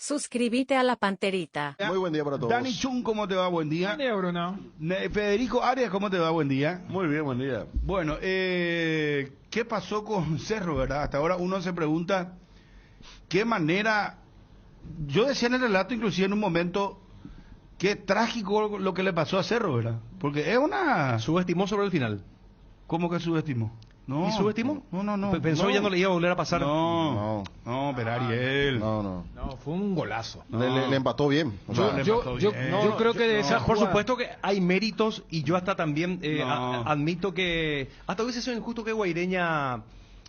Suscríbete a la Panterita. Muy buen día para todos. Dani Chun, ¿cómo te va? Buen día. Buen día, Bruno. Federico Arias, ¿cómo te va? Buen día. Muy bien, buen día. Bueno, ¿qué pasó con Cerro, verdad? Hasta ahora uno se pregunta qué manera... Yo decía en el relato, inclusive en un momento, qué trágico lo que le pasó a Cerro, ¿verdad? Porque es una... Subestimó sobre el final. ¿Cómo que subestimó? No. ¿Y subestimó? No. Pensó ya no le iba a volver a pasar. No, pero Ariel. No. No, fue un golazo. Le empató bien. O sea, Yo creo que de esa Por jugada- supuesto que hay méritos y yo hasta también No. admito que hasta hubiese sido injusto que Guaireña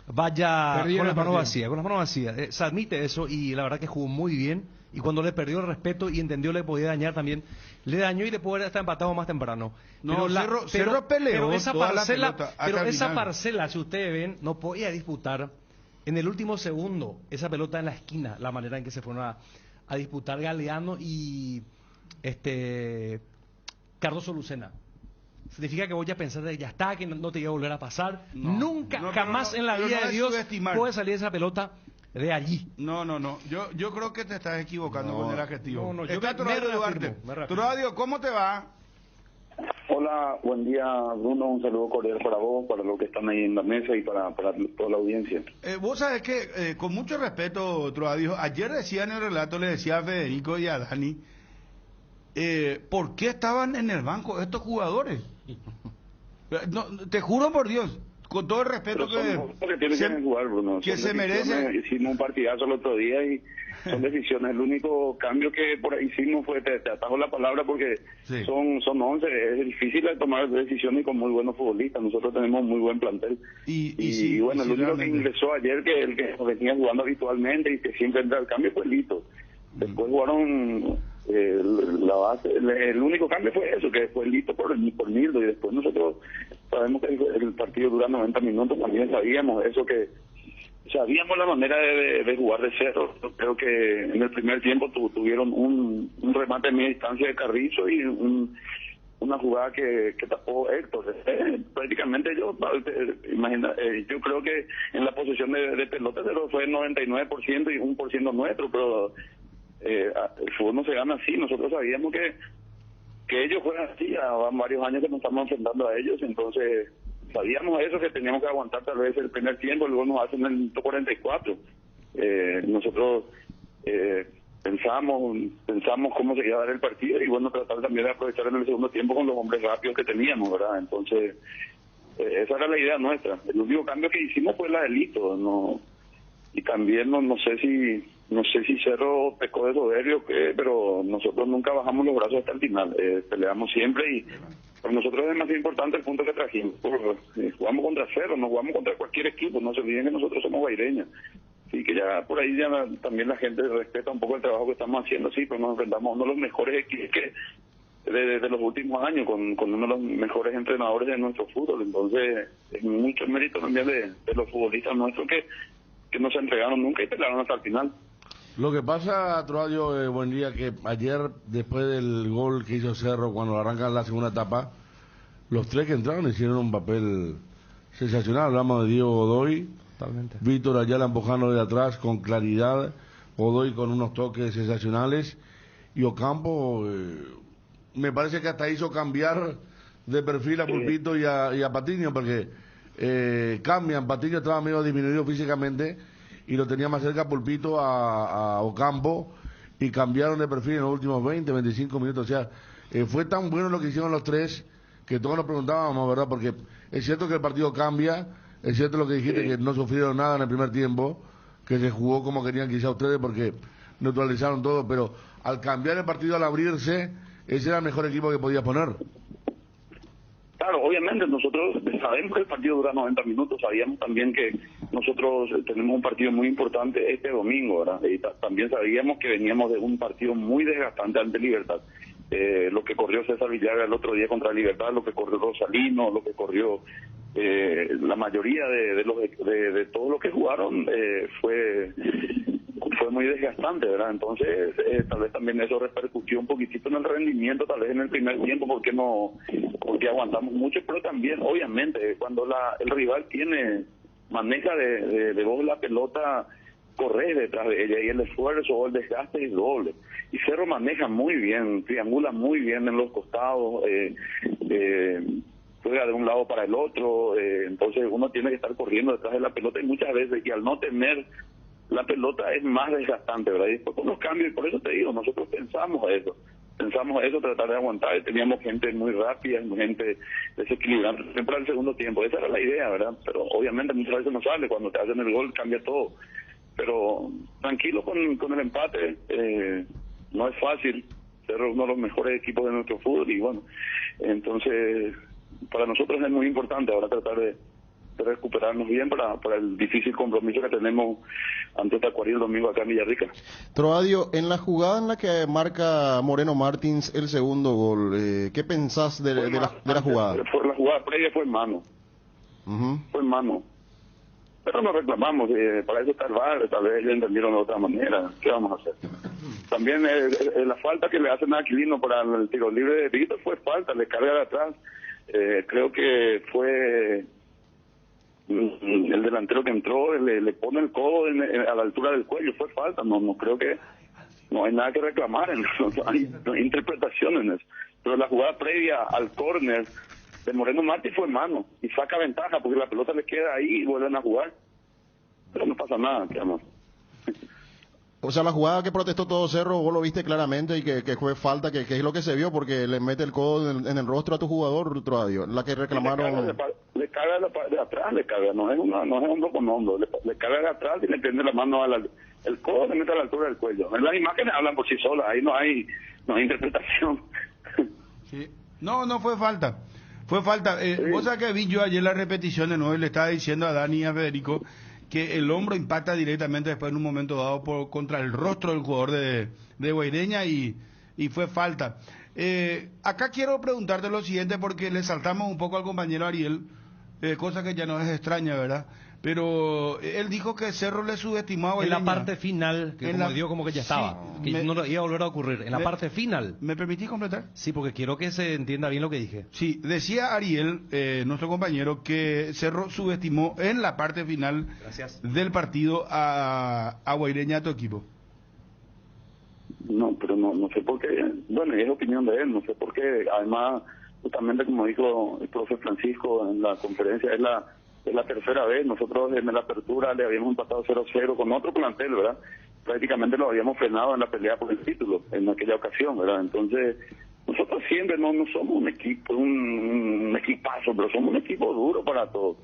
vaya Perdiera con las el manos partido. vacías, con las manos vacías. Se admite eso y la verdad que jugó muy bien y cuando le perdió el respeto y entendió le podía dañar también, le dañó y le pudo haber hasta empatado más temprano. No, Cerro peleó pero esa toda la parcela, pelota hasta pero el esa final. parcela, si ustedes ven, no podía disputar en el último segundo esa pelota en la esquina, la manera en que se fueron a disputar Galeano y Cardoso Lucena. Significa que voy a pensar de ya está, que no te iba a volver a pasar. No. Nunca, No, jamás pero en la pero vida no de es Dios subestimar. puede salir esa pelota de allí. No. Yo creo que te estás equivocando No. con el adjetivo. No, yo Está me Troadio Duarte. reafirmo, me reafirmo. Troadio, ¿cómo te va? Hola, buen día Bruno, un saludo cordial para vos, para los que están ahí en la mesa y para toda la audiencia. Vos sabés que, con mucho respeto, Troadio, ayer decía en el relato, le decía a Federico y a Dani, ¿por qué estaban en el banco estos jugadores? No, te juro por Dios, con todo el respeto Pero son cosas que tienen que jugar, Bruno. que Son se decisiones. merece. Hicimos un partidazo el otro día y son decisiones. El único cambio que por ahí hicimos fue, te atajo la palabra porque Sí. son 11, es difícil de tomar decisiones con muy buenos futbolistas. Nosotros tenemos muy buen plantel. Y Bueno, sí, el único que realmente. ingresó ayer, que el que venía jugando habitualmente y que siempre entra al cambio, fue Lito. Después jugaron la base, el único cambio fue eso, que fue Lito por Nildo, y después nosotros sabemos que el partido dura 90 minutos, también sabíamos eso, que sabíamos la manera de jugar de Cerro. Yo creo que en el primer tiempo tuvieron un remate de media distancia de Carrizo y una jugada que tapó Héctor. Prácticamente yo creo que en la posesión de pelota Cerro fue 99% y 1% nuestro, pero el fútbol no se gana así. Nosotros sabíamos que ellos juegan así, ya van varios años que nos estamos enfrentando a ellos, entonces sabíamos eso, que teníamos que aguantar tal vez el primer tiempo, luego nos hacen el minuto 44. Nosotros pensamos cómo se iba a dar el partido y bueno, tratar también de aprovechar en el segundo tiempo con los hombres rápidos que teníamos, ¿verdad? Entonces, esa era la idea nuestra. El único cambio que hicimos fue la de Lito, ¿no? Y también no sé si Cerro pecó de soberbio o qué, pero nosotros nunca bajamos los brazos hasta el final, peleamos siempre y para nosotros es más importante el punto que trajimos. Jugamos contra Cerro, no jugamos contra cualquier equipo, no se olviden que nosotros somos guaireños. Así que ya por ahí ya también la gente respeta un poco el trabajo que estamos haciendo, sí, pero nos enfrentamos a uno de los mejores equipos de los últimos años, con uno de los mejores entrenadores de nuestro fútbol. Entonces es mucho mérito también de los futbolistas nuestros que no se entregaron nunca y pelearon hasta el final. lo que pasa, Troadio, buen día, que ayer, después del gol que hizo Cerro, cuando arrancan la segunda etapa, los tres que entraron hicieron un papel sensacional. Hablamos de Diego Godoy, Totalmente. Víctor Ayala empujando de atrás con claridad, Godoy con unos toques sensacionales, y Ocampo, me parece que hasta hizo cambiar de perfil a Pulpito y a Patiño, porque cambian. Patiño estaba medio disminuido físicamente y lo tenía más cerca Pulpito a Ocampo, y cambiaron de perfil en los últimos 20-25 minutos. O sea, fue tan bueno lo que hicieron los tres que todos nos preguntábamos, ¿verdad? Porque es cierto que el partido cambia, es cierto lo que dijiste, que no sufrieron nada en el primer tiempo, que se jugó como querían quizá ustedes porque neutralizaron todo, pero al cambiar el partido, al abrirse, ese era el mejor equipo que podías poner. Claro, obviamente nosotros sabemos que el partido dura 90 minutos, sabíamos también que nosotros tenemos un partido muy importante este domingo, ¿verdad? Y también sabíamos que veníamos de un partido muy desgastante ante Libertad. Lo que corrió César Villaga el otro día contra Libertad, lo que corrió Rosalino, lo que corrió la mayoría de todos los que jugaron fue muy desgastante, ¿verdad? Entonces, tal vez también eso repercutió un poquitito en el rendimiento, tal vez en el primer tiempo, porque aguantamos mucho, pero también, obviamente, cuando el rival maneja de vos la pelota correr detrás de ella y el esfuerzo o el desgaste es doble. Y Cerro maneja muy bien, triangula muy bien en los costados, juega de un lado para el otro, entonces uno tiene que estar corriendo detrás de la pelota y muchas veces, y al no tener la pelota es más desgastante, ¿verdad? Y después con los cambios, y por eso te digo, nosotros pensamos eso, tratar de aguantar, y teníamos gente muy rápida, gente desequilibrante, siempre al segundo tiempo, esa era la idea, ¿verdad? Pero obviamente muchas veces no sale, cuando te hacen el gol cambia todo, pero tranquilo con el empate, no es fácil, ser uno de los mejores equipos de nuestro fútbol, y bueno, entonces para nosotros es muy importante ahora tratar de recuperarnos bien para el difícil compromiso que tenemos ante Tacuarí el domingo acá en Villarrica. Troadio, en la jugada en la que marca Moreno Martins el segundo gol, ¿qué pensás de la jugada? La jugada previa fue en mano. Fue en mano. Pero no reclamamos, para eso está el VAR, tal vez ellos entendieron de otra manera. ¿Qué vamos a hacer? También la falta que le hacen a Aquilino para el tiro libre de Víctor fue falta, le carga de atrás. Creo que fue el delantero que entró, le pone el codo a la altura del cuello, fue falta. No creo que, no hay nada que reclamar, no hay interpretación en eso. Pero la jugada previa al córner de Moreno Martins fue en mano y saca ventaja porque la pelota le queda ahí y vuelven a jugar, pero no pasa nada, digamos. O sea, la jugada que protestó todo Cerro, vos lo viste claramente y que fue falta, que es lo que se vio porque le mete el codo en el rostro a tu jugador, Troadio, la que reclamaron. Le carga de atrás, le carga, no es hombro con hombro, le carga de atrás y le prende la mano el codo, le mete a la altura del cuello. Las imágenes hablan por sí solas, ahí no hay interpretación. Sí. No fue falta. Fue falta. Vos sabés que vi yo ayer la repetición de nuevo y le estaba diciendo a Dani y a Federico que el hombro impacta directamente después en un momento dado contra el rostro del jugador de Guaireña y fue falta. Acá quiero preguntarte lo siguiente porque le saltamos un poco al compañero Ariel, cosa que ya no es extraña, ¿verdad? Pero él dijo que Cerro le subestimó a Guaireña. En la parte final, que dio como que ya estaba, sí, que no iba a volver a ocurrir. En la parte final. ¿Me permitís completar? Sí, porque quiero que se entienda bien lo que dije. Sí, decía Ariel, nuestro compañero, que Cerro subestimó en la parte final del partido a Guaireña, a tu equipo. No, pero no sé por qué. Bueno, es opinión de él, no sé por qué. Además, justamente como dijo el profe Francisco en la conferencia, es la tercera vez. Nosotros en la apertura le habíamos empatado 0-0 con otro plantel, ¿verdad? Prácticamente lo habíamos frenado en la pelea por el título en aquella ocasión, ¿verdad? Entonces, nosotros siempre no somos un equipo, un equipazo, pero somos un equipo duro para todos.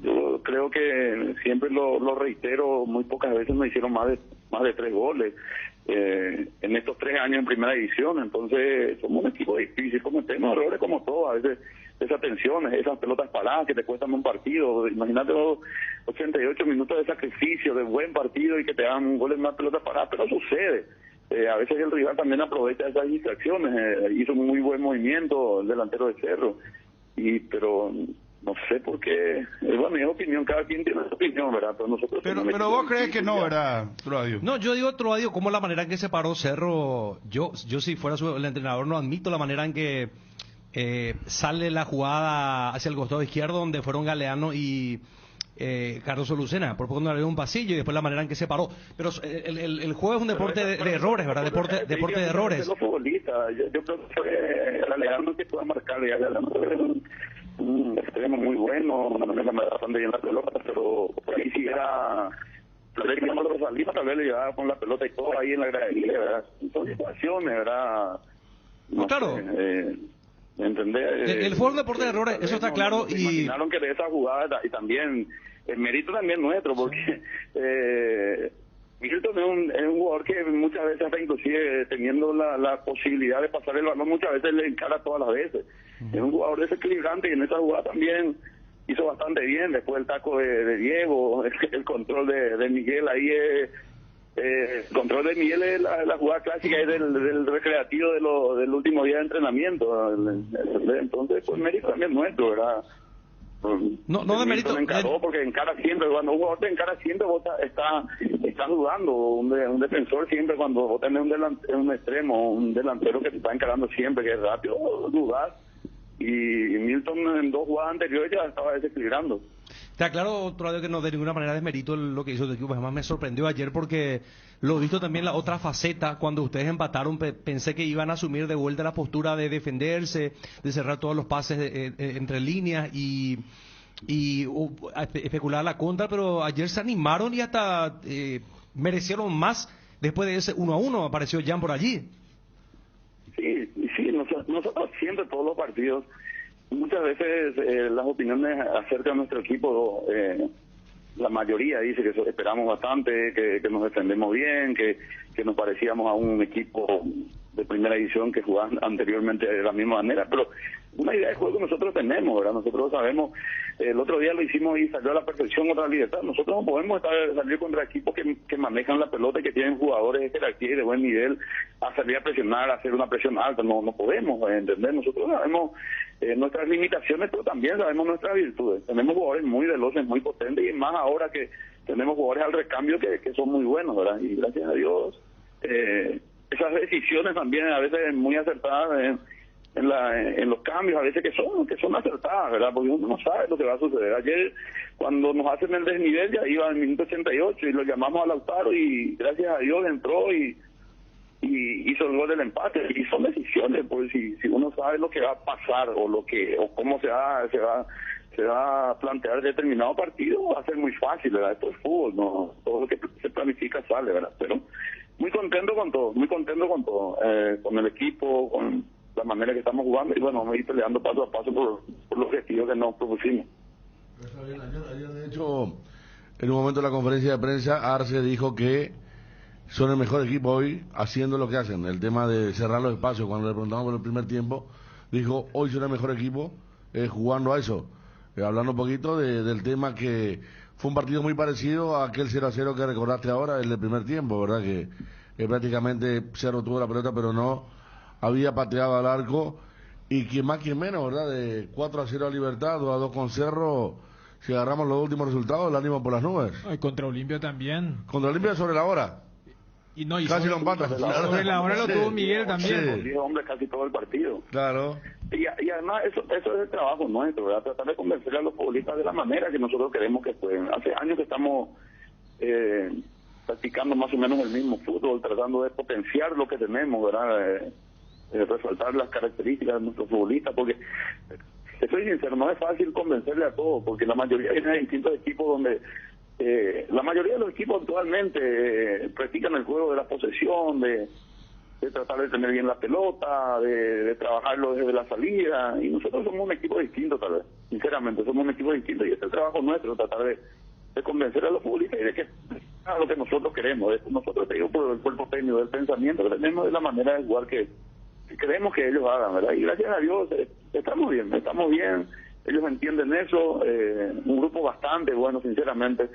Yo creo que siempre lo reitero, muy pocas veces nos hicieron más de 3 goles en estos 3 años en primera división. Entonces somos un equipo difícil, cometemos errores como todos, a veces desatenciones, esas pelotas paradas que te cuestan un partido. Imagínate 88 minutos de sacrificio, de buen partido y que te dan goles más pelotas paradas, pero sucede. A veces el rival también aprovecha esas distracciones. Hizo un muy buen movimiento el delantero de Cerro, pero no sé por qué. Bueno, es opinión, cada quien tiene su opinión, ¿verdad? Pero vos crees que no, ¿verdad, Troadio? No, yo digo, Troadio, como la manera en que se paró Cerro, yo si fuera el entrenador no admito la manera en que sale la jugada hacia el costado izquierdo donde fueron Galeano y Carlos Lucena, por poco no había un pasillo y después la manera en que se paró. Pero el juego es un deporte de errores, ¿verdad? Deporte de errores. Los futbolistas, yo creo que fue Galeano que pueda marcar, Galeano un extremo muy bueno, una manera bastante bien la pelota, pero por ahí si era tal vez que Rosalina tal vez le llevaba con la pelota y todo ahí en la gradería, ¿verdad? Son situaciones, ¿verdad? No, claro. ¿Entendés? El fútbol deporte de errores, eso está claro. Y imaginaron que de esa jugada, y también el mérito también nuestro, porque Milton es un jugador que muchas veces hasta inclusive teniendo la posibilidad de pasar el balón, muchas veces le encara todas las veces. Es un jugador desequilibrante y en esa jugada también hizo bastante bien. Después el taco de Diego, el control de Miguel ahí el control de Miguel es la jugada clásica es del recreativo del último día de entrenamiento. Entonces, pues mérito también nuestro, ¿verdad? No de mérito. Porque encara siempre, cuando un jugador te encara siempre, vos estás dudando. Un defensor siempre, cuando vos tenés un extremo, un delantero que te está encarando siempre, que es rápido, dudás. Y Milton en 2 jugadas anteriores ya estaba desequilibrando. Está claro, otro lado, que no de ninguna manera desmerito lo que hizo el equipo. Además me sorprendió ayer porque lo he visto también la otra faceta. Cuando ustedes empataron, pensé que iban a asumir de vuelta la postura de defenderse, de cerrar todos los pases entre líneas y especular la contra, pero ayer se animaron y hasta merecieron más después de ese 1-1. Apareció Jan por allí. Sí, nosotros siempre, todos los partidos, muchas veces las opiniones acerca de nuestro equipo, la mayoría dice que esperamos bastante, que nos defendemos bien, que nos parecíamos a un equipo de primera división que jugaba anteriormente de la misma manera, pero una idea de juego nosotros tenemos, ¿verdad? Nosotros sabemos, el otro día lo hicimos y salió a la perfección contra la Libertad. Nosotros no podemos salir contra equipos que manejan la pelota y que tienen jugadores de jerarquía y de buen nivel a salir a presionar, a hacer una presión alta. No podemos, ¿entender? Nosotros sabemos nuestras limitaciones, pero también sabemos nuestras virtudes. Tenemos jugadores muy veloces, muy potentes, y más ahora que tenemos jugadores al recambio que son muy buenos, ¿verdad? Y gracias a Dios, esas decisiones también a veces muy acertadas en los cambios, a veces que son acertadas, ¿verdad? Porque uno no sabe lo que va a suceder. Ayer, cuando nos hacen el desnivel, ya iba en el minuto 88 y lo llamamos a Lautaro y gracias a Dios entró y hizo el gol del empate. Y son decisiones, pues si uno sabe lo que va a pasar o cómo se va a plantear determinado partido, va a ser muy fácil, ¿verdad? Esto es fútbol, no todo lo que se planifica sale, ¿verdad? Pero muy contento con todo, con el equipo, con la manera que estamos jugando, y bueno, vamos a ir peleando paso a paso por los objetivos que nos propusimos. Ayer, de hecho, en un momento de la conferencia de prensa, Arce dijo que son el mejor equipo hoy haciendo lo que hacen, el tema de cerrar los espacios. Cuando le preguntamos por el primer tiempo, dijo, hoy son el mejor equipo jugando a eso, hablando un poquito del tema que fue un partido muy parecido a aquel 0-0 que recordaste ahora, el del primer tiempo, ¿verdad? Que prácticamente Cerro tuvo la pelota, pero no había pateado al arco, y quien más quien menos, ¿verdad? De 4-0 a Libertad, 2-2 con Cerro. Si agarramos los últimos resultados, el ánimo por las nubes. Y contra Olimpia también. Contra Olimpia sobre la hora. Y casi lo empatan. Sobre la hora lo tuvo Miguel también. Sí. 10 hombres casi todo el partido. Claro. Y además eso es el trabajo nuestro, ¿verdad? Tratar de convencer a los futbolistas de la manera que nosotros queremos que jueguen. Hace años que estamos practicando más o menos el mismo fútbol, tratando de potenciar lo que tenemos, ¿verdad? Resaltar las características de nuestros futbolistas, porque soy sincero, no es fácil convencerle a todos, porque la mayoría viene de distintos equipos donde la mayoría de los equipos actualmente practican el juego de la posesión, de tratar de tener bien la pelota, de trabajarlo desde la salida, y nosotros somos un equipo distinto, tal vez, sinceramente somos un equipo distinto, y este es el trabajo nuestro, tratar de convencer a los futbolistas y de que hagan lo que nosotros queremos. Nosotros, te digo, por el cuerpo técnico, del pensamiento que tenemos, de la manera de jugar que queremos que ellos hagan, ¿verdad? Y gracias a Dios estamos bien, ellos entienden eso, un grupo bastante bueno, sinceramente.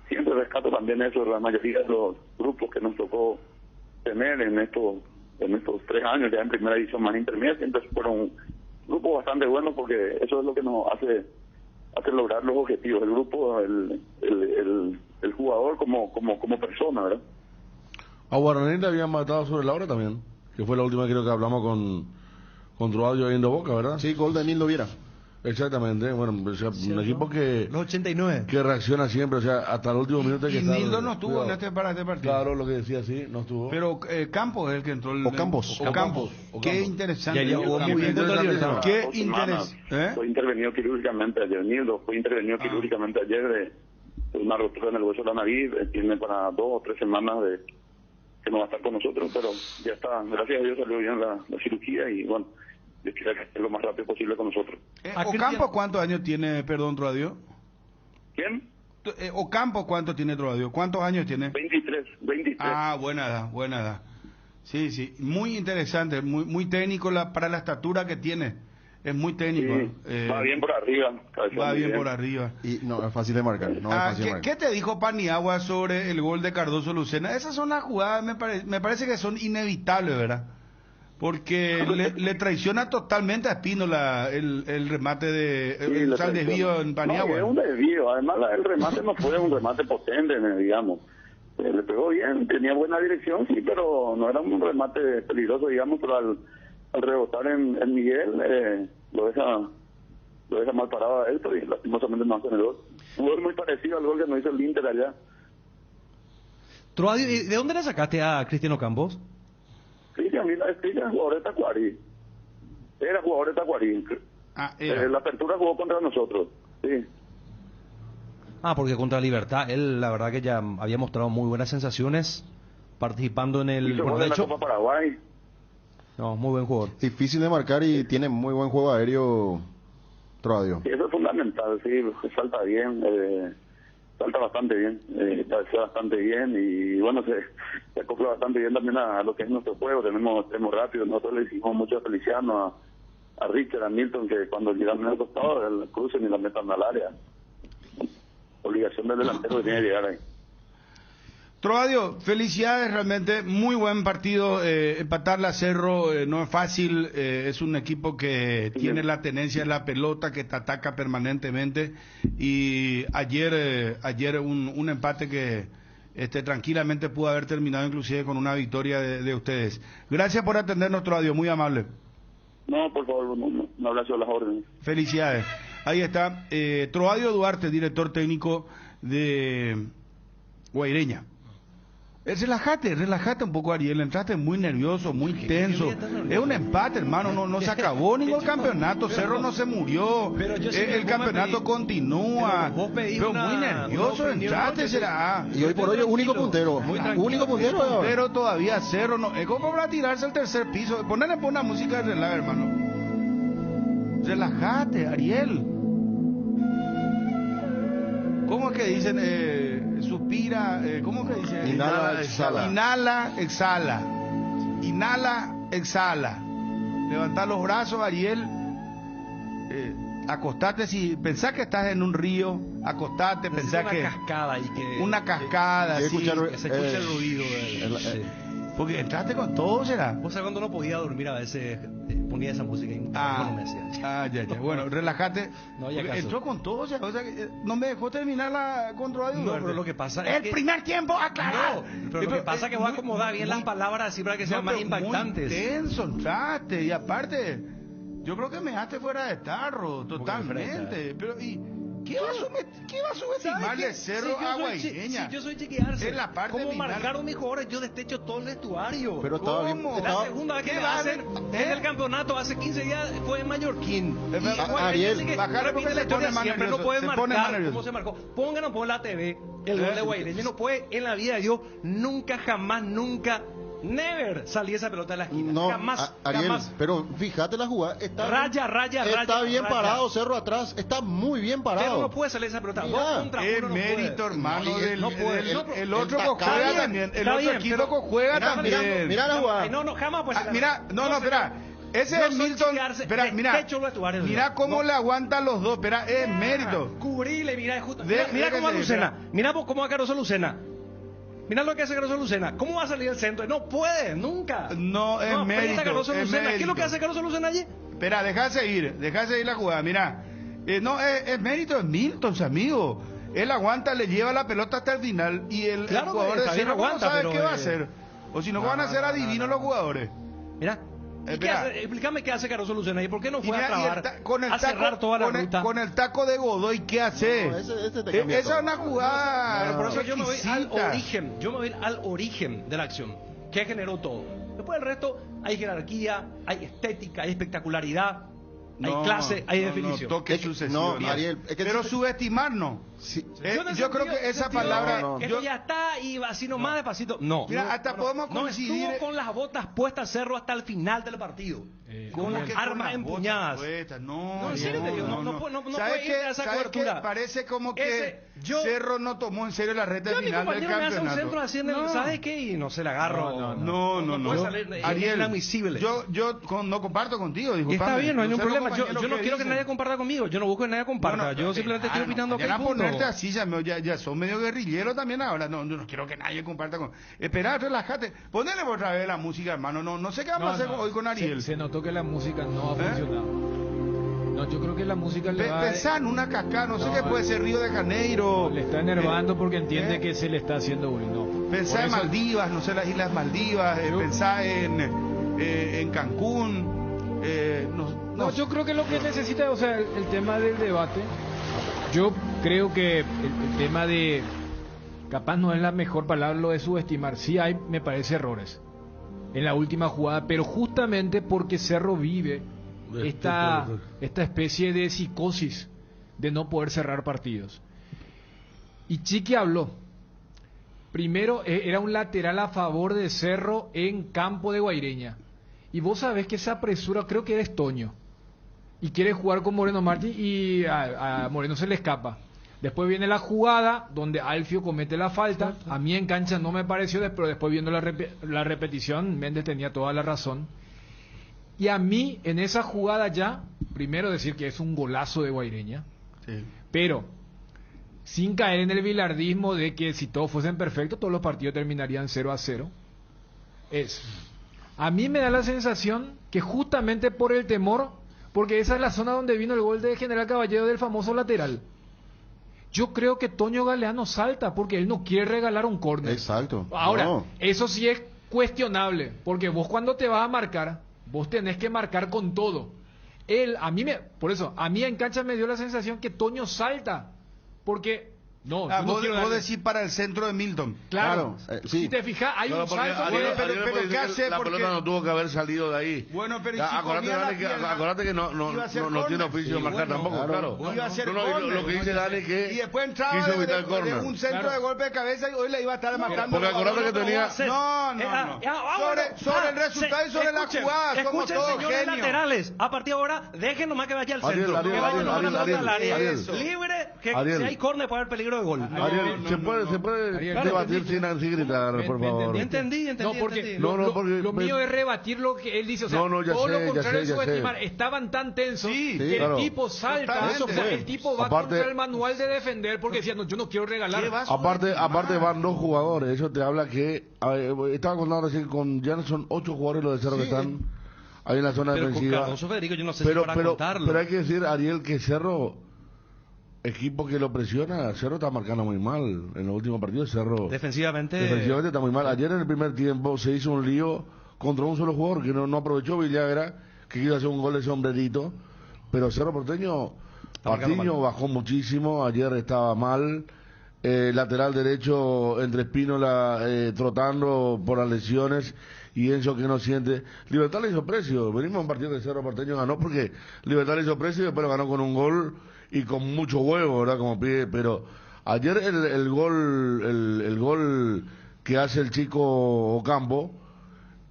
Siempre rescato también eso, la mayoría de los grupos que nos tocó tener en estos 3 años ya en primera división más intermedia, siempre fueron grupos bastante buenos, porque eso es lo que nos hace lograr los objetivos, el grupo, el jugador como persona, ¿verdad? A Guaraní le habían matado sobre la hora también, que fue la última, creo que hablamos con Truadio yendo Boca, ¿verdad? Sí, gol de Nildo Viera. Exactamente, bueno, o sea, un equipo que Los 89. que reacciona siempre, o sea, hasta el último minuto hay que Y estar Nildo no estuvo cuidado. para este partido. Claro, lo que decía, sí, no estuvo. Pero Campos es el que entró. Ocampos. Qué interesante. Ya jugó muy bien contra Libertad. Qué 2 semanas. Fue intervenido quirúrgicamente ayer, Nildo fue intervenido quirúrgicamente ayer de una rotura en el hueso de la nariz. Tiene para 2 o 3 semanas que no va a estar con nosotros, pero ya está, gracias a Dios salió bien la cirugía, y bueno, Dios quiera que esté lo más rápido posible con nosotros. ¿Ocampo cuántos años tiene, perdón, Truadio? ¿Quién? ¿Ocampo cuánto tiene, Truadio? ¿Cuántos años tiene? 23. Ah, buena edad. Sí, muy interesante, muy técnico para la estatura que tiene. Es muy técnico. Sí, va bien por arriba. Va bien por arriba. Y no es fácil de marcar. No es fácil de marcar. ¿Qué te dijo Paniagua sobre el gol de Cardoso Lucena? Esas son las jugadas, me parece que son inevitables, ¿verdad? Porque le traiciona totalmente a Espínola el remate el desvío en Paniagua. No, es un desvío. Además, el remate no fue un remate potente, digamos. Le pegó bien, tenía buena dirección, sí, pero no era un remate peligroso, digamos, pero al rebotar en Miguel, lo lo deja mal parado a Héctor y lastimosamente no hacen el gol. Un gol muy parecido al gol que nos hizo el Inter allá. Troadio, ¿y de dónde le sacaste a Cristiano Campos? Cristian es jugador de Tacuarí. Era jugador de Tacuarí. La apertura jugó contra nosotros. Sí. Ah, porque contra Libertad, él la verdad que ya había mostrado muy buenas sensaciones participando en el... Hizo Bueno, gol de en la hecho, Copa Paraguay. no, muy buen jugador. Difícil de marcar y tiene muy buen juego aéreo, Troadio. Sí, eso es fundamental, sí, salta bien, salta bastante bien, cabecea bastante bien y bueno, se acopla bastante bien también a lo que es nuestro juego. Tenemos extremos rápidos, nosotros le hicimos mucho a Feliciano, a Richard, a Milton, que cuando llegan al costado, el crucen y la metan al área. Obligación del delantero que tiene que llegar ahí. Troadio, felicidades, realmente muy buen partido. Empatarle a Cerro no es fácil, es un equipo que tiene la tenencia de la pelota, que te ataca permanentemente y ayer un empate que tranquilamente pudo haber terminado inclusive con una victoria de ustedes. Gracias por atendernos, Troadio, muy amable. No, por favor, un abrazo a las órdenes. Felicidades. Ahí está, Troadio Duarte, director técnico de Guaireña. Relájate un poco, Ariel, entraste muy nervioso, muy tenso. Es un empate, hermano, no se acabó ningún campeonato, Cerro no se murió, Pero yo sí el campeonato continúa, pero muy nervioso entraste, será. Y hoy por hoy es único puntero. Único puntero. Pero todavía Cerro, no, es como para tirarse al tercer piso. Ponle una música de relax, hermano. Relájate, Ariel. ¿Cómo es que dicen? Suspira, ¿cómo es que dicen? Inhala, exhala. Inhala, exhala. Inhala, exhala. Levantá los brazos, Ariel. Acostate, si pensás que estás en un río, acostate, pensás que... Una cascada y que... Una cascada, que sí. escuchar- Que se escuche el ruido. Sí. Porque entraste con todo, ¿será? Vos sabés, cuando no podía dormir a veces ponía esa música y bueno, me decía. Ya. Bueno, relájate. No, ya Porque caso. entró con todo, o sea que no me dejó terminar la control de No, pero lo que pasa es el que... primer tiempo, aclarar. No, pero lo que pasa es que vos acomodás bien las palabras así para que sean más impactantes. Muy tenso, entraste. Y aparte, yo creo que me dejaste fuera de tarro, totalmente. Pero, ¿y qué va a subestimarle Cerro a Guaireña? Si yo soy chequearse, En la parte ¿cómo final. marcaron mis jugadores? Yo destecho todo el vestuario. Pero estaba bien. ¿Cómo? La estaba- segunda vez que ¿Qué me va a hacen hacer? en el campeonato hace 15 días fue en Mallorquín. Ariel, bájale porque se pone más siempre, no nervioso, puede se pone más marcar nervioso. cómo se marcó. Pónganos por la TV el gol de Guaireña. No puede en la vida yo nunca, jamás, nunca, never salí esa pelota de la esquina. No, jamás, Ariel, jamás. pero fíjate la jugada. Está Raya, bien raya. parado, Cerro atrás. Está muy bien parado. Pero no puede salir esa pelota. Mira, Dos contra Es uno no mérito, puede. hermano, No, del no puede. el otro que Está juega bien, también. El está otro bien, equipo pero- que juega Mira, también. mira la jugada. Ay, no, jamás puede ser. Mira, espera. Ese no es soy Milton. chequearse, Espera, mira. despecho el vestuario. Mira cómo No. le aguantan los dos. Espera, es mérito. Cubrile, mira, justo. De- Mira cómo a déjate, Lucena. espera. Mira cómo a Caruso Lucena. Mira lo que hace Caruso Lucena. ¿Cómo va a salir el centro? No puede, nunca. No, es aprieta mérito, Caruso es Lucena. ¿Qué es lo mérito. que hace Caruso Lucena allí? Espera, deja seguir la jugada. Mira, no, es mérito de Milton, amigo. Él aguanta, le lleva la pelota hasta el final y el Claro, jugador de está bien, Cerro no aguanta, sabe pero, qué va a hacer. O si no, van a ser adivinos los jugadores. Mira. ¿Y qué Espera. hace? Explícame qué hace Caruso Lucena y por qué no Y fue a mira, y trabar, con el a cerrar toda la con el- ruta. con el taco de Godoy, ¿qué hace? No, ese te cambia Esa todo. es una jugada. Pero por eso yo me voy al exquisita. origen. Yo me voy al origen de la acción. ¿Qué generó todo? Después del resto hay jerarquía, hay estética, hay espectacularidad, hay clase, hay definición. No, toque Es que- sucesivo. no, Ariel, es que pero tú- subestimarnos. Sí. Yo creo que esa palabra. no, no. Esto ya está y así nomás despacito. No. Mira, hasta podemos No coincidir. estuvo con las botas puestas Cerro hasta el final del partido. Con las que armas las empuñadas. botas puestas? No, en serio te digo, no puede ¿Sabes ir a qué? esa ¿Sabes cobertura. qué? Parece como que yo- Cerro no tomó en serio la recta Yo a mi final del compañero me hace un centro campeonato. así en el, ¿sabes qué? Y no se le agarro. No. puede salir, es Ariel, inadmisible. yo no comparto contigo. Y está disculpame. bien, no hay ningún sé los problema. Yo compañeros no quiero que dicen. nadie comparta conmigo. Yo no busco que nadie comparta. No, yo simplemente estoy opinando que ya hay ponerte punto. así, ya son medio guerrilleros también ahora. No quiero que nadie comparta con. Espera, relájate. Ponele otra vez la música, hermano. No sé qué vamos a hacer hoy con Ariel. Se notó que la música no ha funcionado. No, yo creo que la música le va Pensá en una cascada, no sé No, qué puede ser Río de Janeiro. le está enervando porque entiende que se le está haciendo bullying. No. Pensá Por en eso- Maldivas, no sé, las Islas Maldivas, Yo- pensá en Cancún. No, yo creo que lo que necesita, o sea, el tema del debate, yo creo que el tema de, capaz no es la mejor palabra lo de subestimar, sí hay, me parece, errores en la última jugada, pero justamente porque Cerro vive esta especie de psicosis de no poder cerrar partidos. Y Chiqui habló. Primero, era un lateral a favor de Cerro en campo de Guaireña. Y vos sabés que se apresura, creo que eres Toño, y quiere jugar con Moreno Martí y a Moreno se le escapa. Después viene la jugada donde Alfio comete la falta. A mí en cancha no me pareció, pero después viendo la repetición, Méndez tenía toda la razón. Y a mí en esa jugada ya, primero decir que es un golazo de Guaireña, Sí. pero sin caer en el bilardismo de que si todos fuesen perfectos, todos los partidos terminarían 0-0. A mí me da la sensación que justamente por el temor, porque esa es la zona donde vino el gol de General Caballero del famoso lateral. Yo creo que Toño Galeano salta porque él no quiere regalar un córner. Exacto. Ahora, No. eso sí es cuestionable, porque vos cuando te vas a marcar, vos tenés que marcar con todo. Por eso, a mí en cancha me dio la sensación que Toño salta, porque yo no vos quiero darle- decís para el centro de Milton. Claro, sí. si te fijas, hay No, un porque salto. Ariel- pero Ariel puede ¿qué decir que hace? la Porque- pelota no tuvo que haber salido de ahí. Bueno, pero ¿y Ya, si acordate, ponía la Dani, pierna? acordate que no Iba a ser tiene córner. oficio de Sí, marcar bueno, tampoco, claro. claro. Iba a ser No, córner. lo que dice Dani es que Y después entraba quiso evitar el de córner. un centro Claro. de golpe de cabeza y hoy le iba a estar matando. Porque acordate que tenía... Sobre el resultado y sobre la jugada. Somos Escuchen, todos señores genios. laterales. A partir de ahora, dejen nomás que vaya al Ariel, centro. Ariel, que vaya Ariel, nomás Ariel, la pelota al Ariel, área. Ariel. Libre, que Ariel. si hay córner puede haber peligro de gol. Ariel, se puede Ariel, debatir entendí. sin gritar, por Me favor. Entendí. No, porque No, no, porque- lo mío es rebatir lo que él dice, o sea, No, no, ya todo sé, lo ya contrario de sé, ya subestimar. sé. Estaban tan tensos Sí, que claro. el tipo salta, Totalmente. o sea, Eso fue. el tipo va Aparte- contra el manual de defender porque decía, no, yo no quiero regalar. ¿Qué vas? Aparte van dos jugadores, eso te habla que... estaba contando recién con Jan, son 8 jugadores los de Cerro que están ahí en la zona Pero con defensiva. Cardoso Federico, yo no sé si para contarlo. Pero hay que decir, Ariel, que Cerro, equipo que lo presiona, Cerro está marcando muy mal en los últimos partidos. Cerro Defensivamente está muy mal. Ayer en el primer tiempo se hizo un lío contra un solo jugador que no aprovechó Villagra, que quiso hacer un gol de sombrerito. Pero Cerro Porteño, Está marcando Patiño mal. bajó muchísimo, ayer estaba mal. Lateral derecho entre Espínola trotando por las lesiones y Enzo que no siente. Libertad le hizo precio. Venimos a un partido que Cerro Porteño ganó porque Libertad le hizo precio y después lo ganó con un gol y con mucho huevo, ¿verdad? Como pide. Pero ayer el gol que hace el chico Ocampo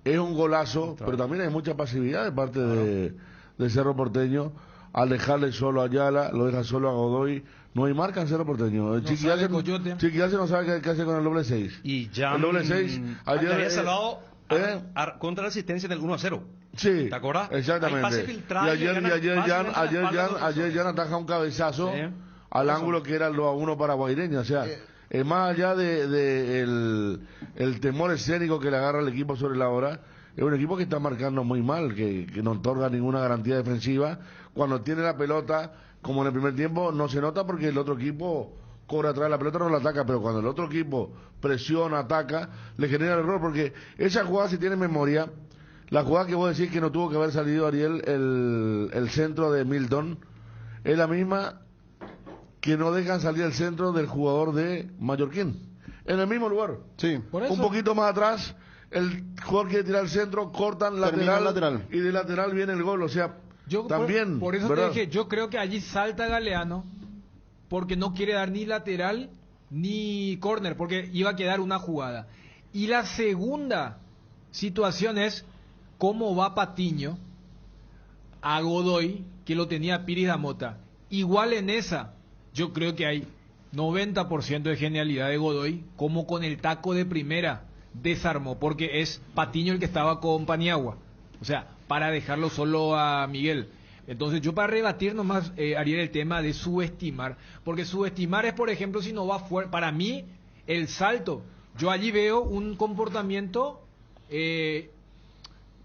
es un golazo, pero también hay mucha pasividad de parte de Cerro Porteño. Al dejarle solo a Ayala, lo deja solo a Godoy. No hay marca en Cerro Porteño. sabe Coyote. Chiquiace no sabe qué hacer con el doble 6. y ya El doble 6. ayer Ayer había salvado ¿eh? contra la asistencia del 1-0. Sí, ¿Te acuerdas? Hay exactamente. pase filtrado Y y le ayer gana fácilmente la espalda a los ayer Jan ataja un cabezazo Sí. al ángulo que era el 2-1 para Guaireña. O sea, más allá de el temor escénico que le agarra el equipo sobre la hora, es un equipo que está marcando muy mal, que no otorga ninguna garantía defensiva. Cuando tiene la pelota, como en el primer tiempo, no se nota porque el otro equipo corre atrás de la pelota, no la ataca, pero cuando el otro equipo presiona, ataca, le genera el error, porque esa jugada, si tiene memoria, la jugada que vos decís que no tuvo que haber salido Ariel, el centro de Milton, es la misma que no dejan salir el centro del jugador de Mallorquín, en el mismo lugar. Sí. Por eso- Un poquito más atrás, el jugador quiere tirar el centro, cortan Termina lateral, el lateral. y de lateral viene el gol, o sea, Yo también, por eso ¿verdad? te dije, yo creo que allí salta Galeano porque no quiere dar ni lateral ni córner, porque iba a quedar una jugada. Y la segunda situación es cómo va Patiño a Godoy, que lo tenía Piris Damota. Igual en esa, yo creo que hay 90% de genialidad de Godoy, como con el taco de primera desarmó, porque es Patiño el que estaba con Paniagua. O sea, para dejarlo solo a Miguel. Entonces yo para rebatir nomás, Ariel, el tema de subestimar, porque subestimar es, por ejemplo, si no va fuerte. Para mí, el salto, yo allí veo un comportamiento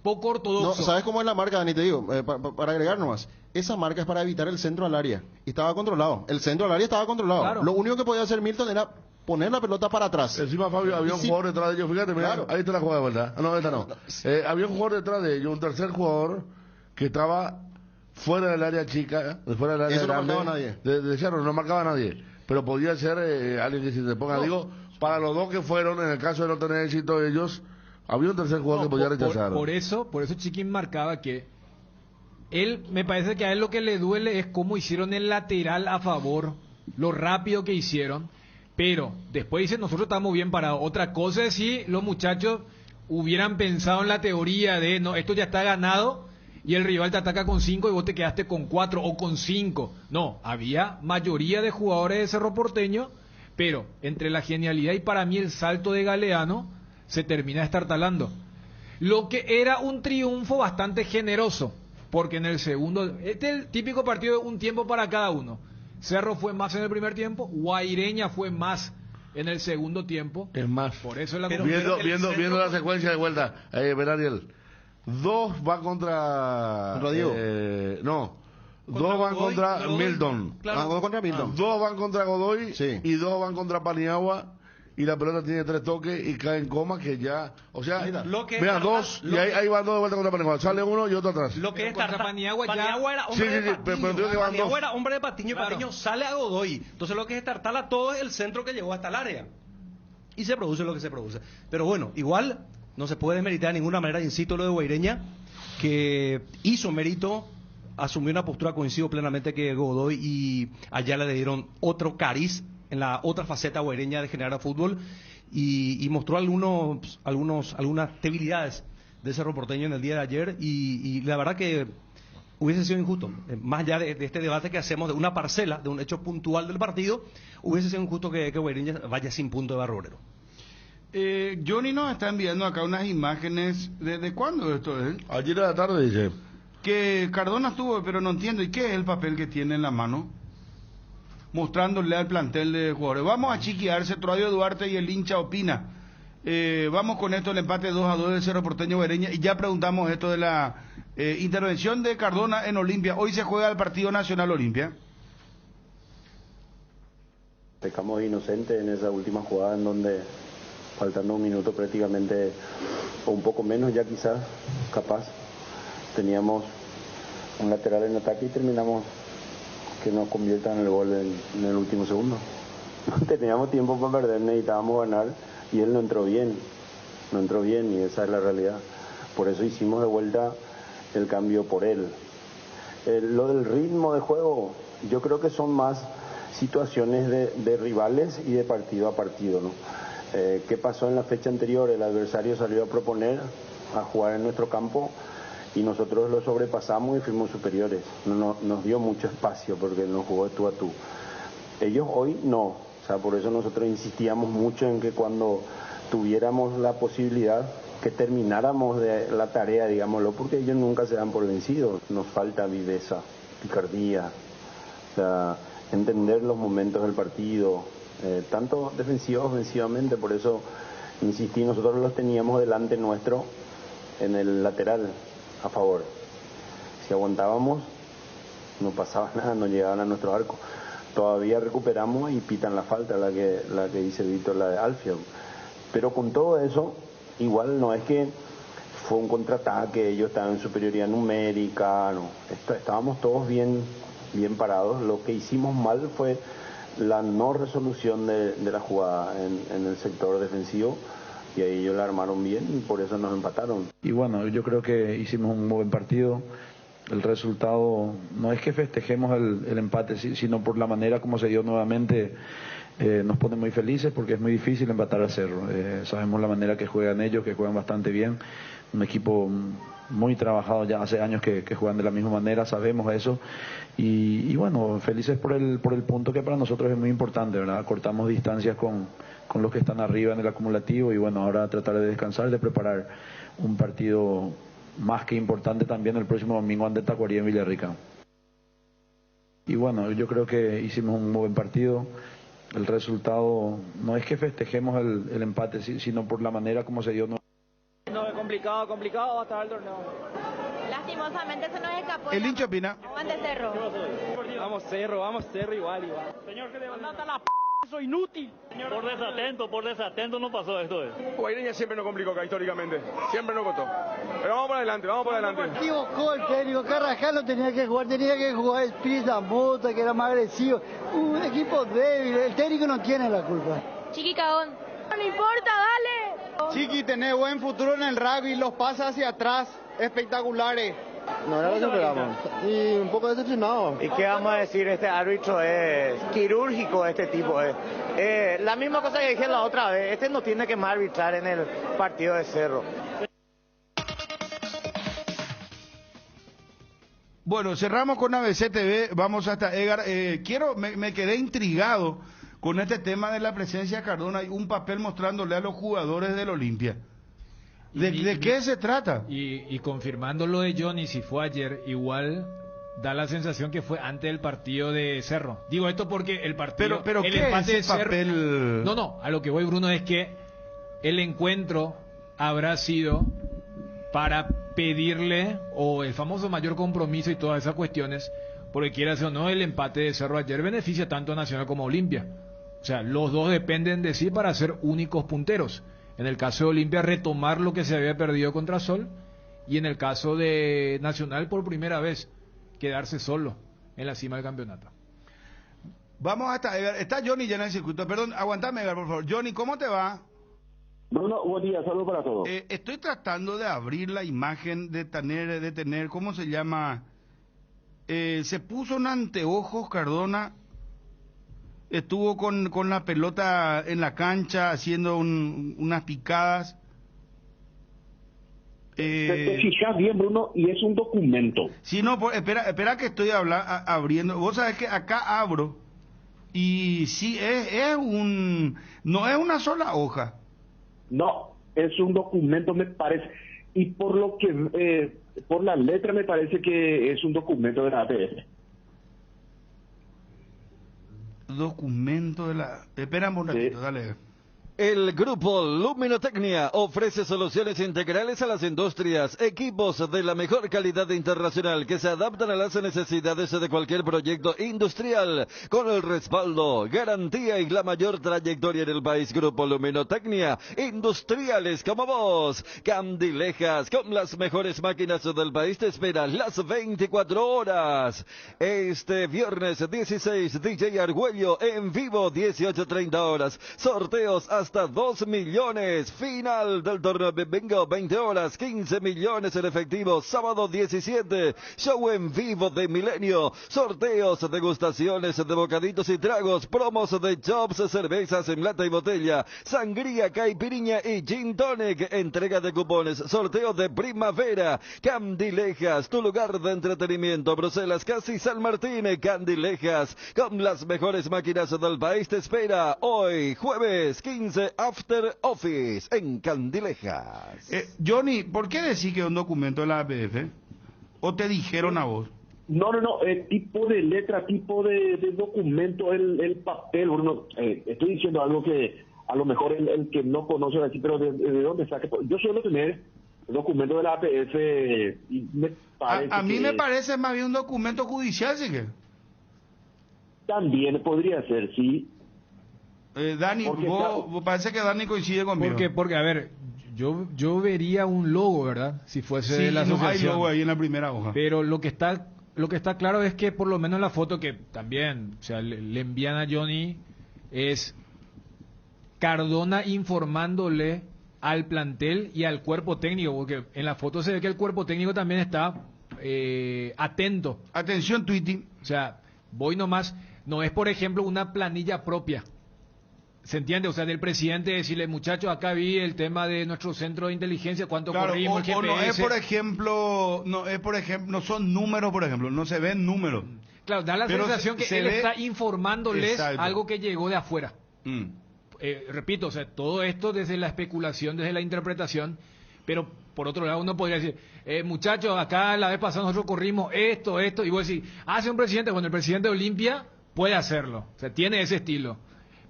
poco No, ortodoxo. ¿sabes cómo es la marca, Dani? Te digo, para agregar nomás. Esa marca es para evitar el centro al área. Y estaba controlado. El centro al área estaba controlado. Claro. Lo único que podía hacer Milton era poner la pelota para atrás. Encima, Fabio, había un Sí. jugador detrás de ellos, fíjate, mira, Claro. ahí está la jugada, ¿verdad? No, esta no. Había un jugador detrás de ellos, un tercer jugador, que estaba fuera del área chica, fuera del área Eso no grande, marcaba nadie. de Cerro, no marcaba a nadie, pero podía ser alguien que se te ponga, digo, para los dos que fueron, en el caso de no tener éxito ellos, había un tercer jugador que podía rechazar. Por eso Chiquín marcaba que él, me parece que a él lo que le duele es cómo hicieron el lateral a favor, lo rápido que hicieron, pero después dice, nosotros estamos bien parados. Otra cosa es si los muchachos hubieran pensado en la teoría de, no, esto ya está ganado y el rival te ataca con 5 y vos te quedaste con 4 o con 5. No, había mayoría de jugadores de Cerro Porteño, pero entre la genialidad y para mí el salto de Galeano se termina estartalando. Lo que era un triunfo bastante generoso, porque en el segundo, este es el típico partido de un tiempo para cada uno. Cerro fue más en el primer tiempo, Guaireña fue más en el segundo tiempo. Es más, Por eso la viendo la secuencia de vuelta, ver Ariel, 2 van contra Diego. No, Contra 2 van Godoy, contra Godoy. Milton, Claro. Ah, contra Milton. 2 van contra Godoy, Sí. y 2 van contra Paniagua, y la pelota tiene 3 toques y cae en coma, que ya, o sea, Mira, mira, 2 y ahí van 2 de vuelta contra Paniagua, sale uno y otro atrás. Lo que Pero es contra Paniagua Paniagua ya- era hombre Sí, de sí, sí, Patiño. pero digo que van Paniagua dos. era hombre de Patiño y Claro. Patiño sale a Godoy. Entonces lo que es Tartala todo es el centro que llegó hasta el área. Y se produce lo que se produce. Pero bueno, igual no se puede desmeritar de ninguna manera, insisto, lo de Guaireña, que hizo mérito, asumió una postura, coincido plenamente que Godoy y Ayala le dieron otro cariz en la otra faceta guaireña de generar fútbol y mostró algunas debilidades de Cerro Porteño en el día de ayer y la verdad que hubiese sido injusto, más allá de este debate que hacemos de una parcela, de un hecho puntual del partido, hubiese sido injusto que Guaireña vaya sin punto de Barro Obrero. Johnny nos está enviando acá unas imágenes. ¿De cuándo esto es? Ayer a la tarde dice, Que Cardona estuvo, pero no entiendo. ¿Y qué es el papel que tiene en la mano? Mostrándole al plantel de jugadores. Vamos a chiquearse, Troadio Duarte y el hincha opina. Vamos con esto, el empate 2-2 del Cerro Porteño Guaireña. Y ya preguntamos esto de la intervención de Cardona en Olimpia. Hoy se juega el partido Nacional Olimpia. Pecamos de inocente en esa última jugada en donde, faltando un minuto prácticamente, o un poco menos ya quizás, capaz, teníamos un lateral en ataque y terminamos que nos conviertan el gol en el último segundo. No teníamos tiempo para perder, necesitábamos ganar y él no entró bien y esa es la realidad. Por eso hicimos de vuelta el cambio por él. Lo del ritmo de juego, yo creo que son más situaciones de rivales y de partido a partido, ¿no? ¿Qué pasó en la fecha anterior? El adversario salió a proponer, a jugar en nuestro campo y nosotros lo sobrepasamos y fuimos superiores. Nos dio mucho espacio porque nos jugó tú a tú. Ellos hoy no, o sea, por eso nosotros insistíamos mucho en que cuando tuviéramos la posibilidad que termináramos de la tarea, digámoslo, porque ellos nunca se dan por vencidos. Nos falta viveza, picardía, o sea, entender los momentos del partido, tanto defensivo ofensivamente, por eso insistí, nosotros los teníamos delante nuestro en el lateral a favor. Si aguantábamos, no pasaba nada, no llegaban a nuestro arco. Todavía recuperamos y pitan la falta, la que dice Víctor, la de Alfield. Pero con todo eso, igual no es que fue un contraataque, ellos estaban en superioridad numérica, no. Estábamos todos bien parados. Lo que hicimos mal fue la no resolución de la jugada en el sector defensivo, y ahí ellos la armaron bien y por eso nos empataron. Y bueno, yo creo que hicimos un buen partido. El resultado no es que festejemos el empate, sino por la manera como se dio nuevamente. Nos pone muy felices porque es muy difícil empatar a Cerro. Sabemos la manera que juegan ellos, que juegan bastante bien. Un equipo muy trabajado, ya hace años que juegan de la misma manera, sabemos eso. Y bueno, felices por el punto que para nosotros es muy importante, ¿verdad? Cortamos distancias con los que están arriba en el acumulativo y bueno, ahora tratar de descansar, de preparar un partido más que importante también el próximo domingo ante Tacuarí en Villarrica. Y bueno, yo creo que hicimos un buen partido. El resultado no es que festejemos el empate, sino por la manera como se dio. No, complicado va a estar el torneo. Lastimosamente se nos escapó. El hincha opina. Aguante Cerro. Vamos Cerro igual. Señor, que le mandata la soy inútil. Señor. Por desatento no pasó esto. Guaireña siempre nos complicó acá históricamente, siempre nos costó. Pero vamos para adelante. adelante, vamos por adelante. Se equivocó el técnico, Carrascal no tenía que jugar Espíritu Mota, que era más agresivo. Un equipo débil, el técnico no tiene la culpa. Chiqui cagón. No importa, dale. Chiqui, tenés buen futuro en el rugby, los pases hacia atrás, espectaculares. No era lo que esperábamos. Y un poco decepcionado. ¿Y qué vamos a decir? Este árbitro es quirúrgico, este tipo es. La misma cosa que dije la otra vez. Este no tiene que más arbitrar en el partido de Cerro. Bueno, cerramos con ABC TV, vamos hasta Edgar. Me quedé intrigado con este tema de la presencia de Cardona y un papel mostrándole a los jugadores del Olimpia. ¿De qué se trata? Y confirmando lo de Johnny, si fue ayer, igual da la sensación que fue antes del partido de Cerro. Digo esto porque el partido... Pero el ¿qué empate es de ese Cerro, papel? No, a lo que voy, Bruno, es que el encuentro habrá sido para pedirle, o el famoso mayor compromiso y todas esas cuestiones, porque quieras o no, el empate de Cerro ayer beneficia tanto a Nacional como a Olimpia. O sea, los dos dependen de sí para ser únicos punteros. En el caso de Olimpia, retomar lo que se había perdido contra Sol, y en el caso de Nacional, por primera vez, quedarse solo en la cima del campeonato. Vamos hasta Edgar. Está Johnny ya en el circuito. Perdón, aguantame, Edgar, por favor. Johnny, ¿cómo te va? Bruno, buen día, saludos para todos. Estoy tratando de abrir la imagen de tener, ¿cómo se llama? Se puso un anteojos, Cardona. Estuvo con la pelota en la cancha haciendo unas picadas. Te fijas bien, Bruno, y es un documento. Sí, no, espera que estoy abriendo. Vos sabés que acá abro y sí, no es una sola hoja. No, es un documento, me parece. Y por lo que, por la letra me parece que es un documento de la APF. Documento de la... Espera un ratito, dale. El grupo Luminotecnia ofrece soluciones integrales a las industrias, equipos de la mejor calidad internacional que se adaptan a las necesidades de cualquier proyecto industrial, con el respaldo, garantía y la mayor trayectoria en el país. Grupo Luminotecnia, industriales como vos. Candilejas, con las mejores máquinas del país, te espera las 24 horas. Este viernes 16, DJ Argüello en vivo, 18:30 horas. Sorteos hasta 2 millones. Final del torneo bingo, 20 horas, 15 millones en efectivo. Sábado 17, show en vivo de Milenio. Sorteos, degustaciones de bocaditos y tragos, promos de chops, cervezas en lata y botella, sangría, caipiriña y gin tonic. Entrega de cupones, sorteo de primavera. Candilejas, tu lugar de entretenimiento. Bruselas, Casi San Martín. Candilejas, con las mejores máquinas del país, te espera hoy, jueves 15, After Office en Candilejas. Johnny, ¿por qué decís que es un documento de la APF? ¿O te dijeron a vos? No, tipo de letra, tipo de documento, el papel, Bruno. Estoy diciendo algo que a lo mejor el que no conoce aquí, pero ¿de dónde saque? Yo suelo tener el documento de la APF y me parece a mí me parece más bien un documento judicial, ¿sí que? También podría ser, sí. Dani, vos parece que Dani coincide conmigo. Porque a ver, yo vería un logo, ¿verdad? Si fuese de la asociación. Sí, no hay logo ahí en la primera hoja. Pero lo que está claro es que por lo menos en la foto que también, o sea, le envían a Johnny, es Cardona informándole al plantel y al cuerpo técnico, porque en la foto se ve que el cuerpo técnico también está atento. Atención, Twitty. O sea, voy nomás, no es por ejemplo una planilla propia. ¿Se entiende? O sea, del presidente decirle, muchachos, acá vi el tema de nuestro centro de inteligencia, cuánto corrimos, el GPS. O no es, por ejemplo, no son números, por ejemplo, no se ven números. Claro, da la sensación que él está informándoles. Exacto. Algo que llegó de afuera. Repito, o sea, todo esto desde la especulación, desde la interpretación, pero por otro lado uno podría decir, muchachos, acá la vez pasada nosotros corrimos esto, y vos decís, hace un presidente, bueno, el presidente de Olimpia puede hacerlo, o sea, tiene ese estilo.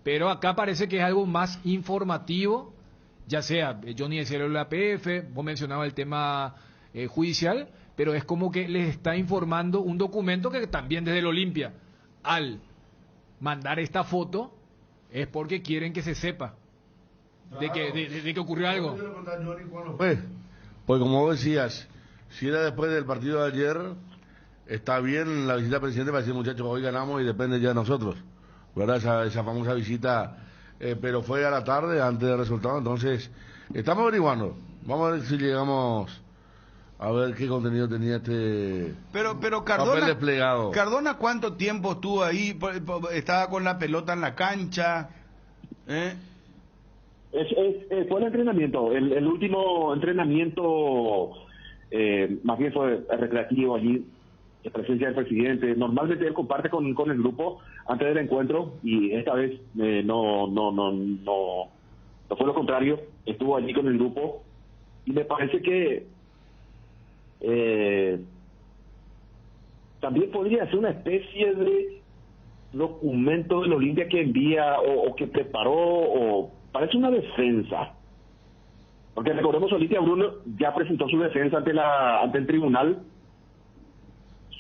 Pero acá parece que es algo más informativo, ya sea Johnny decía la APF, vos mencionabas el tema judicial, pero es como que les está informando un documento que también desde el Olimpia, al mandar esta foto, es porque quieren que se sepa de que ocurrió algo. Pues como vos decías, Si era después del partido de ayer, está bien la visita al presidente para decir, muchachos, hoy ganamos y depende ya de nosotros, ¿verdad? Esa famosa visita, pero fue a la tarde antes del resultado, entonces estamos averiguando. Vamos a ver si llegamos a ver qué contenido tenía este pero papel Cardona, desplegado. Cardona, ¿cuánto tiempo estuvo ahí? ¿Estaba con la pelota en la cancha? Fue el entrenamiento, el último entrenamiento, más bien fue recreativo allí, en presencia del presidente. Normalmente él comparte con el grupo antes del encuentro y esta vez no fue lo contrario, estuvo allí con el grupo y me parece que también podría ser una especie de documento del Olimpia que envía o que preparó, o parece una defensa, porque recordemos, Olimpia Bruno ya presentó su defensa ante el tribunal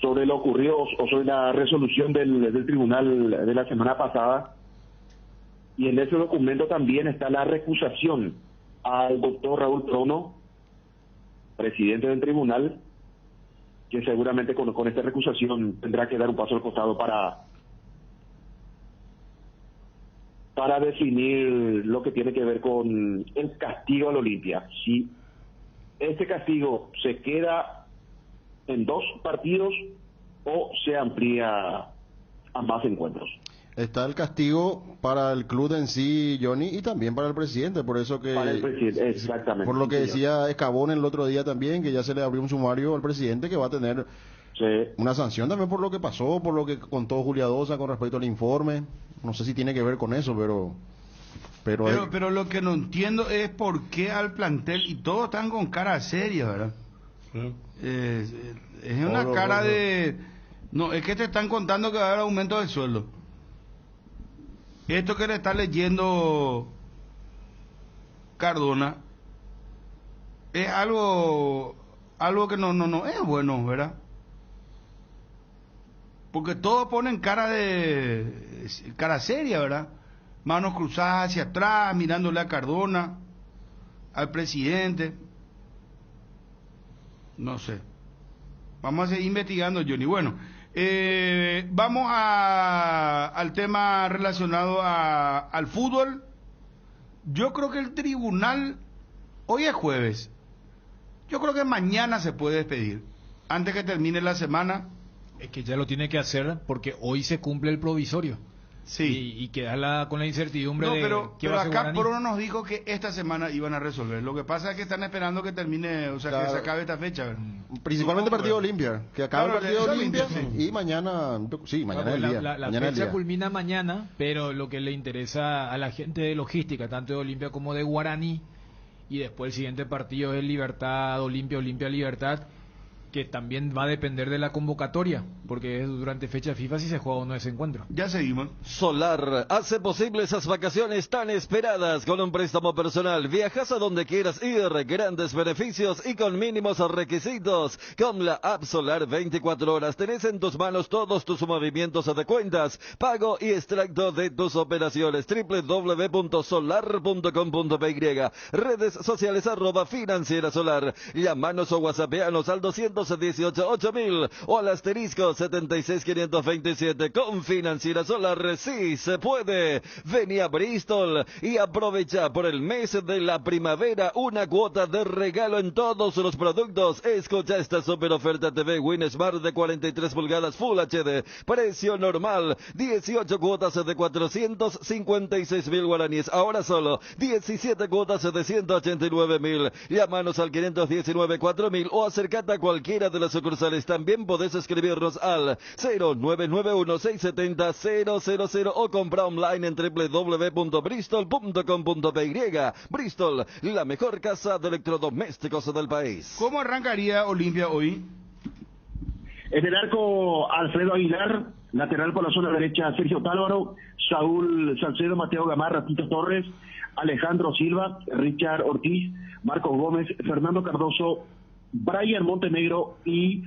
sobre lo ocurrido o sobre la resolución del tribunal de la semana pasada, y en ese documento también está la recusación al doctor Raúl Trono, presidente del tribunal, que seguramente con esta recusación tendrá que dar un paso al costado para definir lo que tiene que ver con el castigo al Olimpia. Si este castigo se queda en 2 partidos o se amplía a más encuentros. Está el castigo para el club en sí, Johnny, y también para el presidente, por eso que... Para el presidente, exactamente. Por lo que decía Escabón el otro día también, que ya se le abrió un sumario al presidente que va a tener una sanción también por lo que pasó, por lo que contó Julia Dosa con respecto al informe. No sé si tiene que ver con eso, pero lo que no entiendo es por qué al plantel, y todos están con cara seria, ¿verdad? Es una cara de... No, es que te están contando que va a haber aumento del sueldo. Esto que le está leyendo Cardona es algo que no es bueno, ¿verdad? Porque todos ponen cara seria, ¿verdad? Manos cruzadas hacia atrás, mirándole a Cardona, al presidente. No sé. Vamos a seguir investigando, Johnny. Bueno, vamos al tema relacionado al fútbol. Yo creo que el tribunal, hoy es jueves, yo creo que mañana se puede despedir, antes que termine la semana. Es que ya lo tiene que hacer porque hoy se cumple el provisorio. Sí. Y queda con la incertidumbre pero acá Bruno nos dijo que esta semana iban a resolver. Lo que pasa es que están esperando que termine, o sea, que se acabe esta fecha. Principalmente el partido de Olimpia, que acabe el partido de Olimpia y mañana, mañana es el día. La fecha culmina mañana, pero lo que le interesa a la gente de logística, tanto de Olimpia como de Guaraní, y después el siguiente partido es Libertad, Olimpia, Libertad, que también va a depender de la convocatoria, porque es durante fecha FIFA si se juega o no ese encuentro. Ya seguimos. Solar hace posible esas vacaciones tan esperadas con un préstamo personal. Viajas a donde quieras ir, grandes beneficios y con mínimos requisitos. Con la app Solar 24 horas tenés en tus manos todos tus movimientos de cuentas, pago y extracto de tus operaciones. www.solar.com.py. Redes sociales @Financiera Solar. Llamanos o whatsappeanos al 218-8000 o al asterisco 76527. Con Financiera Solar sí se puede. Vení a Bristol y aprovecha por el mes de la primavera una cuota de regalo en todos los productos. Escucha esta super oferta: TV Win Smart de 43 pulgadas Full HD, precio normal 18 cuotas de 456.000 guaraníes, ahora solo 17 cuotas de 189.000. Llámanos al 519-4000 o acercate a cualquiera de las sucursales. También podés escribirnos al 0991-670-000 o compra online en www.bristol.com.py. Bristol, la mejor casa de electrodomésticos del país. ¿Cómo arrancaría Olimpia hoy? En el arco, Alfredo Aguilar, lateral por la zona derecha, Sergio Tálvaro, Saúl Salcedo, Mateo Gamarra, Tito Torres, Alejandro Silva, Richard Ortiz, Marcos Gómez, Fernando Cardoso, Brian Montenegro y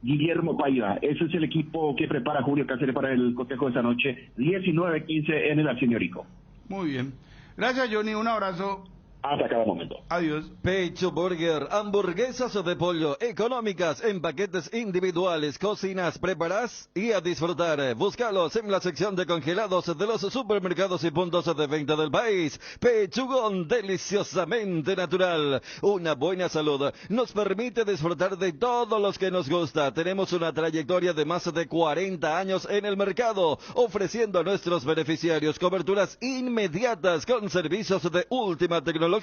Guillermo Paiva. Ese es el equipo que prepara Julio Cáceres para el cotejo de esta noche, 19-15 en el Arsenio Rico. Muy bien. Gracias, Johnny. Un abrazo. hasta cada momento. Adiós. Pecho Burger, hamburguesas de pollo económicas en paquetes individuales, cocinas, preparas y a disfrutar. Búscalos en la sección de congelados de los supermercados y puntos de venta del país. Pechugón deliciosamente natural. Una buena salud nos permite disfrutar de todos los que nos gusta. Tenemos una trayectoria de más de 40 años en el mercado, ofreciendo a nuestros beneficiarios coberturas inmediatas con servicios de última tecnología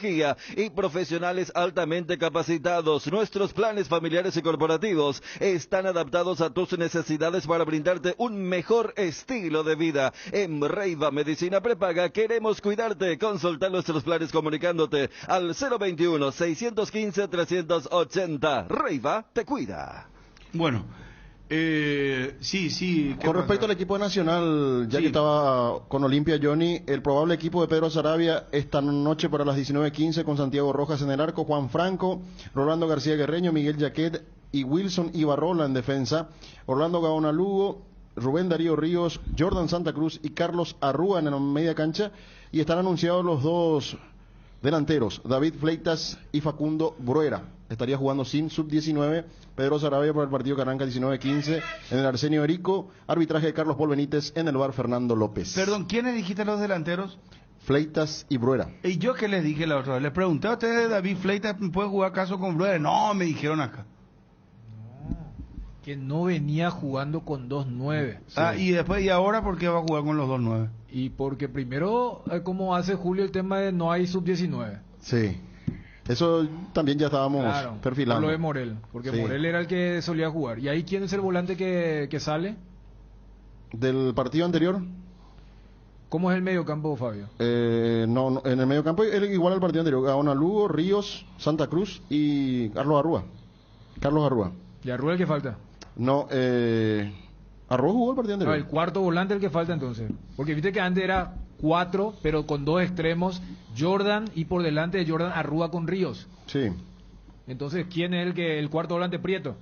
y profesionales altamente capacitados. Nuestros planes familiares y corporativos están adaptados a tus necesidades para brindarte un mejor estilo de vida. En Reiva Medicina Prepaga queremos cuidarte. Consulta nuestros planes comunicándote al 021-615-380. Reiva te cuida. Bueno, sí. Con respecto al equipo nacional, ya que estaba con Olimpia, Johnny, el probable equipo de Pedro Sarabia esta noche para las 19:15 con Santiago Rojas en el arco, Juan Franco, Rolando García Guerreño, Miguel Jaquet y Wilson Ibarrola en defensa, Orlando Gaona Lugo, Rubén Darío Ríos, Jordan Santa Cruz y Carlos Arrúa en la media cancha, y están anunciados los dos delanteros, David Fleitas y Facundo Bruera. Estaría jugando sin sub-19 Pedro Sarabia para el partido que arranca 19:15 en el Arsenio Erico, arbitraje de Carlos Paul Benítez, en el bar Fernando López. Perdón, ¿quiénes dijiste los delanteros? Fleitas y Bruera. ¿Y yo qué les dije la otra vez? Les pregunté a ustedes, David Fleitas, ¿puede jugar acaso con Bruera? No, me dijeron acá. Que no venía jugando con 2-9. Y después, ¿y ahora por qué va a jugar con los 2-9? Y porque primero, como hace Julio el tema de no hay sub-19. Sí. Eso también ya estábamos perfilando. Por lo de Morel, porque Morel era el que solía jugar. ¿Y ahí quién es el volante que sale? ¿Del partido anterior? ¿Cómo es el mediocampo, Fabio? No, en el mediocampo igual al partido anterior. Gaona Lugo, Ríos, Santa Cruz y Carlos Arrúa. ¿Y Arrúa el que falta? No, Arrúa jugó el partido anterior. El cuarto volante el que falta entonces. Porque viste que antes era 4, pero con 2 extremos, Jordan, y por delante de Jordan Arrúa con Ríos. Sí. Entonces, ¿quién es el cuarto volante? Prieto.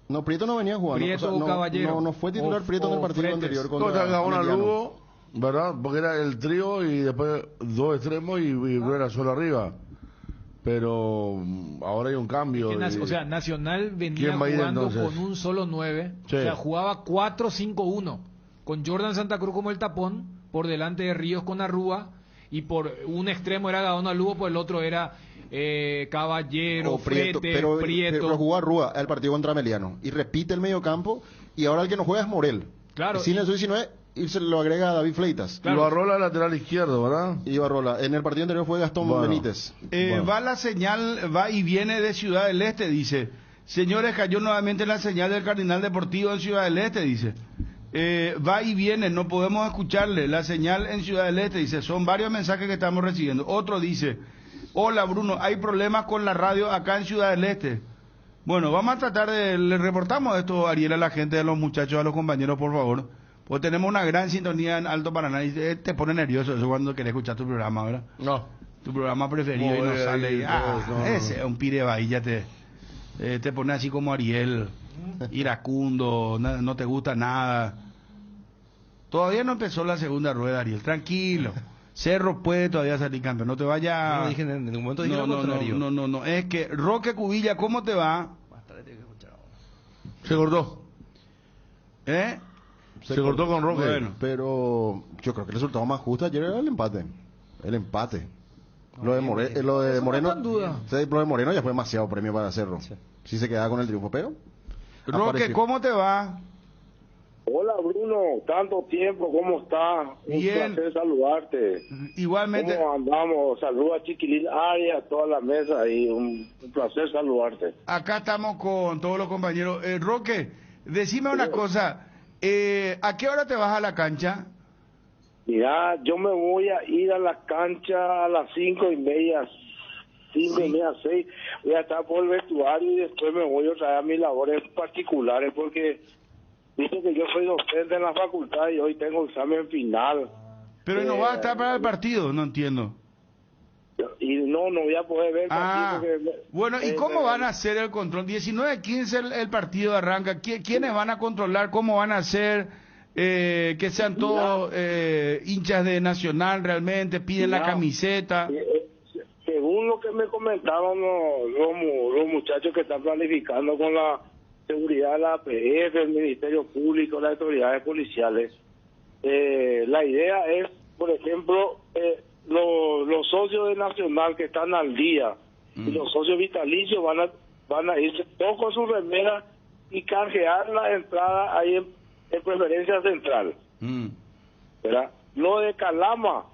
No, Prieto no venía jugando. Prieto o Caballero. No fue titular Prieto en el partido anterior. Contra Gaona Lugo, ¿verdad? Porque era el trío y después 2 extremos y Bruera solo arriba. Pero ahora hay un cambio. O sea, Nacional venía jugando con un solo 9. Sí. O sea, jugaba 4-5-1. Con Jordan Santa Cruz como el tapón, por delante de Ríos con Arrúa, y por un extremo era Gaona Lugo, por el otro era Caballero, Prieto. Prieto. Pero jugó Arrúa el partido contra Meliano. Y repite el mediocampo, y ahora el que no juega es Morel. Claro. Sin el sub-19, y se lo agrega a David Fleitas. Claro. Ibarrola lateral izquierdo, ¿verdad? Ibarrola. En el partido anterior fue Gastón Benítez. Va la señal, va y viene de Ciudad del Este, dice. Señores, cayó nuevamente la señal del Cardinal Deportivo en Ciudad del Este, dice. Va y viene, no podemos escucharle. La señal en Ciudad del Este, dice. Son varios mensajes que estamos recibiendo. Otro dice: hola Bruno, hay problemas con la radio acá en Ciudad del Este. Bueno, vamos a tratar le reportamos esto, Ariel, a la gente, a los muchachos, a los compañeros, por favor. Pues tenemos una gran sintonía en Alto Paraná y te pone nervioso eso cuando querés escuchar tu programa, ¿verdad? No. Tu programa preferido y no sale. Ese es un pire bahía, te pone así como Ariel, iracundo, no te gusta nada. Todavía no empezó la segunda rueda, Ariel, tranquilo. Cerro puede todavía salir campeón, no te vayas. No dije en ningún momento dije lo contrario. No, es que Roque Cubilla, ¿cómo te va? Se cortó. Se cortó con Roque. Bueno, pero yo creo que el resultado más justo ayer era el empate. Lo de Moreno, lo de Moreno ya fue demasiado premio para Cerro. Sí se quedaba con el triunfo, pero Roque, ¿cómo te va? Hola Bruno, tanto tiempo, ¿cómo estás? Bien. Un placer saludarte. Igualmente. ¿Cómo andamos? Saludos a Chiquilín Arias, a toda la mesa y un placer saludarte. Acá estamos con todos los compañeros. Roque, decime una cosa, ¿a qué hora te vas a la cancha? Mira, yo me voy a ir a la cancha a las 5:30, 5:30, 6. Voy a estar por el vestuario y después me voy otra vez a mis labores particulares porque dice que yo soy docente en la facultad y hoy tengo examen final. Pero no vas a estar para el partido, no entiendo. Y no voy a poder ver el partido. Bueno, ¿y cómo van a hacer el control? 19-15 el partido arranca. ¿Quiénes van a controlar? ¿Cómo van a hacer? Que sean todos hinchas de Nacional realmente, piden la camiseta. lo que me comentaban los muchachos que están planificando con la seguridad de la APF, el Ministerio Público, las autoridades policiales. La idea es, por ejemplo, los socios de Nacional que están al día y los socios vitalicios van a irse todos con su remera y canjear la entrada ahí en preferencia central. ¿Verdad? Lo de Calama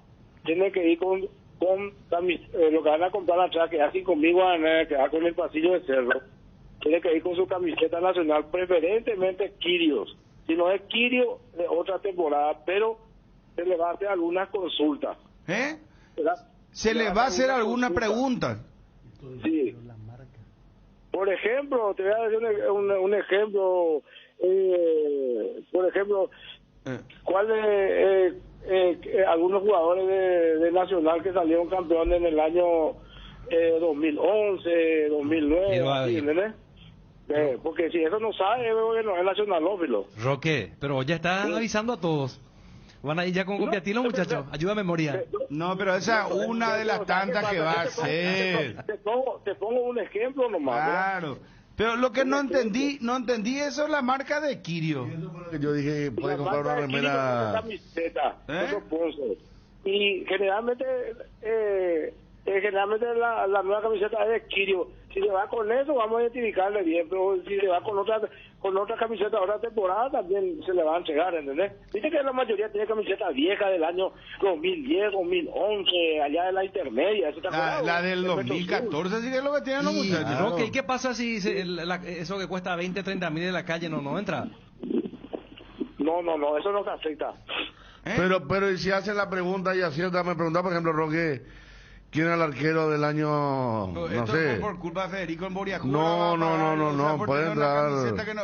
tiene que ir con lo que van a comprar atrás, que así conmigo van a quedar con el pasillo de Cerro. Tiene que ir con su camiseta nacional, preferentemente Quirios. Si no es Quirio, de otra temporada, pero se le va a hacer algunas consultas. ¿Verdad? ¿Se le va a hacer alguna pregunta? Sí. Por ejemplo, te voy a decir un ejemplo. Por ejemplo, ¿cuál algunos jugadores de Nacional que salieron campeones en el año 2011, 2009, así, ¿entendés? Porque si eso no sabe, no es nacionalófilo. Roque, pero ya está avisando a todos. Van a ir ya con copiatilo, muchachos. Ayuda a memoria. No, pero esa es una de las tantas que va a hacer. Te pongo un ejemplo nomás. Claro. Pero lo que no entendí eso es la marca de Quirio. Yo dije, puede comprar una remera. Camiseta, y generalmente la nueva camiseta es de Quirio. Si se va con eso, vamos a identificarle bien, pero si se va con otra camiseta ahora temporada, también se le va a entregar, ¿entendés? Viste que la mayoría tiene camisetas viejas del año 2010, 2011, allá de la intermedia. ¿Eso te acuerdas? La del 2014 sí que es lo que tienen los muchachos. Roque, ¿y qué pasa si eso que cuesta 20, 30 mil de la calle no entra? No, eso no se acepta. Pero y si hacen la pregunta y acierta, me pregunta, por ejemplo, Roque, ¿quién es el arquero del año? No sé. Por culpa de Federico en Boriajú. No, puede entrar.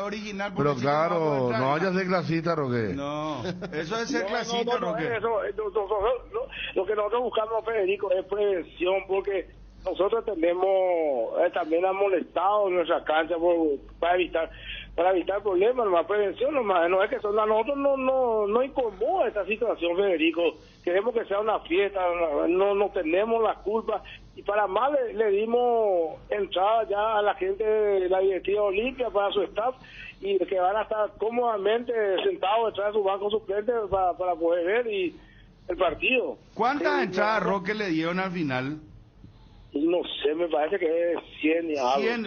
Original, pero claro, no vayas de clasista, Roque. No, eso es ser clasista, Roque. Lo que nosotros buscamos, Federico, es prevención, porque nosotros tenemos también amonestado en nuestra cancha para evitar problemas, más prevención, nomás. No es que a nosotros no incomoda esta situación, Federico. Queremos que sea una fiesta, no tenemos la culpa. Y para más le dimos entrada ya a la gente de la directiva Olimpia para su staff, y que van a estar cómodamente sentados detrás de su banco suplente para poder ver el partido. ¿Cuántas entradas, Roque, le dieron al final? No sé, me parece que es 100 y algo. 100,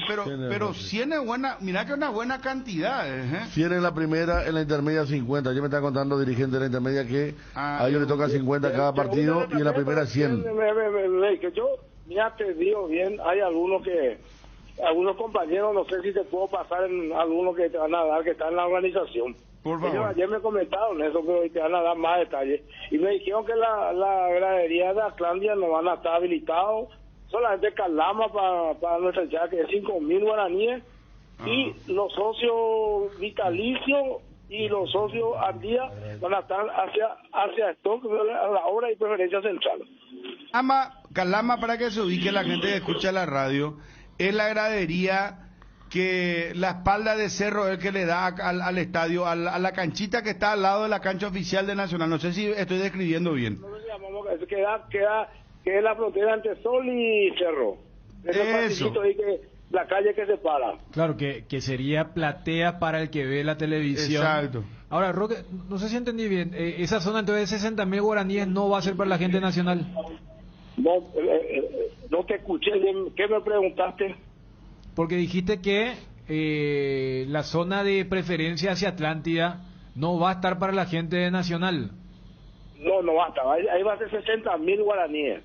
pero 100 es buena, mirá que es una buena cantidad. 100 en la primera, en la intermedia 50. Yo me estaba contando, dirigente de la intermedia, que a ellos le toca 50 cada partido y en la primera 100. Mira, te digo bien, hay algunos compañeros, no sé si te puedo pasar en algunos que te van a dar, que están en la organización. Por favor. Ellos ayer me comentaron eso, pero te van a dar más detalles. Y me dijeron que la gradería de Atlantia no van a estar habilitados, solamente Calama para nuestra hinchada, que es 5.000 guaraníes, y los socios vitalicios y los socios al día van a estar hacia stock a la hora y preferencia central. Calama, para que se ubique la gente que escucha la radio, es la gradería que la espalda de Cerro es el que le da al estadio, a la canchita que está al lado de la cancha oficial de Nacional. No sé si estoy describiendo bien. Que es la frontera entre Sol y Cerro. Eso. Ahí que la calle que separa. Claro, que sería platea para el que ve la televisión. Exacto. Ahora, Roque, no sé si entendí bien. Esa zona entonces de 60.000 guaraníes no va a ser para la gente nacional. No te escuché bien. ¿Qué me preguntaste? Porque dijiste que la zona de preferencia hacia Atlántida no va a estar para la gente nacional. No va a estar. Ahí va a ser 60.000 guaraníes.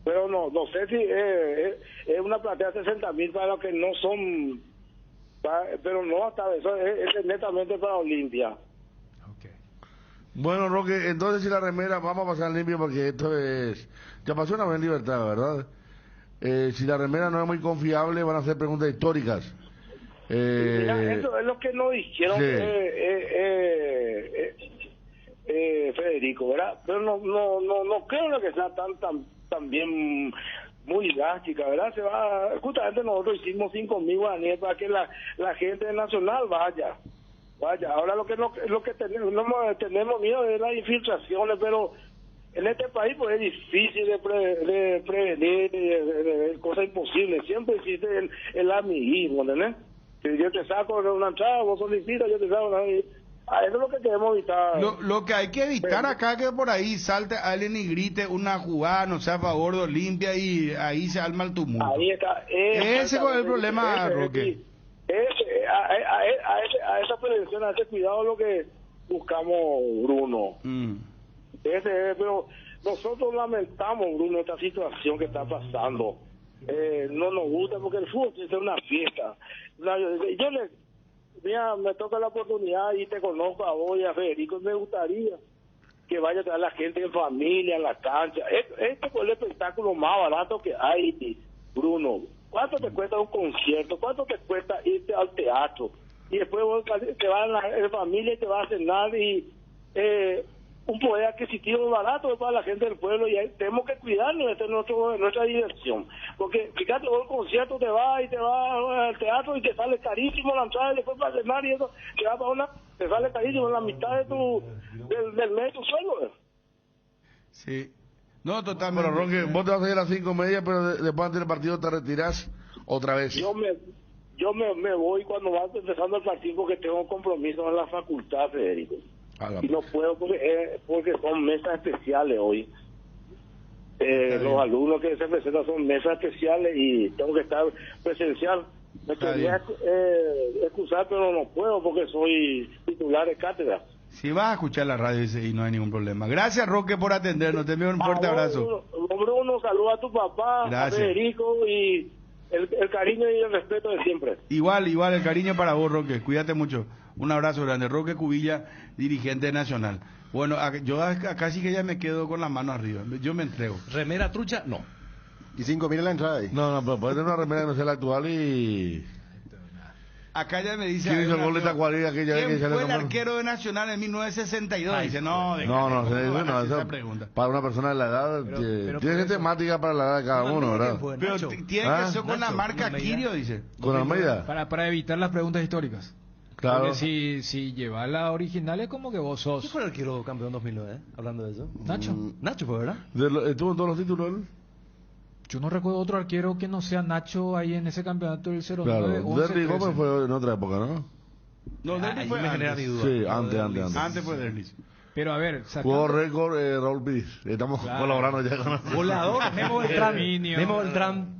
Pero no sé si es una platea de 60.000 para los que no son, pero no hasta eso es netamente para Olimpia. Okay. Bueno, Roque, entonces si la remera, vamos a pasar limpio porque esto es, ya pasó una vez en Libertad, ¿verdad? Si la remera no es muy confiable, van a hacer preguntas históricas. Mira, eso es lo que nos dijeron, sí. Federico, ¿verdad? Pero no creo que sea tan bien, muy drástica, ¿verdad? Justamente nosotros hicimos 5.000 guaraníes para que la gente nacional vaya. Ahora lo que tenemos miedo es las infiltraciones, pero En este país pues es difícil de prevenir, de cosas imposibles. Siempre existe el amiguismo, ¿entendés? Si yo te saco de una entrada, vos solicitas, yo te saco una... Eso es lo que queremos evitar. Lo que hay que evitar acá que por ahí salte alguien y grite una jugada, no sea a favor de Olimpia y ahí se arma el tumulto. Ahí está. Ese es el problema, Roque. A esa prevención, a ese cuidado es lo que buscamos, Bruno. Pero nosotros lamentamos, Bruno, esta situación que está pasando. No nos gusta porque el fútbol es una fiesta. Mira, me toca la oportunidad y te conozco a vos y a Federico. Me gustaría que vaya a traer la gente en familia, en la cancha. Este es el espectáculo más barato que hay, Bruno. ¿Cuánto te cuesta un concierto? ¿Cuánto te cuesta irte al teatro? Y después vos te vas en familia y te vas a cenar y un poder adquisitivo barato para la gente del pueblo, y ahí tenemos que cuidarnos. Esta es nuestra diversión. Porque fíjate, vos al concierto te vas al teatro y te sale carísimo la entrada, y después para cenar y eso te sale carísimo en la mitad de del mes de tu sueldo. Sí. No, totalmente. Pero Roque, vos te vas a ir a las 5:30, pero después antes del partido te retirás otra vez. Yo me voy cuando va empezando el partido porque tengo compromisos en la facultad, Federico. Y no puedo porque son mesas especiales hoy. Los alumnos que se presentan son mesas especiales y tengo que estar presencial. Me quería excusar, pero no puedo porque soy titular de cátedra. Si vas a escuchar la radio y no hay ningún problema. Gracias, Roque, por atendernos. Te envío un fuerte abrazo. Bruno, saluda a tu papá, a Federico, y el cariño y el respeto de siempre. Igual, el cariño para vos, Roque. Cuídate mucho. Un abrazo grande. Roque Cubilla, dirigente nacional. Bueno, yo acá sí que ya me quedo con la mano arriba. Yo me entrego. ¿Remera trucha? No. Y 5.000 en la entrada ahí. No, pero puede tener una remera que no sea la actual y... Acá ya me dice... ¿Quién hizo el gol de Tacuarí? ¿Quién fue el arquero de Nacional en 1962? Dice, no, esa pregunta. Para una persona de la edad, tiene temática para la edad de cada uno, ¿verdad? Pero tiene que ser con la marca Quirio, dice. ¿Con Almeida? Para evitar las preguntas históricas. Claro. Porque si llevas la original es como que vos sos... ¿Quién fue el arquero campeón 2009, hablando de eso? Nacho. Nacho fue, ¿verdad? ¿Estuvo en todos los títulos él? Yo no recuerdo otro arquero que no sea Nacho ahí en ese campeonato del 09. Claro, Derly Gómez fue en otra época, ¿no? No, Derly fue me genera mi duda. Sí, antes. Antes fue Derly. Pero a ver, jugó récord Raúl Piz. Estamos colaborando ya con... Goleador, Memo Beltrán.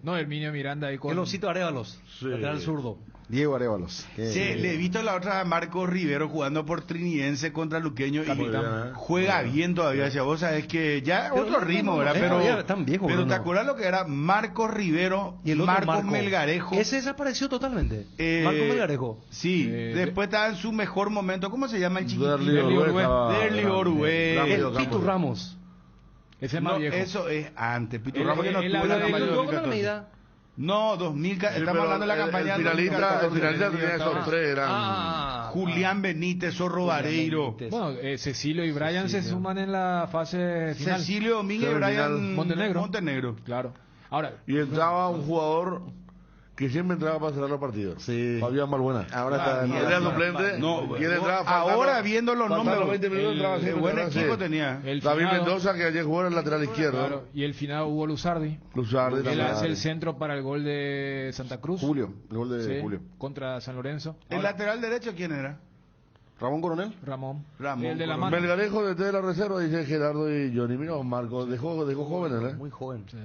No, Herminio Miranda ahí con... El Osito Arévalos, lateral zurdo. Diego Arévalos. Sí, le he visto la otra a Marcos Rivero jugando por Trinidense contra Luqueño y juega bien todavía. O vos sabés que ya otro ritmo, ¿verdad? Pero ¿te acuerdas lo que era Marcos Rivero y Marcos Melgarejo? Ese desapareció totalmente. Marcos Melgarejo. Sí, después estaba en su mejor momento. ¿Cómo se llama el chiquitito? Derly Orué. El Pitu Ramos. Ese es más viejo. Eso es antes. Pitu Ramos que no tuvo la campaña de 2014. No, 2014. Estamos hablando de la campaña de 2014. El finalista tenía esos tres, eran Julián Benítez, Zorro Vareiro. Bueno, Cecilio y Brian se suman en la fase final. Cecilio Domínguez y Brian Montenegro. Claro. Ahora, y entraba un jugador que siempre entraba para cerrar los partidos. Sí. Fabián Balbuena. Ahora está... Era suplente. Ahora viendo los nombres. Los 20 minutos entraba siempre. Buen equipo tenía. David Mendoza, que ayer jugó en el lateral izquierdo. Claro. Y el final hubo Luzardi. Él hace el centro para el gol de Santa Cruz. El gol de Julio. Contra San Lorenzo. ¿El lateral derecho quién era? Ramón Coronel. Ramón. El de la mano. Melgarejo desde la reserva, dice Gerardo y Johnny. Mira, Marco, dejó jóvenes, Muy joven. Sí.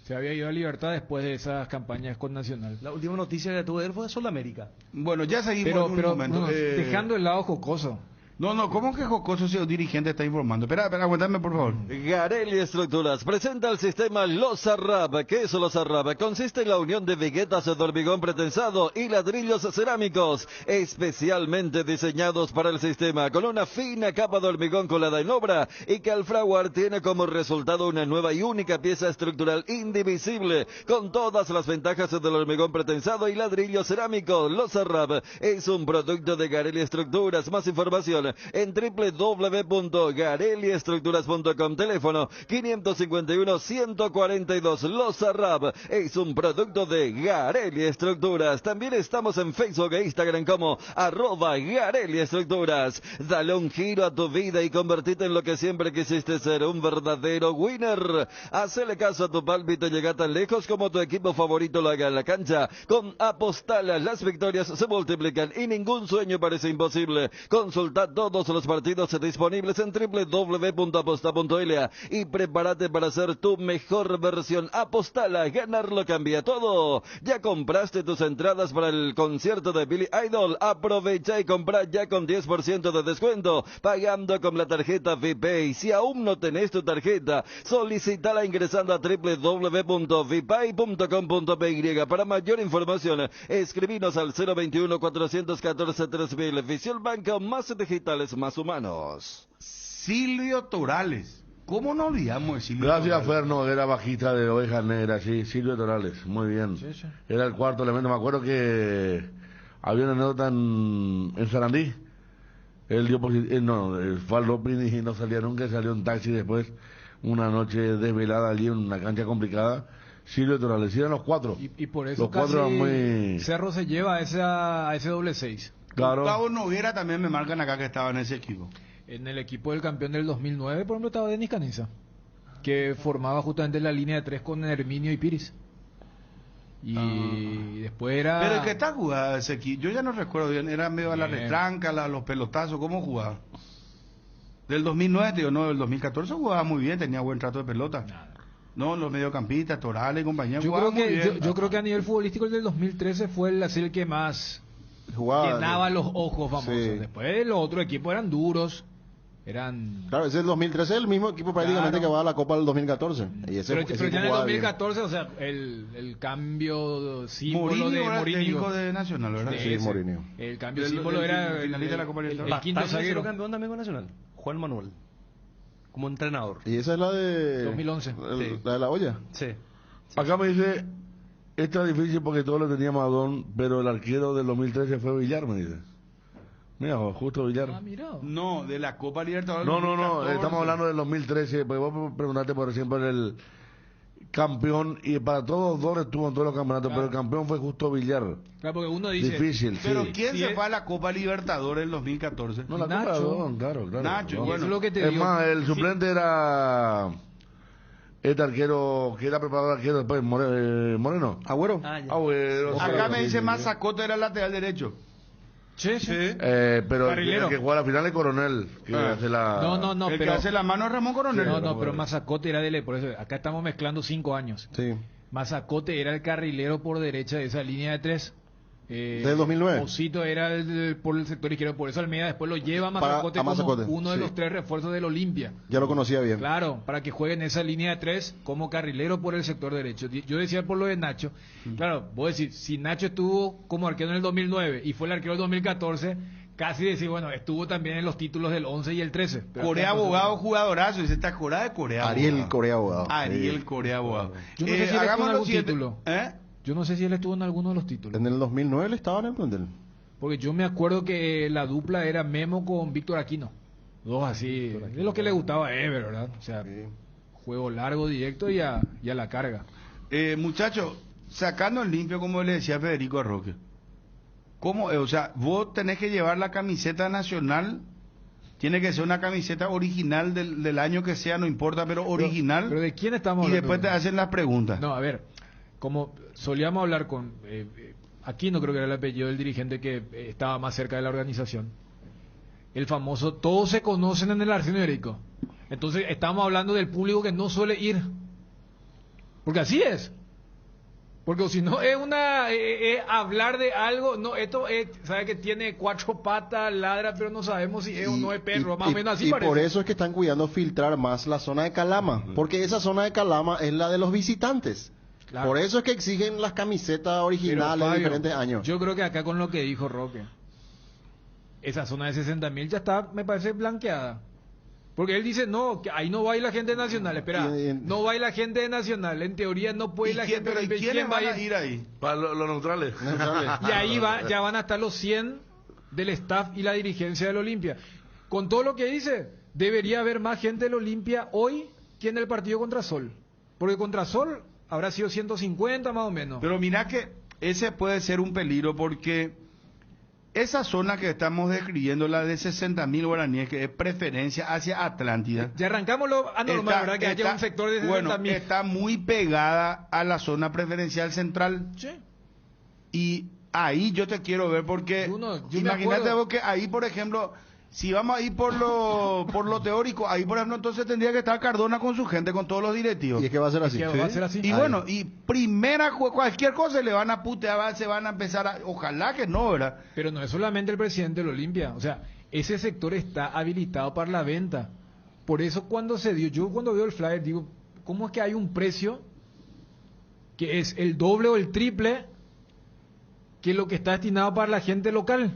Se había ido a Libertad después de esas campañas con Nacional. La última noticia que tuve de él fue de Sudamérica. Bueno, ya seguimos pero un momento. Dejando el lado jocoso. No, ¿cómo que jocoso si el dirigente está informando? Espera, aguantadme por favor. Garelli Estructuras presenta el sistema Lozarrap. ¿Qué es Lozarrap? Consiste en la unión de viguetas de hormigón pretensado y ladrillos cerámicos, especialmente diseñados para el sistema, con una fina capa de hormigón colada en obra y que al fraguar tiene como resultado una nueva y única pieza estructural indivisible, con todas las ventajas del hormigón pretensado y ladrillo cerámico. Lozarrap es un producto de Garelli Estructuras. Más información información en www.gareliestructuras.com. Teléfono 551-142. Los Arrab es un producto de Gareli Estructuras. También estamos en Facebook e Instagram como @Gareli Estructuras. Dale un giro a tu vida y convertite en lo que siempre quisiste ser, un verdadero winner. Hacele caso a tu pálpito y llega tan lejos como tu equipo favorito lo haga en la cancha. Con Apostala las victorias se multiplican y ningún sueño parece imposible. Consulta todos los partidos disponibles en www.aposta.la y prepárate para ser tu mejor versión. Apostala, ganarlo cambia todo. ¿Ya compraste tus entradas para el concierto de Billy Idol? Aprovecha y compra ya con 10% de descuento, pagando con la tarjeta VPay. Si aún no tenés tu tarjeta, solicítala ingresando a www.vipay.com.py. Para mayor información, escribinos al 021-414-3000. Visión Banca, más digitales, más humanos. Silvio Torales. ¿Cómo no olvidamos de Silvio Gracias, Torales? Ferno, era bajista de Ovejas Negras, sí, Silvio Torales, muy bien. Sí, sí. Era el cuarto elemento, me acuerdo que había una anécdota en Sarandí. Él dio fue al doping y no salía nunca, salió en taxi después, una noche desvelada allí en una cancha complicada. Silvio Torales, eran los cuatro. Y por eso los cuatro casi eran muy... Cerro se lleva a ese doble 6. Claro. Gustavo Noguera también me marcan acá que estaba en ese equipo. En el equipo del campeón del 2009, por ejemplo, estaba Denis Caniza, que formaba justamente la línea de 3 con Herminio y Piris. Y después era... Pero ¿qué tal jugaba ese equipo? Yo ya no recuerdo bien, era medio a la retranca, los pelotazos, ¿cómo jugaba? Del 2009, digo, no, del 2014 jugaba muy bien, tenía buen trato de pelota. No, los mediocampistas, Torales y compañía, Yo jugaban creo muy que bien. yo creo que a nivel futbolístico el del 2013 fue el que más Jugaba, llenaba los ojos famosos. Sí. Después los otros equipos eran duros, eran... Claro, ese es el 2013, el mismo equipo prácticamente que va a la Copa del 2014. Y ese, Pero ese ya en el jugaba bien. 2014, o sea, el cambio símbolo Mourinho de era el Mourinho. técnico de Nacional, ¿verdad? Sí, Mourinho. El cambio Del- símbolo del era finalista de la Copa Libertadores. el quinto Bastante zaguero. campeón también con Nacional. Juan Manuel. Como entrenador. Y esa es la de... 2011. Sí. La de la olla. Sí. Acá me dice, esta es difícil porque todos lo teníamos a Don, pero el arquero del 2013 fue Villar, me dice. Mira, justo Villar. Ah, mira. No, de la Copa Libertadores. No, 2014. estamos hablando del 2013, pues vos preguntarte por ejemplo el campeón, y para todos Don estuvo en todos los campeonatos, Claro. pero el campeón fue justo Villar. Claro, porque uno dice... Difícil, Pero sí. ¿quién Sí, se fue a la Copa Libertadores del 2014? No, la Copa Nacho. de Don, claro. Nacho, Don. bueno. Eso es lo que te Es digo. más, el suplente era este arquero, que era preparador arquero después, Moreno. Agüero. Agüero. Acá sí, me dice sí, Mazacote era lateral derecho. Sí, sí. pero Carrilero. el que juega la final es Coronel, que hace la... No, el pero... que hace la mano es Ramón Coronel. No, pero Mazacote era por eso, acá estamos mezclando 5 años. Sí. Mazacote era el carrilero por derecha de esa línea de 3. Del 2009. Osito era por el sector izquierdo, por eso Almeida después lo lleva a Mazacote, a Mazacote, como uno de sí. los 3 refuerzos del Olimpia. Ya lo conocía bien. Claro, para que juegue en esa línea de 3 como carrilero por el sector derecho. Yo decía por lo de Nacho, claro, vos decís, si Nacho estuvo como arquero en el 2009 y fue el arquero del 2014, casi decir, bueno, estuvo también en los títulos del 11 y el 13. Pero Corea acá no se Abogado, puede. jugadorazo. Dice, ¿te acordás de Corea Ariel Abogado? Corea Abogado. Ariel Sí. Corea Abogado. Yo no sé si él estuvo hagamos en lo algún siguiente. título. ¿Eh? Yo no sé si él estuvo en alguno de los títulos. En el 2009 él estaba en el plantel. Porque yo me acuerdo que la dupla era Memo con Víctor Aquino. Dos así, de lo que le gustaba a Ever, ¿verdad? O sea, juego largo, directo y a la carga. Muchachos, sacando el limpio, como le decía Federico a Roque. ¿Cómo? O sea, vos tenés que llevar la camiseta nacional. Tiene que ser una camiseta original del año que sea, no importa, pero original. ¿Pero de quién estamos y hablando? después te hacen las preguntas. No, a ver, como solíamos hablar con... Aquino creo que era el apellido del dirigente que estaba más cerca de la organización. El famoso, todos se conocen en el Arsenio Ibérico. Entonces estamos hablando del público que no suele ir. Porque así es. Porque si no es hablar de algo, no, esto es, sabe que tiene 4 patas, ladra, pero no sabemos si es o no es perro, más o menos así y parece. por eso es que están cuidando filtrar más la zona de Calama, porque esa zona de Calama es la de los visitantes. Claro. Por eso es que exigen las camisetas Pero, originales de Fabio, diferentes años. Yo creo que acá con lo que dijo Roque, esa zona de 60.000 ya está, me parece, blanqueada. Porque él dice, no, que ahí no va a ir la gente de Nacional. Espera, no va a ir la gente de Nacional. En teoría no puede ir la gente pero de ¿quiénes van a ir ahí? Para los neutrales. Y ahí ya van a estar los 100 del staff y la dirigencia del Olimpia. Con todo lo que dice, debería haber más gente del Olimpia hoy que en el partido contra Sol. Porque contra Sol habrá sido 150 más o menos. Pero mira que ese puede ser un peligro porque esa zona que estamos describiendo, la de 60.000 guaraníes, que es preferencia hacia Atlántida. Ya arrancamos lo anormal, ¿verdad? Que haya un sector de 60.000. Bueno, está muy pegada a la zona preferencial central. Sí. Y ahí yo te quiero ver porque imagínate vos que ahí, por ejemplo, si vamos a ir por lo teórico, ahí por ejemplo entonces tendría que estar Cardona con su gente, con todos los directivos. Y es que va a ser así. Va a ser así. Y bueno, y cualquier cosa le van a putear, se van a empezar a... Ojalá que no, ¿verdad? Pero no es solamente el presidente del Olimpia, o sea, ese sector está habilitado para la venta. Por eso cuando se dio, yo cuando veo el flyer digo, ¿cómo es que hay un precio que es el doble o el triple que lo que está destinado para la gente local?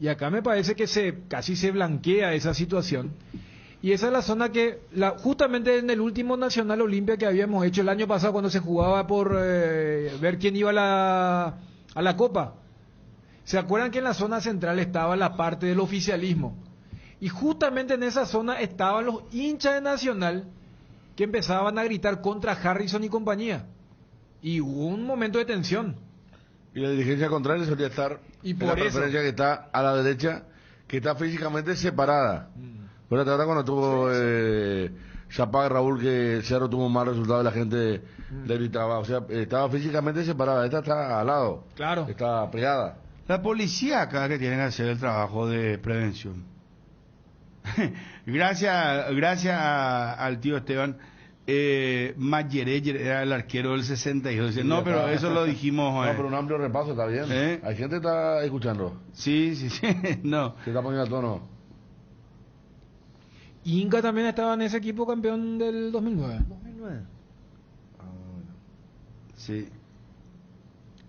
Y acá me parece que casi se blanquea esa situación. Y esa es la zona que, justamente en el último Nacional Olimpia que habíamos hecho el año pasado, cuando se jugaba por ver quién iba a la Copa. ¿Se acuerdan que en la zona central estaba la parte del oficialismo? Y justamente en esa zona estaban los hinchas de Nacional que empezaban a gritar contra Harrison y compañía. Y hubo un momento de tensión. Y la dirigencia contraria solía estar en la preferencia que está a la derecha, que está físicamente separada. Pero te acuerdas cuando tuvo Chapá y Raúl, que Cerro tuvo un mal resultado y la gente le gritaba? O sea, estaba físicamente separada. Esta está al lado. Claro. Está pegada. La policía acá que tienen que hacer el trabajo de prevención. gracias al tío Esteban. Mayereyer era el arquero del 62. Dice, no, pero eso lo dijimos. No, pero un amplio repaso está bien. Hay gente que está escuchando. Sí. No. Se está poniendo a tono. Inca también estaba en ese equipo campeón del 2009. ¿2009? Sí.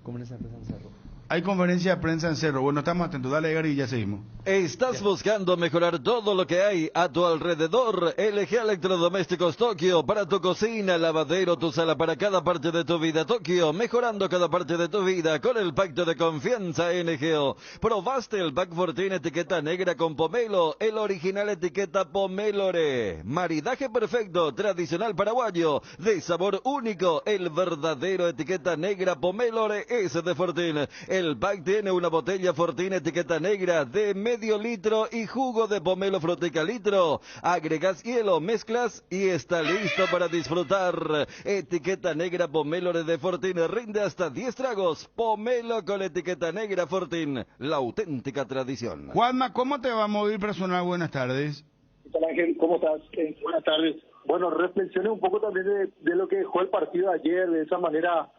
Conferencia de prensa en Cerro. Hay conferencia de prensa en Cerro. Bueno, estamos atentos. Dale, Gary, y ya seguimos. ¿Estás buscando mejorar todo lo que hay a tu alrededor? LG Electrodomésticos Tokio, para tu cocina, lavadero, tu sala, para cada parte de tu vida. Tokio, mejorando cada parte de tu vida con el pacto de confianza NGO. ¿Probaste el Pack Fortin etiqueta negra con pomelo? El original etiqueta pomelore. Maridaje perfecto, tradicional paraguayo, de sabor único. El verdadero etiqueta negra pomelore es de Fortin. El pack tiene una botella Fortin etiqueta negra de medio litro y jugo de pomelo frutica litro. Agregas hielo, mezclas y está listo para disfrutar. Etiqueta negra pomelo de Fortin rinde hasta 10 tragos. Pomelo con etiqueta negra Fortin, la auténtica tradición. Juanma, ¿cómo te va a mover personal? Buenas tardes. ¿Qué tal, Ángel? ¿Cómo estás? Buenas tardes. Bueno, reflexioné un poco también de lo que dejó el partido de ayer, de esa manera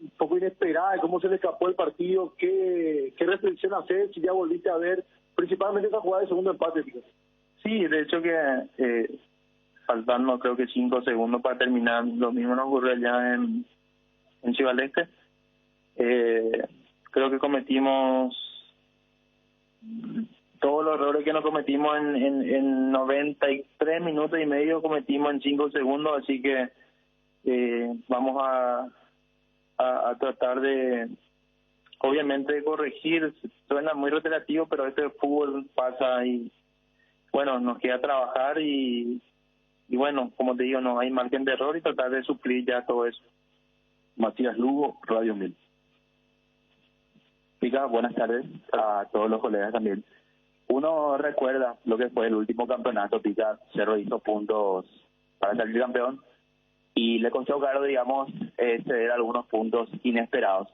un poco inesperada, de cómo se le escapó el partido. ¿Qué reflexión hacer si ya volviste a ver principalmente esa jugada de segundo empate, tío? Sí, de hecho que faltando creo que 5 segundos para terminar, lo mismo nos ocurrió allá en Ciudad del Este. Creo que cometimos todos los errores que nos cometimos en 93 minutos y medio, cometimos en 5 segundos, así que vamos a tratar de, obviamente, corregir. Suena muy reiterativo, pero este fútbol pasa y bueno, nos queda trabajar y bueno, como te digo, no hay margen de error y tratar de suplir ya todo eso. Matías Lugo, Radio 1000. Pica, buenas tardes a todos los colegas también. Uno recuerda lo que fue el último campeonato. Pica, Cerro hizo puntos para salir campeón y le costó caro, digamos, ceder algunos puntos inesperados.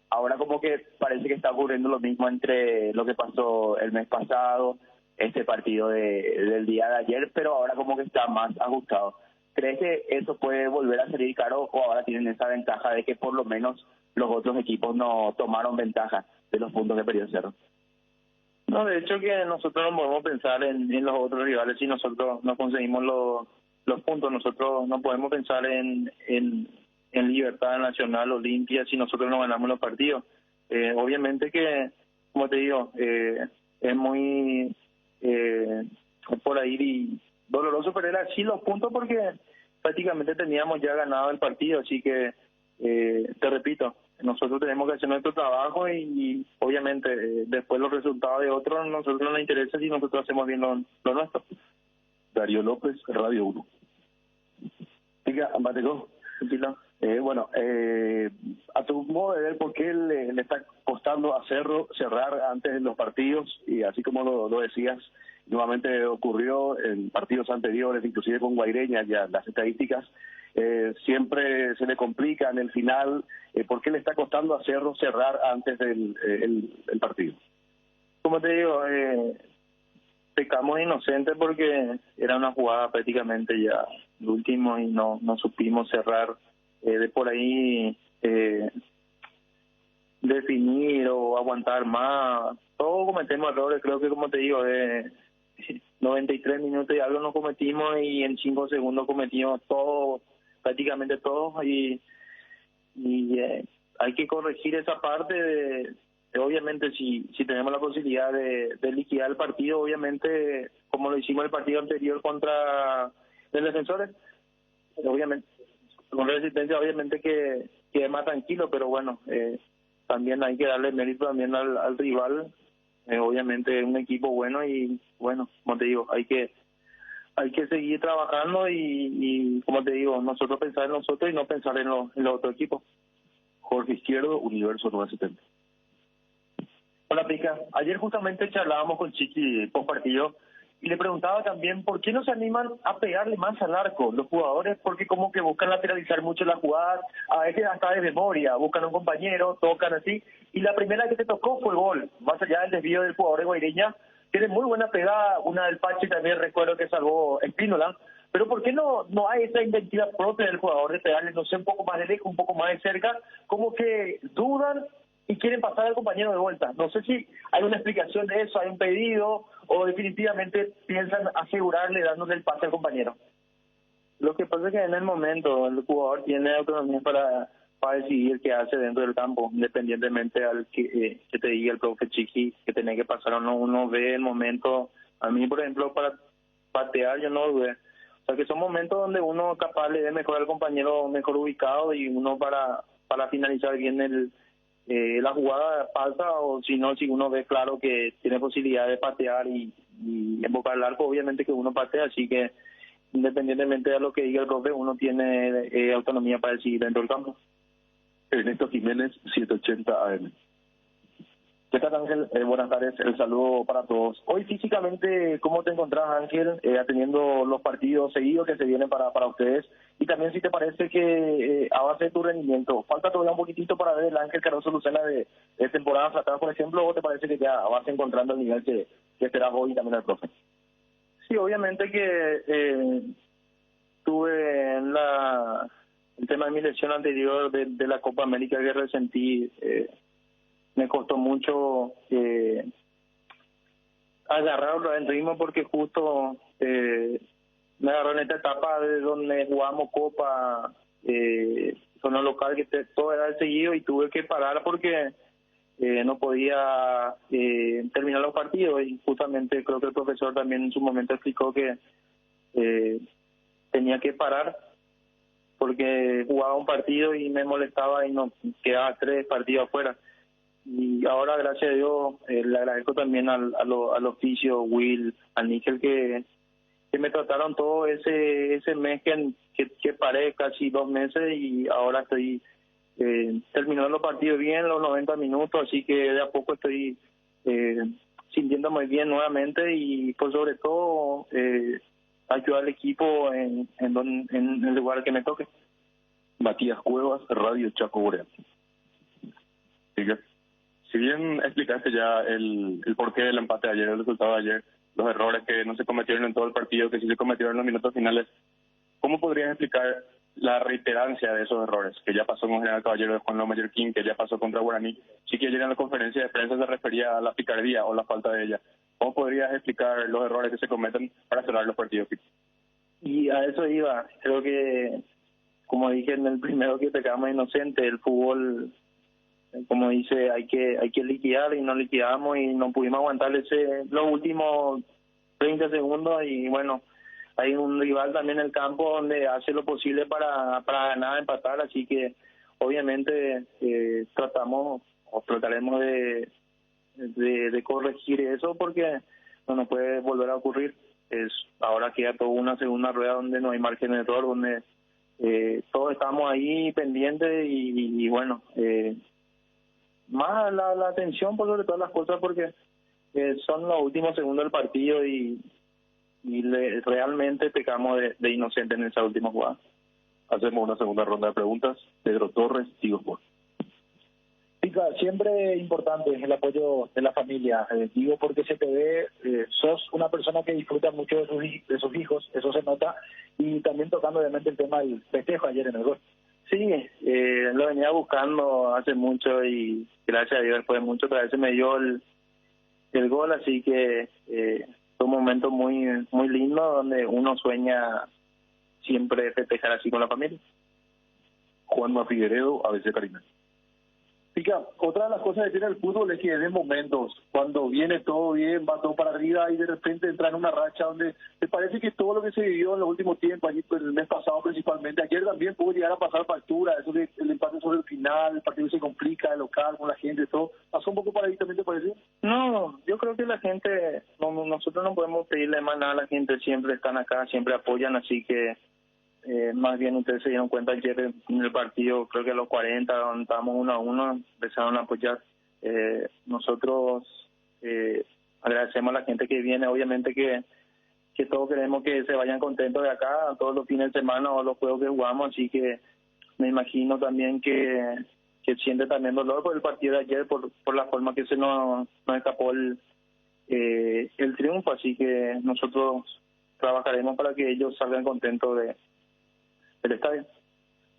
Ahora como que parece que está ocurriendo lo mismo entre lo que pasó el mes pasado, este partido del día de ayer, pero ahora como que está más ajustado. ¿Crees que eso puede volver a salir caro o ahora tienen esa ventaja de que por lo menos los otros equipos no tomaron ventaja de los puntos que perdió Cerro? No, de hecho que nosotros no podemos pensar en los otros rivales si nosotros no conseguimos los puntos. Nosotros no podemos pensar en Libertad Nacional, Olimpia, si nosotros no ganamos los partidos. Obviamente que, como te digo, es muy por ahí y doloroso perder así los puntos porque prácticamente teníamos ya ganado el partido, así que te repito, nosotros tenemos que hacer nuestro trabajo y obviamente después los resultados de otros a nosotros no nos interesa si nosotros hacemos bien lo nuestro. Darío López, Radio 1. Diga, Mateco. Bueno, a tu modo de ver, ¿por qué le está costando a Cerro cerrar antes de los partidos? Y así como lo decías, nuevamente ocurrió en partidos anteriores, inclusive con Guaireña, ya las estadísticas siempre se le complica en el final. ¿Por qué le está costando a Cerro cerrar antes del el partido? Como te digo, pecamos inocentes porque era una jugada prácticamente ya el último y no supimos cerrar. De por ahí definir o aguantar más, todos cometemos errores. Creo que, como te digo, 93 minutos y algo nos cometimos y en 5 segundos cometimos todo, prácticamente todos, y hay que corregir esa parte de obviamente si tenemos la posibilidad de liquidar el partido, obviamente como lo hicimos el partido anterior contra los Defensores, obviamente con Resistencia, obviamente que es más tranquilo, pero bueno, también hay que darle mérito también al rival. Obviamente es un equipo bueno y bueno, como te digo, hay que seguir trabajando y como te digo, nosotros pensar en nosotros y no pensar en los otros equipos. Jorge Izquierdo, Universo 970. Hola, Pica. Ayer justamente charlábamos con Chiqui post partido y le preguntaba también por qué no se animan a pegarle más al arco los jugadores, porque como que buscan lateralizar mucho las jugadas, a veces hasta de memoria, buscan un compañero, tocan así, y la primera que te tocó fue gol, más allá del desvío del jugador de Guaireña, tiene muy buena pegada, una del Pache también recuerdo que salvó Espínola, pero ¿por qué no hay esa inventiva propia del jugador de pegarle, no sé, un poco más de lejos, un poco más de cerca, como que dudan y quieren pasar al compañero de vuelta? No sé si hay una explicación de eso, hay un pedido, o definitivamente piensan asegurarle dándole el pase al compañero. Lo que pasa es que en el momento el jugador tiene autonomía para decidir qué hace dentro del campo, independientemente al que te diga el profe Chiqui que tenés que pasar o no. Uno ve el momento. A mí, por ejemplo, para patear yo no dudé. O sea que son momentos donde uno capaz le dé mejor al compañero mejor ubicado y uno para finalizar bien la jugada pasa, o si no, si uno ve claro que tiene posibilidad de patear y embocar el arco, obviamente que uno patea, así que independientemente de lo que diga el profe, uno tiene autonomía para decidir dentro del campo. Ernesto Jiménez, 780 AM. ¿Qué tal, Ángel? Buenas tardes, el saludo para todos. Hoy físicamente, ¿cómo te encontrás, Ángel, atendiendo los partidos seguidos que se vienen para ustedes? Y también, si te parece que a base de tu rendimiento, falta todavía un poquitito para ver el Ángel Cardoso Lucena de temporada atrás, por ejemplo, o te parece que ya vas encontrando el nivel que esperas hoy también al profe? Sí, obviamente que tuve en el tema de mi lesión anterior de la Copa América que resentí, me costó mucho agarrar el ritmo porque justo me agarró en esta etapa de donde jugamos Copa, zona local, que todo era el seguido y tuve que parar porque no podía terminar los partidos y justamente creo que el profesor también en su momento explicó que tenía que parar porque jugaba un partido y me molestaba y no quedaba 3 partidos afuera. Y ahora, gracias a Dios, le agradezco también al oficio, Will, a Níquel, que me trataron todo ese mes que paré casi 2 meses y ahora estoy terminando los partidos bien, los 90 minutos, así que de a poco estoy sintiéndome bien nuevamente y por sobre todo ayudar al equipo en el lugar que me toque. Matías Cuevas, Radio Chaco Boreal. Si bien explicaste ya el porqué del empate de ayer, el resultado de ayer, los errores que no se cometieron en todo el partido, que sí se cometieron en los minutos finales, ¿cómo podrías explicar la reiterancia de esos errores? Que ya pasó con General Caballero de Juan López Mallorquín, que ya pasó contra Guaraní. Sí que ayer en la conferencia de prensa se refería a la picardía o la falta de ella. ¿Cómo podrías explicar los errores que se cometen para cerrar los partidos? Y a eso iba. Creo que, como dije en el primero, que pecamos inocente. El fútbol, como dice, hay que liquidar y no liquidamos y no pudimos aguantar los últimos 30 segundos y bueno, hay un rival también en el campo donde hace lo posible para ganar, empatar, así que obviamente trataremos de corregir eso porque no nos puede volver a ocurrir. Ahora queda toda una segunda rueda donde no hay margen de error, donde todos estamos ahí pendientes y bueno, más la atención por sobre todas las cosas porque son los últimos segundos del partido y realmente pecamos de inocentes en esa última jugada. Hacemos una segunda ronda de preguntas. Pedro Torres, Tigo Sport. Pica, siempre importante el apoyo de la familia, digo porque se te ve, sos una persona que disfruta mucho de sus hijos, eso se nota, y también tocando obviamente el tema del festejo ayer en el gol. Sí, lo venía buscando hace mucho y gracias a Dios después de mucho otra vez se me dio el gol, así que fue un momento muy muy lindo donde uno sueña siempre festejar así con la familia. Juanma Figueredo, ABC Carina. Pica, otra de las cosas que tiene el fútbol es que de momentos, cuando viene todo bien, va todo para arriba y de repente entra en una racha donde me parece que todo lo que se vivió en los últimos tiempos, allí el mes pasado principalmente, ayer también pudo llegar a pasar factura, eso de el empate sobre el final, el partido se complica, el local con la gente, todo, pasó un poco para ahí también, ¿te parece? No, yo creo que la gente, nosotros no podemos pedirle más nada a la gente, siempre están acá, siempre apoyan, así que más bien ustedes se dieron cuenta ayer en el partido, creo que a los 40, donde estábamos 1-1, empezaron a apoyar. Nosotros agradecemos a la gente que viene, obviamente que todos queremos que se vayan contentos de acá, todos los fines de semana o los juegos que jugamos, así que me imagino también que siente también dolor por el partido de ayer, por la forma que se nos escapó el triunfo, así que nosotros trabajaremos para que ellos salgan contentos del estadio.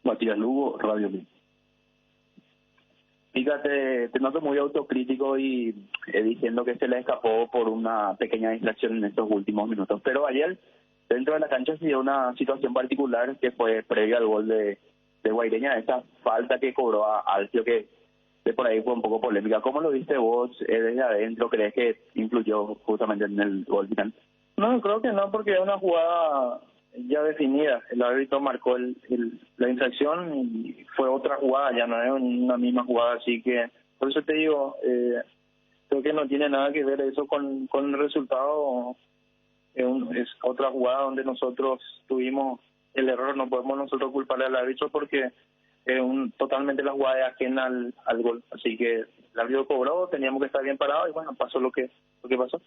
Matías Lugo, Radio Mil. Fíjate, te noto muy autocrítico y diciendo que se le escapó por una pequeña distracción en estos últimos minutos. Pero ayer, dentro de la cancha, se dio una situación particular que fue previa al gol de Guaireña, esa falta que cobró a Alcio, que de por ahí fue un poco polémica. ¿Cómo lo viste vos desde adentro? ¿Crees que influyó justamente en el gol final? No, creo que no, porque es una jugada ya definida. El árbitro marcó la infracción y fue otra jugada, ya no es una misma jugada, así que por eso te digo, creo que no tiene nada que ver eso con el resultado. Es otra jugada donde nosotros tuvimos el error, no podemos nosotros culparle al árbitro porque es totalmente la jugada es ajena al gol, así que el árbitro cobró, teníamos que estar bien parados y bueno, pasó lo que pasó.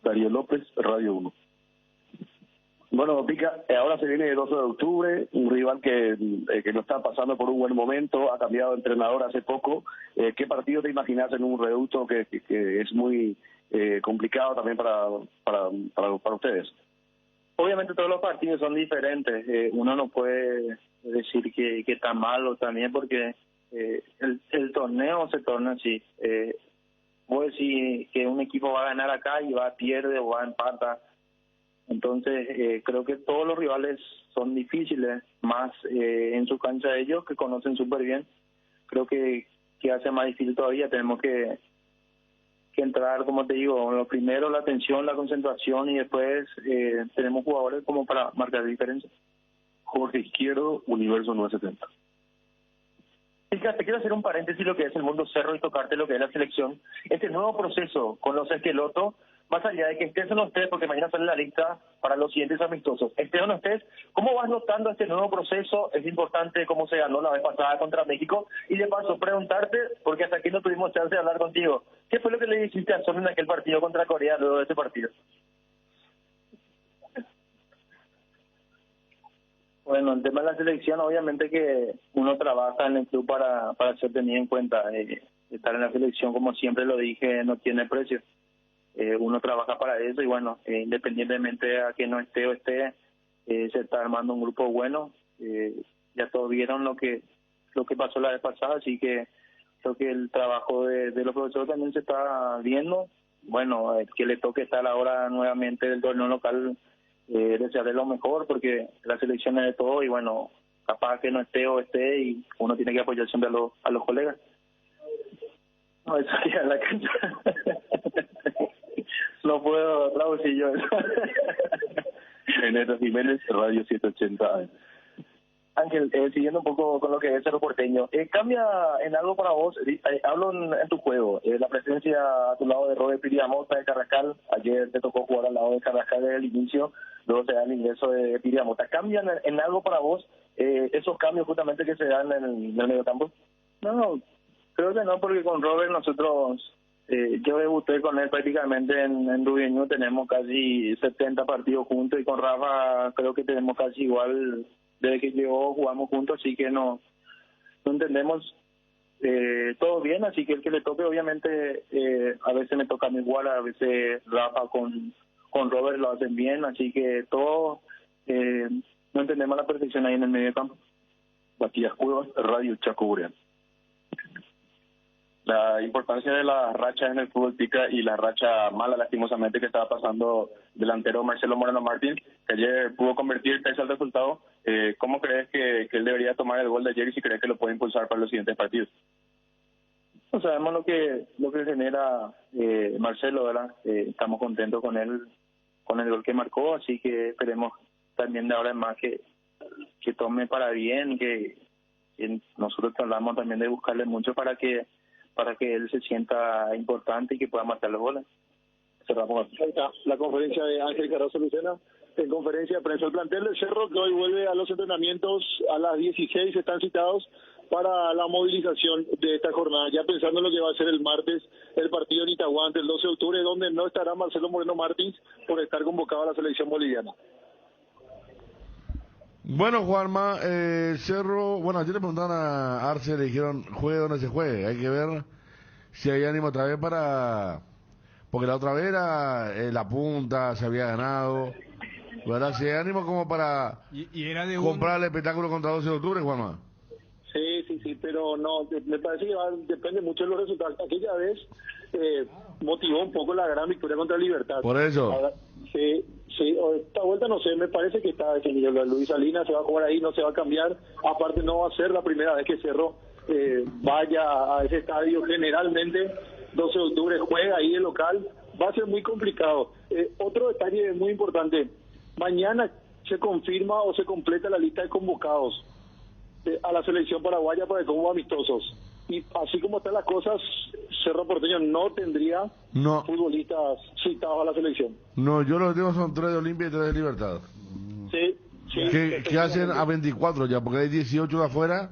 Darío López, Radio 1. Bueno, Pica, ahora se viene el 12 de octubre, un rival que no está pasando por un buen momento, ha cambiado de entrenador hace poco. ¿Qué partido te imaginas en un reducto que es muy complicado también para ustedes? Obviamente todos los partidos son diferentes, uno no puede decir que está malo también porque el torneo se torna así. Vos decís que un equipo va a ganar acá y va a pierde o va a empata. Entonces, creo que todos los rivales son difíciles, más en su cancha de ellos, que conocen súper bien. Creo que hace más difícil todavía. Tenemos que entrar, como te digo, lo primero la atención, la concentración y después tenemos jugadores como para marcar diferencia. Jorge Izquierdo, Universo 970. Fíjate, quiero hacer un paréntesis lo que es el mundo cerro y tocarte lo que es la selección. Este nuevo proceso con los esquelotos, más allá de que estés o no estés, porque mañana sale la lista para los siguientes amistosos, estés o no estés, ¿cómo vas notando este nuevo proceso? Es importante cómo se ganó la vez pasada contra México. Y de paso, preguntarte, porque hasta aquí no tuvimos chance de hablar contigo, ¿qué fue lo que le dijiste a Son en aquel partido contra Corea luego de ese partido? Bueno, el tema de la selección, obviamente que uno trabaja en el club para ser tenido en cuenta. Estar en la selección, como siempre lo dije, no tiene precio. Uno trabaja para eso y bueno, independientemente a que no esté o esté, se está armando un grupo bueno. Ya todos vieron lo que pasó la vez pasada, así que creo que el trabajo de los profesores también se está viendo. Bueno, que le toque estar ahora nuevamente del torneo local, desearle lo mejor porque la selección es de todo y bueno, capaz que no esté o esté y uno tiene que apoyar siempre a los colegas. No, eso ya en la cancha. No puedo traducir yo eso. Geneta Jiménez, Radio 780. Ángel, siguiendo un poco con lo que es Cerro Porteño, ¿cambia en algo para vos? Hablo en tu juego, la presencia a tu lado de Robert Piriamota de Carrascal. Ayer te tocó jugar al lado de Carrascal desde el inicio, luego se da el ingreso de Piriamota. ¿Cambian en algo para vos esos cambios justamente que se dan en el mediocampo? No, creo que no, porque con Robert nosotros, yo debuté con él prácticamente en Dueño, tenemos casi 70 partidos juntos, y con Rafa creo que tenemos casi igual. Desde que llegó jugamos juntos, así que no entendemos todo bien, así que el que le toque obviamente a veces me toca a mí igual, a veces Rafa con Robert lo hacen bien, así que todo no entendemos la perfección ahí en el medio campo. Matías Cuevas, Radio Chaco Burean. La importancia de las rachas en el fútbol pica, y la racha mala lastimosamente que estaba pasando delantero Marcelo Moreno Martín, que ayer pudo convertir pese al resultado. ¿Cómo crees que él debería tomar el gol de ayer y si crees que lo puede impulsar para los siguientes partidos? No sabemos lo que genera Marcelo, ¿verdad? Estamos contentos con él, con el gol que marcó, así que esperemos también de ahora en más que tome para bien, que nosotros hablamos también de buscarle mucho para que él se sienta importante y que pueda marcar los goles. Cerramos la conferencia de Ángel Cardoso Lucena. En conferencia de prensa, el plantel del Cerro, que hoy vuelve a los entrenamientos a las 16, están citados para la movilización de esta jornada, ya pensando en lo que va a ser el martes, el partido en Itahuante, el 12 de octubre, donde no estará Marcelo Moreno Martins por estar convocado a la selección boliviana. Bueno, Juanma, Cerro, bueno, ayer le preguntaron a Arce, le dijeron, juegue donde se juegue, hay que ver si hay ánimo otra vez porque la otra vez era la punta, se había ganado, ¿verdad? Si hay ánimo como para y era de comprar el espectáculo contra 12 de octubre, Juanma. Sí, pero no, me parece que depende mucho de los resultados. Aquella vez motivó un poco la gran victoria contra Libertad. Por eso. Ahora, sí, esta vuelta no sé, me parece que está definido. Luis Salinas se va a jugar ahí, no se va a cambiar. Aparte no va a ser la primera vez que Cerro vaya a ese estadio. Generalmente 12 de octubre juega ahí el local. Va a ser muy complicado. Otro detalle muy importante. Mañana se confirma o se completa la lista de convocados a la selección paraguaya para el combo amistosos. Y así como están las cosas, Cerro Porteño no tendría futbolistas citados a la selección. No, yo los tengo son 3 de Olimpia y 3 de Libertad. Sí. Que hacen a 24 ya, porque hay 18 de afuera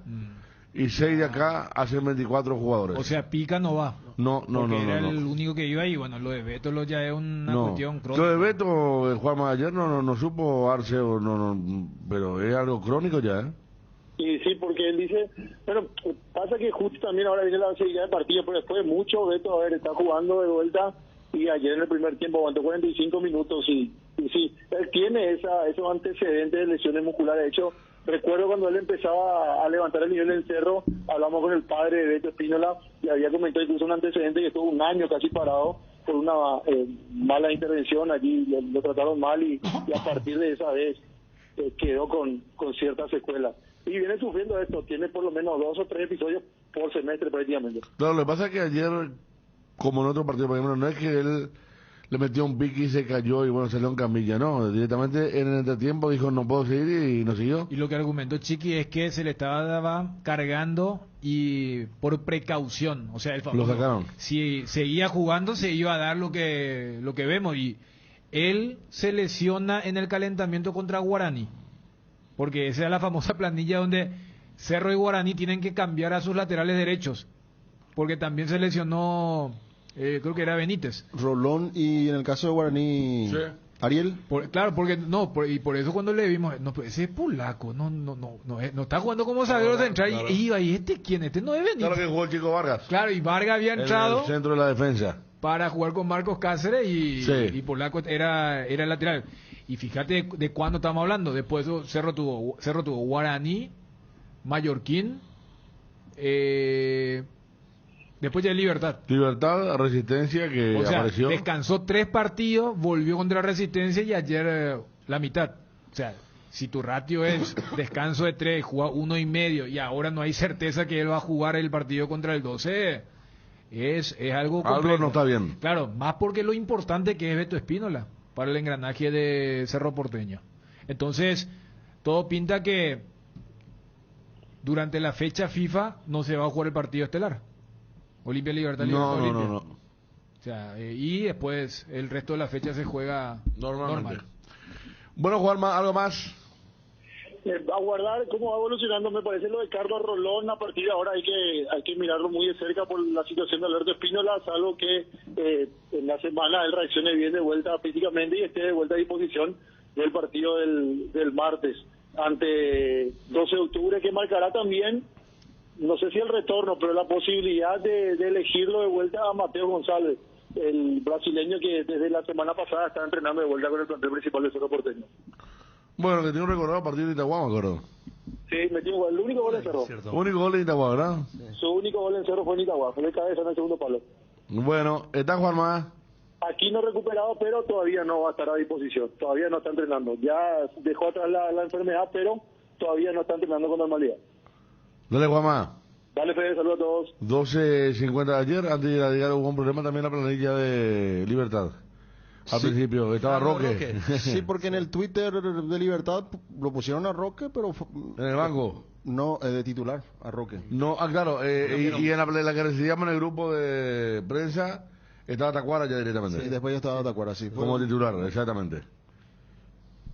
y 6 de acá, hacen 24 jugadores. O sea, Pica no va. No. Era el único que iba ahí. Bueno, lo de Beto ya es una cuestión crónica. Lo de Beto, Juanma, ayer no supo Arce, pero es algo crónico ya, ¿eh? Y sí, porque él dice, bueno, pasa que justo también ahora viene la seguida de partido, pero después de mucho, Beto, está jugando de vuelta, y ayer en el primer tiempo aguantó 45 minutos, y sí, él tiene esos antecedentes de lesiones musculares. De hecho, recuerdo cuando él empezaba a levantar el nivel del Cerro, hablamos con el padre de Beto Espínola, y había comentado incluso un antecedente que estuvo un año casi parado por una mala intervención, allí lo trataron mal, y a partir de esa vez quedó con ciertas secuelas. Y viene sufriendo esto, tiene por lo menos 2 o 3 episodios por semestre prácticamente. Claro, lo que pasa es que ayer, como en otro partido, por ejemplo, no es que él le metió un pique y se cayó y bueno, salió en camilla, no, directamente en el entretiempo dijo no puedo seguir y no siguió. Y lo que argumentó Chiqui es que se le estaba cargando y por precaución, o sea, el famoso, lo sacaron. Si seguía jugando se iba a dar lo que vemos, y él se lesiona en el calentamiento contra Guaraní. Porque esa es la famosa planilla donde Cerro y Guaraní tienen que cambiar a sus laterales derechos. Porque también se lesionó, creo que era Benítez. Rolón, y en el caso de Guaraní, sí. Ariel. Claro, porque y por eso cuando le vimos, ese es polaco, no está jugando como zaguero central. Claro. Y ¿quién? Este no es Benítez. Claro que jugó el Chico Vargas. Claro, y Vargas había entrado en el centro de la defensa para jugar con Marcos Cáceres y Polaco era el lateral. Y fíjate de cuándo estamos hablando. Después Cerro tuvo Guaraní, Mallorquín, después ya Libertad, Resistencia, que apareció. Descansó 3 partidos, volvió contra Resistencia y ayer la mitad. O sea, si tu ratio es descanso de 3, juega 1,5 y ahora no hay certeza que él va a jugar el partido contra el 12, es algo complejo. Algo no está bien. Claro, más porque lo importante que es Beto Espínola para el engranaje de Cerro Porteño. Entonces, todo pinta que durante la fecha FIFA no se va a jugar el partido estelar. Olimpia Libertad Libertad Olimpia. No. O sea, y después el resto de la fecha se juega Normalmente. normal. Bueno, Juanma, ¿algo más? A guardar cómo va evolucionando, me parece lo de Carlos Rolón. A partir de ahora hay que mirarlo muy de cerca por la situación de Alberto Espínola, salvo que en la semana él reaccione bien de vuelta físicamente y esté de vuelta a disposición del partido del martes ante 12 de octubre, que marcará también, no sé si el retorno, pero la posibilidad de elegirlo de vuelta a Mateo González, el brasileño que desde la semana pasada está entrenando de vuelta con el plantel principal de Cerro Porteño. Bueno, que tiene un recordado a partir de Itagua, me acuerdo. Sí, metió un gol, el único gol en Cerro. Único gol en Itagua, ¿verdad? Su único gol en Cerro fue en Itagua, fue de cabeza en el segundo palo. Bueno, ¿está Juanma? Aquí no recuperado, pero todavía no va a estar a disposición, todavía no está entrenando. Ya dejó atrás la enfermedad, pero todavía no está entrenando con normalidad. Dale, Juanma. Dale, Fede, saludos a todos. 12:50 de ayer, antes de llegar hubo un problema también en la planilla de Libertad. Al principio estaba Roque. Sí, porque en el Twitter de Libertad lo pusieron a Roque, pero... ¿En el banco? No, de titular, a Roque. No, claro, y en la que recibíamos en el grupo de prensa estaba Tacuara ya directamente. Sí, después ya estaba Tacuara, sí. Como titular, exactamente.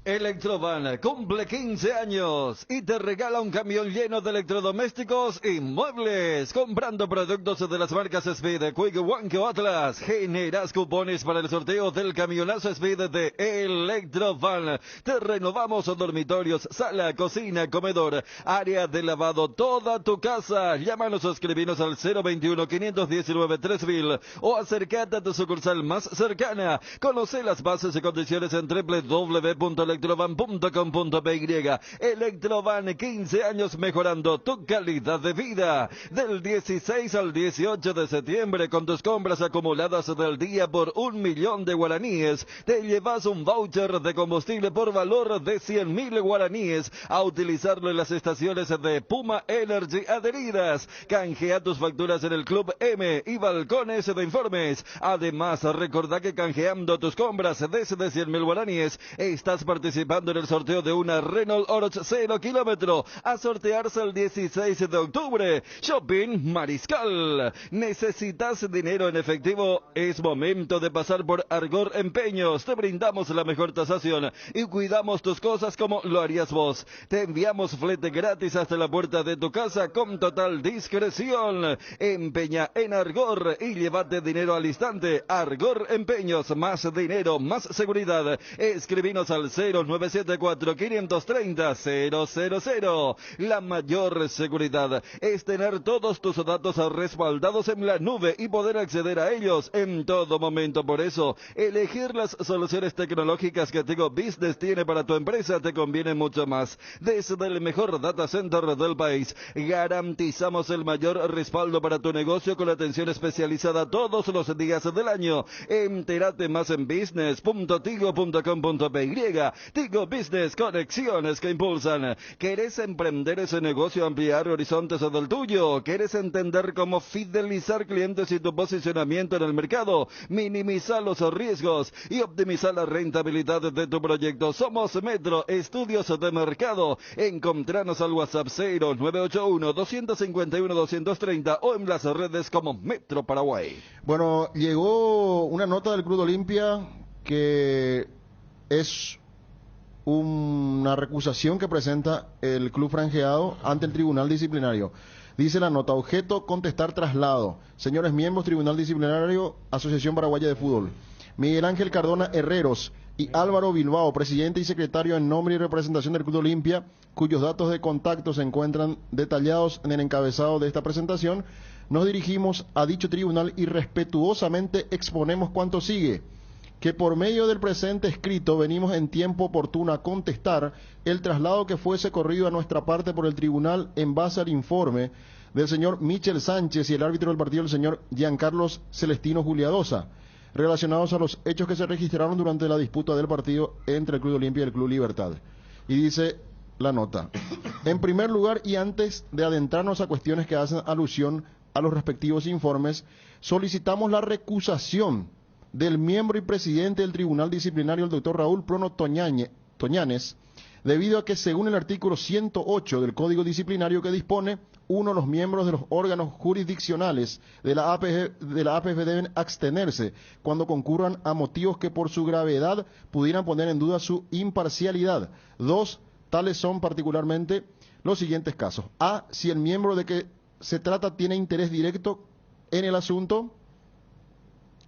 Electrovan cumple 15 años y te regala un camión lleno de electrodomésticos y muebles. Comprando productos de las marcas Speed, Quick, Wank o Atlas, generas cupones para el sorteo del camionazo Speed de Electrovan. Te renovamos dormitorios, sala, cocina, comedor, área de lavado, toda tu casa. Llámanos o escribinos al 021-519-3000 o acércate a tu sucursal más cercana. Conoce las bases y condiciones en www.electrovan.com.py. Electrovan, 15 años mejorando tu calidad de vida. Del 16 al 18 de septiembre, con tus compras acumuladas del día por 1.000.000 de guaraníes, te llevas un voucher de combustible por valor de 100.000 guaraníes a utilizarlo en las estaciones de Puma Energy adheridas. Canjea tus facturas en el Club M y balcones de informes. Además, recordá que canjeando tus compras desde 100.000 guaraníes, estás participando en el sorteo de una Renault Oroch 0 kilómetro a sortearse el 16 de octubre. Shopping Mariscal. ¿Necesitas dinero en efectivo? Es momento de pasar por Argor Empeños. Te brindamos la mejor tasación y cuidamos tus cosas como lo harías vos. Te enviamos flete gratis hasta la puerta de tu casa con total discreción. Empeña en Argor y llévate dinero al instante. Argor Empeños, más dinero, más seguridad. Escribinos al 0974-530-000. La mayor seguridad es tener todos tus datos respaldados en la nube y poder acceder a ellos en todo momento. Por eso, elegir las soluciones tecnológicas que Tigo Business tiene para tu empresa te conviene mucho más. Desde el mejor data center del país, garantizamos el mayor respaldo para tu negocio con atención especializada todos los días del año. Entérate más en business.tigo.com.py. Tigo Business, conexiones que impulsan. ¿Querés emprender ese negocio, ampliar horizontes del tuyo? ¿Querés entender cómo fidelizar clientes y tu posicionamiento en el mercado? Minimizar los riesgos y optimizar la rentabilidad de tu proyecto. Somos Metro Estudios de Mercado. Encontranos al WhatsApp 0981-251-230 o en las redes como Metro Paraguay. Bueno, llegó una nota del Club Olimpia que es una recusación que presenta el club franjeado ante el Tribunal Disciplinario. Dice la nota: objeto, contestar traslado. Señores miembros, Tribunal Disciplinario, Asociación Paraguaya de Fútbol. Miguel Ángel Cardona Herreros y Álvaro Bilbao, presidente y secretario en nombre y representación del Club Olimpia, cuyos datos de contacto se encuentran detallados en el encabezado de esta presentación, nos dirigimos a dicho tribunal y respetuosamente exponemos cuanto sigue: que por medio del presente escrito venimos en tiempo oportuno a contestar el traslado que fuese corrido a nuestra parte por el tribunal en base al informe del señor Michel Sánchez y el árbitro del partido, el señor Giancarlos Celestino Juliadosa, relacionados a los hechos que se registraron durante la disputa del partido entre el Club Olimpia y el Club Libertad. Y dice la nota: en primer lugar, y antes de adentrarnos a cuestiones que hacen alusión a los respectivos informes, solicitamos la recusación del miembro y presidente del Tribunal Disciplinario, el doctor Raúl Prono Toñanes, debido a que según el artículo 108 del Código Disciplinario que dispone, los miembros de los órganos jurisdiccionales de la APF deben abstenerse cuando concurran a motivos que por su gravedad pudieran poner en duda su imparcialidad. 2. Tales son particularmente los siguientes casos. A. Si el miembro de que se trata tiene interés directo en el asunto,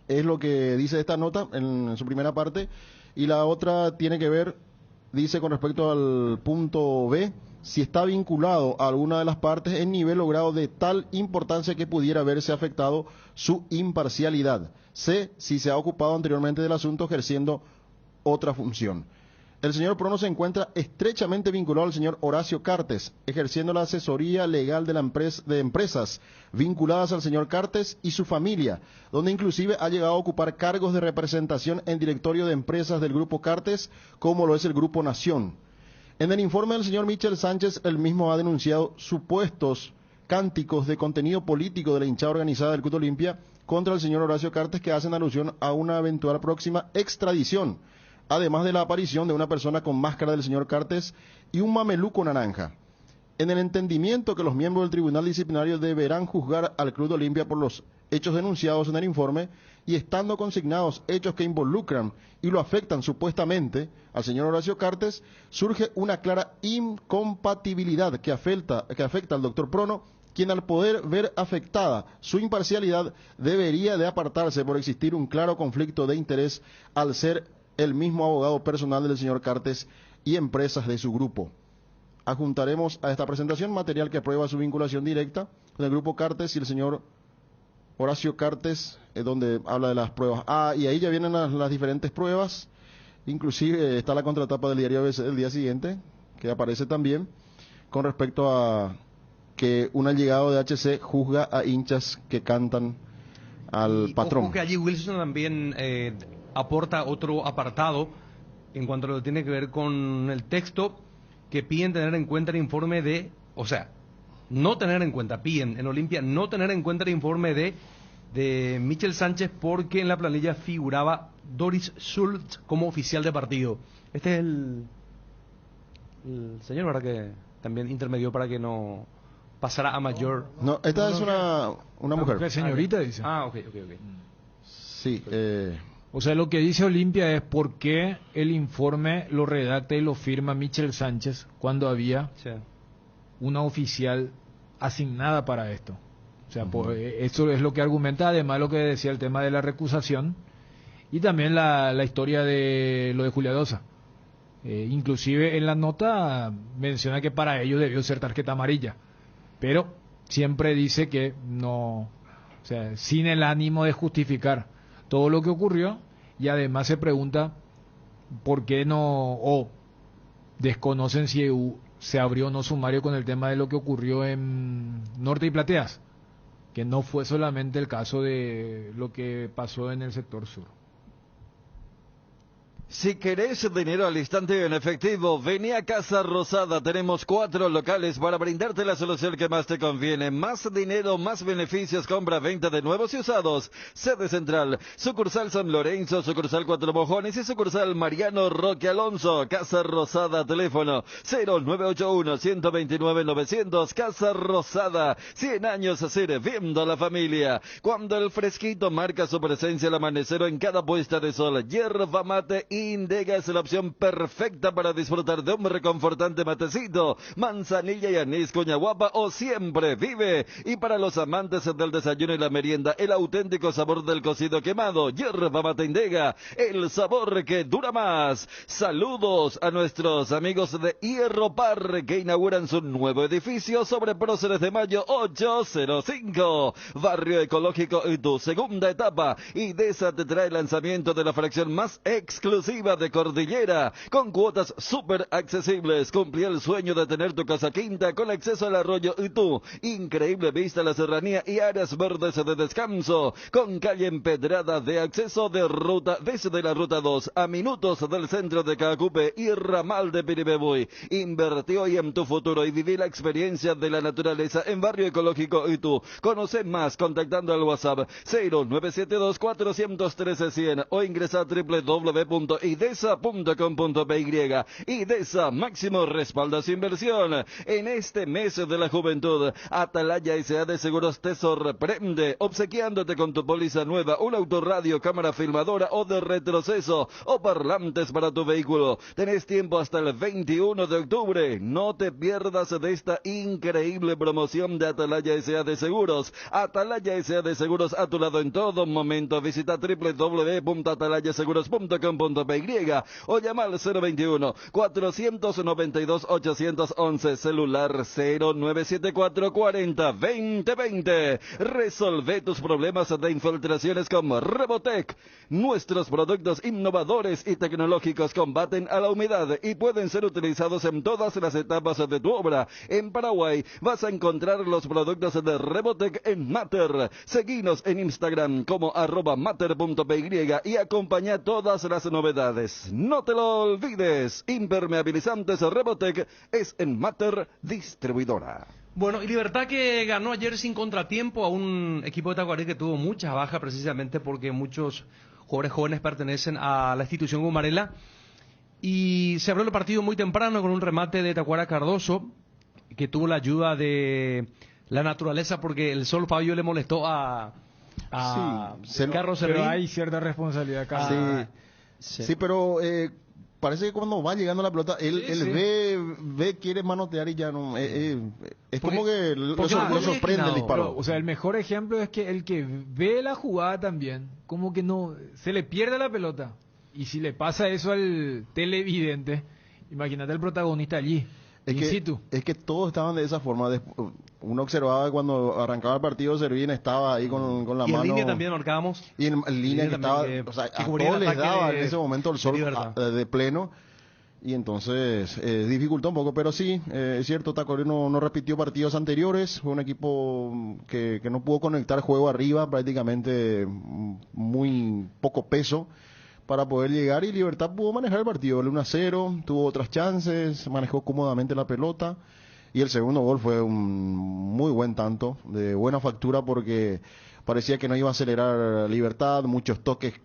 es lo que dice esta nota en su primera parte, y la otra tiene que ver, dice con respecto al punto B, si está vinculado a alguna de las partes en nivel o grado de tal importancia que pudiera verse afectado su imparcialidad. C, si se ha ocupado anteriormente del asunto ejerciendo otra función. El señor Prono se encuentra estrechamente vinculado al señor Horacio Cartes, ejerciendo la asesoría legal de empresas vinculadas al señor Cartes y su familia, donde inclusive ha llegado a ocupar cargos de representación en directorio de empresas del Grupo Cartes, como lo es el Grupo Nación. En el informe del señor Michel Sánchez, él mismo ha denunciado supuestos cánticos de contenido político de la hinchada organizada del Club Olimpia contra el señor Horacio Cartes que hacen alusión a una eventual próxima extradición, además de la aparición de una persona con máscara del señor Cartes y un mameluco naranja. En el entendimiento que los miembros del Tribunal Disciplinario deberán juzgar al Club Olimpia por los hechos denunciados en el informe, y estando consignados hechos que involucran y lo afectan supuestamente al señor Horacio Cartes, surge una clara incompatibilidad que afecta al doctor Prono, quien al poder ver afectada su imparcialidad debería de apartarse por existir un claro conflicto de interés al ser el mismo abogado personal del señor Cartes y empresas de su grupo. Adjuntaremos a esta presentación material que prueba su vinculación directa con el grupo Cartes y el señor Horacio Cartes, donde habla de las pruebas. Y ahí ya vienen las diferentes pruebas, inclusive está la contratapa del diario ABC del día siguiente, que aparece también, con respecto a que un allegado de HC juzga a hinchas que cantan al patrón. Ojo que allí Wilson también aporta otro apartado en cuanto a lo que tiene que ver con el texto, que piden tener en cuenta el informe de, o sea, no tener en cuenta, piden en Olimpia no tener en cuenta el informe de Michel Sánchez porque en la planilla figuraba Doris Schultz como oficial de partido. Este es el señor, ¿verdad? Que también intermedió para que no pasara a mayor. No, esta es una mujer. Señorita dice. Ok. Sí. O sea, lo que dice Olimpia es por qué el informe lo redacta y lo firma Michel Sánchez cuando había una oficial asignada para esto. O sea, eso es lo que argumenta, además lo que decía el tema de la recusación y también la historia de lo de Juliadosa. Inclusive en la nota menciona que para ellos debió ser tarjeta amarilla, pero siempre dice que no, o sea, sin el ánimo de justificar todo lo que ocurrió, y además se pregunta por qué no, o desconocen si se abrió o no sumario con el tema de lo que ocurrió en Norte y Plateas, que no fue solamente el caso de lo que pasó en el sector sur. Si querés dinero al instante en efectivo, vení a Casa Rosada. Tenemos 4 locales para brindarte la solución que más te conviene. Más dinero, más beneficios, compra, venta de nuevos y usados. Sede central, sucursal San Lorenzo, sucursal Cuatro Mojones y sucursal Mariano Roque Alonso. Casa Rosada, teléfono 0981-129-900. Casa Rosada, 100 años sirviendo a la familia. Cuando el fresquito marca su presencia al amanecer o en cada puesta de sol, yerba mate Indega es la opción perfecta para disfrutar de un reconfortante matecito, manzanilla y anís, coña guapa o siempre vive. Y para los amantes del desayuno y la merienda, el auténtico sabor del cocido quemado, yerba mate Indega, el sabor que dura más. Saludos a nuestros amigos de Hierro Par, que inauguran su nuevo edificio sobre Próceres de Mayo 805, Barrio Ecológico y tu segunda etapa. Y DESA te trae el lanzamiento de la fracción más exclusiva de Cordillera, con cuotas súper accesibles. Cumplí el sueño de tener tu casa quinta con acceso al arroyo Itú, increíble vista a la serranía y áreas verdes de descanso, con calle empedrada de acceso de ruta desde la ruta 2 a minutos del centro de Cacupe y ramal de Piribebuy. Invertí hoy en tu futuro y viví la experiencia de la naturaleza en Barrio Ecológico Itú. Conoce más contactando al WhatsApp 0972 413 100 o ingresa a www.hierropar.cl. www.idesa.com.py. IDESA, máximo respaldo a su inversión. En este mes de la juventud, Atalaya S.A. de Seguros te sorprende, obsequiándote con tu póliza nueva un autorradio, cámara filmadora o de retroceso, o parlantes para tu vehículo. Tenés tiempo hasta el 21 de octubre. No te pierdas de esta increíble promoción de Atalaya S.A. de Seguros. Atalaya S.A. de Seguros, a tu lado en todo momento. Visita www.atalayaseguros.com.py o llama al 021-492-811, celular 0974-40-2020. Resolve tus problemas de infiltraciones con Rebotec. Nuestros productos innovadores y tecnológicos combaten a la humedad y pueden ser utilizados en todas las etapas de tu obra. En Paraguay vas a encontrar los productos de Rebotec en Mater. Seguinos en Instagram como @mater.py y acompaña todas las novedades. No te lo olvides, impermeabilizantes Rebotec es en Mater Distribuidora. Bueno, y Libertad que ganó ayer sin contratiempo a un equipo de Tacuarí que tuvo muchas bajas precisamente porque muchos jugadores jóvenes pertenecen a la institución Gumarela. Y se abrió el partido muy temprano con un remate de Tacuara Cardoso, que tuvo la ayuda de la naturaleza porque el sol Fabio le molestó a Carlos Servín. Pero hay cierta responsabilidad acá. Sí, pero parece que cuando va llegando la pelota, él ve, quiere manotear y ya no. Es como que lo sorprende el disparo. O sea, el mejor ejemplo es que el que ve la jugada también, como que no, se le pierde la pelota. Y si le pasa eso al televidente, imagínate el protagonista allí. Es que todos estaban de esa forma. Uno observaba cuando arrancaba el partido, Servín estaba ahí con la mano. Y en línea también marcábamos. Y en línea que estaba, o sea, a todos les daba en ese momento el sol de pleno. Y entonces dificultó un poco, pero sí, es cierto, Tacuarí no repitió partidos anteriores. Fue un equipo que no pudo conectar juego arriba, prácticamente muy poco peso para poder llegar, y Libertad pudo manejar el partido, el 1-0, tuvo otras chances, manejó cómodamente la pelota, y el segundo gol fue un muy buen tanto, de buena factura, porque parecía que no iba a acelerar Libertad, muchos toques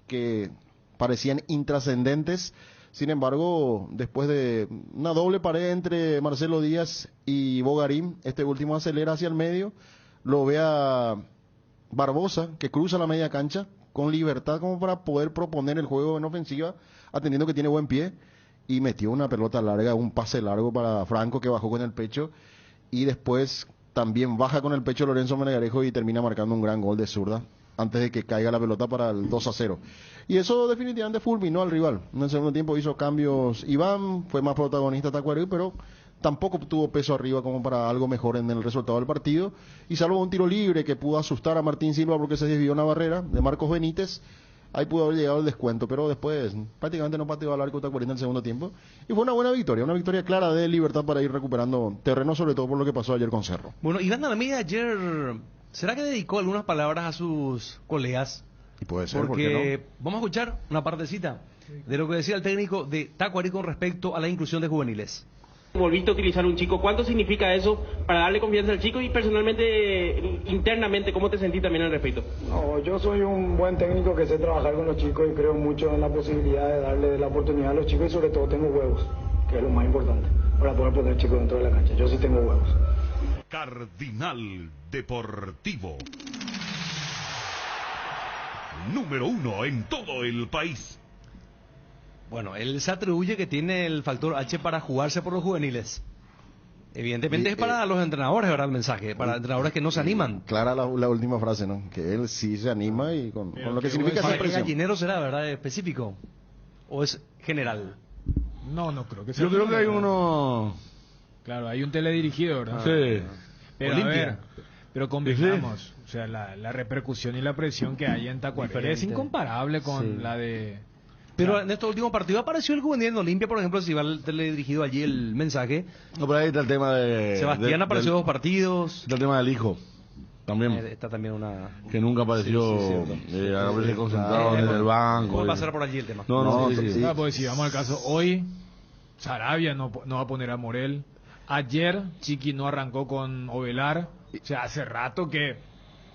que parecían intrascendentes. Sin embargo, después de una doble pared entre Marcelo Díaz y Bogarín, este último acelera hacia el medio, lo ve a Barbosa, que cruza la media cancha, con libertad como para poder proponer el juego en ofensiva, atendiendo que tiene buen pie, y metió una pelota larga, un pase largo para Franco, que bajó con el pecho, y después también baja con el pecho Lorenzo Melgarejo y termina marcando un gran gol de zurda, antes de que caiga la pelota para el 2-0. Y eso definitivamente fulminó al rival. En el segundo tiempo hizo cambios Iván, fue más protagonista Tacuarí, pero tampoco tuvo peso arriba como para algo mejor en el resultado del partido, y salvo un tiro libre que pudo asustar a Martín Silva porque se desvió una barrera de Marcos Benítez, ahí pudo haber llegado el descuento, pero después prácticamente no pateó al arco Tacuarí en el segundo tiempo, y fue una buena victoria, una victoria clara de Libertad para ir recuperando terreno, sobre todo por lo que pasó ayer con Cerro. Bueno, Iván Alameda ayer, ¿será que dedicó algunas palabras a sus colegas? Y puede ser, porque ¿por qué no? Vamos a escuchar una partecita de lo que decía el técnico de Tacuarí con respecto a la inclusión de juveniles. Volviste a utilizar un chico, ¿cuánto significa eso para darle confianza al chico y personalmente, internamente, cómo te sentís también al respecto? No, yo soy un buen técnico que sé trabajar con los chicos y creo mucho en la posibilidad de darle la oportunidad a los chicos, y sobre todo tengo huevos, que es lo más importante, para poder poner chicos dentro de la cancha. Yo sí tengo huevos. Cardinal Deportivo. Número 1 en todo el país. Bueno, él se atribuye que tiene el factor H para jugarse por los juveniles. Evidentemente es para los entrenadores, ¿verdad? El mensaje, para entrenadores que no se animan. Clara la última frase, ¿no? Que él sí se anima y con lo que significa esa presión. ¿Gallinero será, verdad, específico? ¿O es general? No creo que sea. Yo creo que hay uno... Claro, hay un teledirigido, ¿verdad? Sí. Pero Olimpia. a ver, pero convengamos, o sea, la repercusión y la presión que hay en Tacuarí es incomparable con la de... Pero en estos últimos partidos apareció el juvenil en Olimpia, por ejemplo, si va el teledirigido allí el mensaje. No, pero ahí está el tema de... Sebastián apareció 2 partidos. Está el tema del hijo, también. Está también una... Que nunca apareció, a veces concentrado en el banco. ¿Cómo pasar por allí el tema? Sí. Pues si vamos al caso, hoy Sarabia no va a poner a Morel. Ayer Chiqui no arrancó con Ovelar. O sea, hace rato que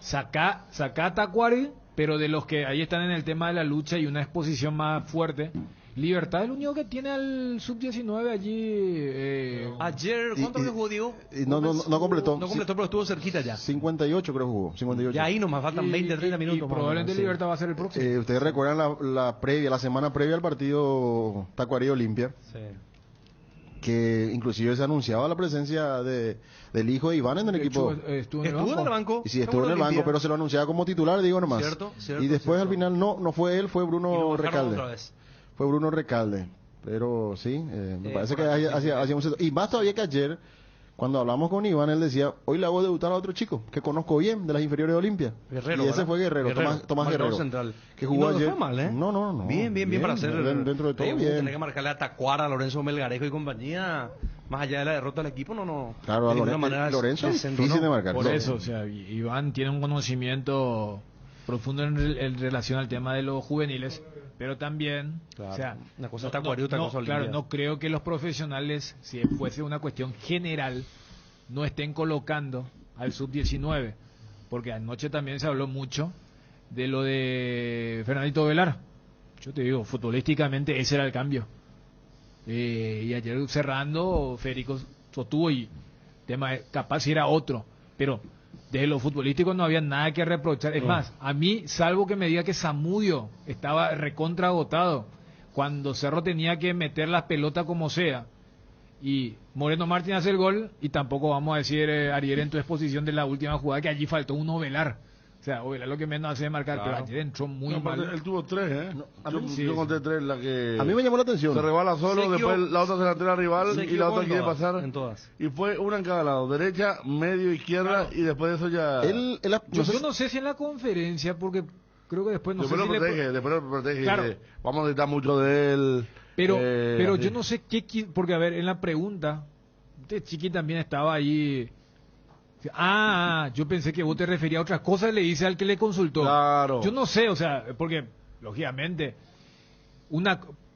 saca a Tacuarí pero de los que ahí están en el tema de la lucha y una exposición más fuerte, Libertad es el único que tiene al sub-19 allí. Ayer, ¿cuánto le jugó Diego? No completó. No completó, pero estuvo cerquita ya. 58 creo jugó, 58. Ya ahí nomás faltan 20, 30 minutos. Y probablemente sí. Libertad va a ser el próximo. Ustedes recuerdan la semana previa al partido Tacuarí Olimpia. Sí. Que inclusive se anunciaba la presencia del hijo de Iván en el equipo. Estuvo en el banco. Y sí, estuvo en el banco, pero se lo anunciaba como titular, digo nomás. Cierto, y después al final no fue él, fue Bruno Recalde. Fue Bruno Recalde. Pero sí, me parece que hacía un... Y más todavía que ayer, cuando hablamos con Iván, él decía, hoy le hago debutar a otro chico que conozco bien de las inferiores de Olimpia. Guerrero, y ese fue Guerrero, Tomás Guerrero. Central. Que jugó no ayer. Fue mal, ¿eh? No. Bien para hacer. Dentro de todo, bien. Tener que marcarle a Tacuara, a Lorenzo Melgarejo y compañía, más allá de la derrota del equipo, no. Claro, a Lorenzo es difícil de marcar. Por eso, o sea, Iván tiene un conocimiento profundo en relación al tema de los juveniles, pero también, claro, o sea, una cosa está Tacuarí, otra cosa Olimpia. Claro, no creo que los profesionales, si fuese una cuestión general, no estén colocando al sub-19, porque anoche también se habló mucho de lo de Fernandito Velar. Yo te digo, futbolísticamente ese era el cambio. Y ayer cerrando, Federico sostuvo y tema capaz si era otro, pero desde lo futbolístico no había nada que reprochar. Es más, a mí, salvo que me diga que Zamudio estaba recontra agotado, cuando Cerro tenía que meter las pelotas como sea, y Moreno Martín hace el gol, y tampoco vamos a decir, Ariel, en tu exposición de la última jugada, que allí faltó un Ovelar. O sea, Ovelar lo que menos hace es marcar, claro, pero ayer entró muy mal. Él tuvo 3, ¿eh? Sí. Yo conté 3, la que... A mí me llamó la atención. Se rebala solo, después la otra se la tira al rival y la otra quiere pasar. En todas. Y fue una en cada lado, derecha, medio, izquierda, y después de eso ya... Yo no sé si en la conferencia, porque creo que después después lo protege, claro. Vamos a necesitar mucho de él. Pero yo no sé qué... Porque, a ver, en la pregunta, Chiqui también estaba ahí... yo pensé que vos te referías a otras cosas, le dice al que le consultó. Claro. Yo no sé, o sea, porque, lógicamente,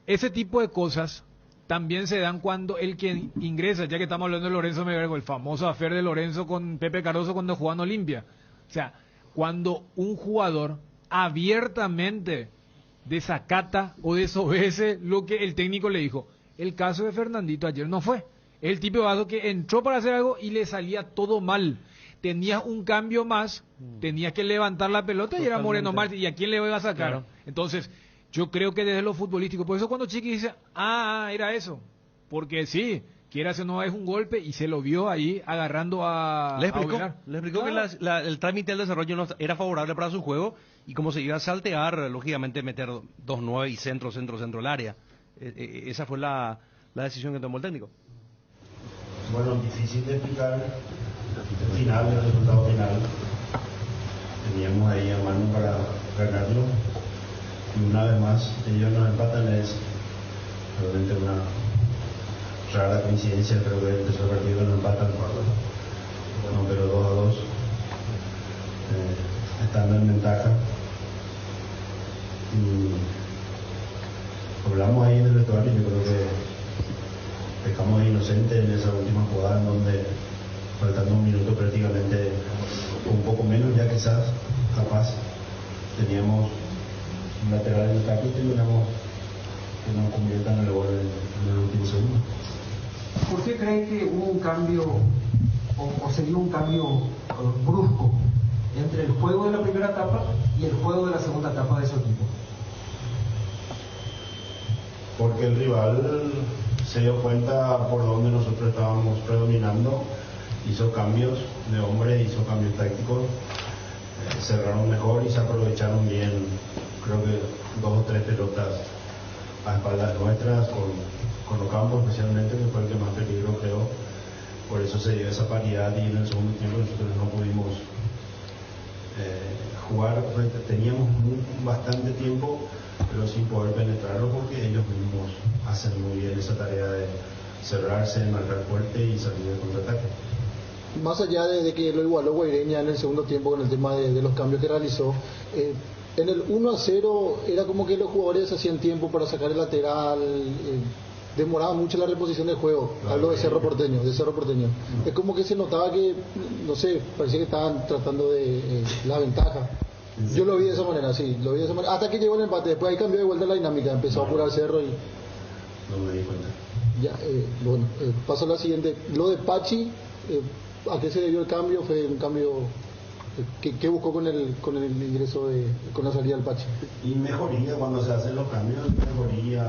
ese tipo de cosas también se dan cuando el que ingresa, ya que estamos hablando de Lorenzo Melgarejo, el famoso afer de Lorenzo con Pepe Cardoso cuando jugaban Olimpia. O sea, cuando un jugador abiertamente desacata o desobedece lo que el técnico le dijo. El caso de Fernandito ayer no fue. El tipo de vaso que entró para hacer algo y le salía todo mal. Tenía un cambio más, tenía que levantar la pelota. Totalmente. Y era Moreno Martín. ¿Y a quién le iba a sacar? Claro. Entonces, yo creo que desde lo futbolístico, por eso cuando Chiqui dice, era eso. Porque sí, quiera o no es un golpe y se lo vio ahí agarrando a... Le explicó claro. que el trámite del desarrollo no era favorable para su juego y como se iba a saltear, lógicamente meter 2-9 y centro el área. Esa fue la decisión que tomó el técnico. Bueno, difícil de explicar el final, el resultado final. Teníamos ahí a mano para ganarlo y una vez más ellos nos empatan. Es realmente una rara coincidencia, creo que el tercer partido nos empatan, bueno, pero 2-2, estando en ventaja. Y hablamos ahí en el vestuario, yo creo que dejamos inocente en esa última jugada en donde, faltando un minuto prácticamente, un poco menos ya quizás, capaz, teníamos un lateral en el taco y teníamos que nos conviertan en el gol en el último segundo. ¿Por qué cree que hubo un cambio o se dio un cambio brusco entre el juego de la primera etapa y el juego de la segunda etapa de su equipo? Porque el rival se dio cuenta por donde nosotros estábamos predominando, hizo cambios de hombre, hizo cambios tácticos, cerraron mejor y se aprovecharon bien, creo que 2 o 3 pelotas a espaldas nuestras, con Ocampo especialmente, que fue el que más peligro creo. Por eso se dio esa paridad y en el segundo tiempo nosotros no pudimos jugar. Teníamos bastante tiempo, pero sin poder penetrarlo porque ellos mismos hacen muy bien esa tarea de cerrarse, marcar fuerte y salir de contraataque. Más allá de que lo igualó Guaireña en el segundo tiempo con el tema de los cambios que realizó, en el 1-0 era como que los jugadores hacían tiempo para sacar el lateral, demoraba mucho la reposición del juego. Claro, hablo de Cerro Porteño. Es como que se notaba que, no sé, parecía que estaban tratando de la ventaja. Yo lo vi de esa manera, sí, lo vi de esa manera. Hasta que llegó el empate, después ahí cambió de vuelta la dinámica, empezó a apurar Cerro y... No me di cuenta. Ya, bueno, paso a la siguiente. Lo de Pachi, ¿a qué se debió el cambio? Fue un cambio... ¿Qué buscó con el ingreso con la salida del Pachi? Y mejoría cuando se hacen los cambios, mejoría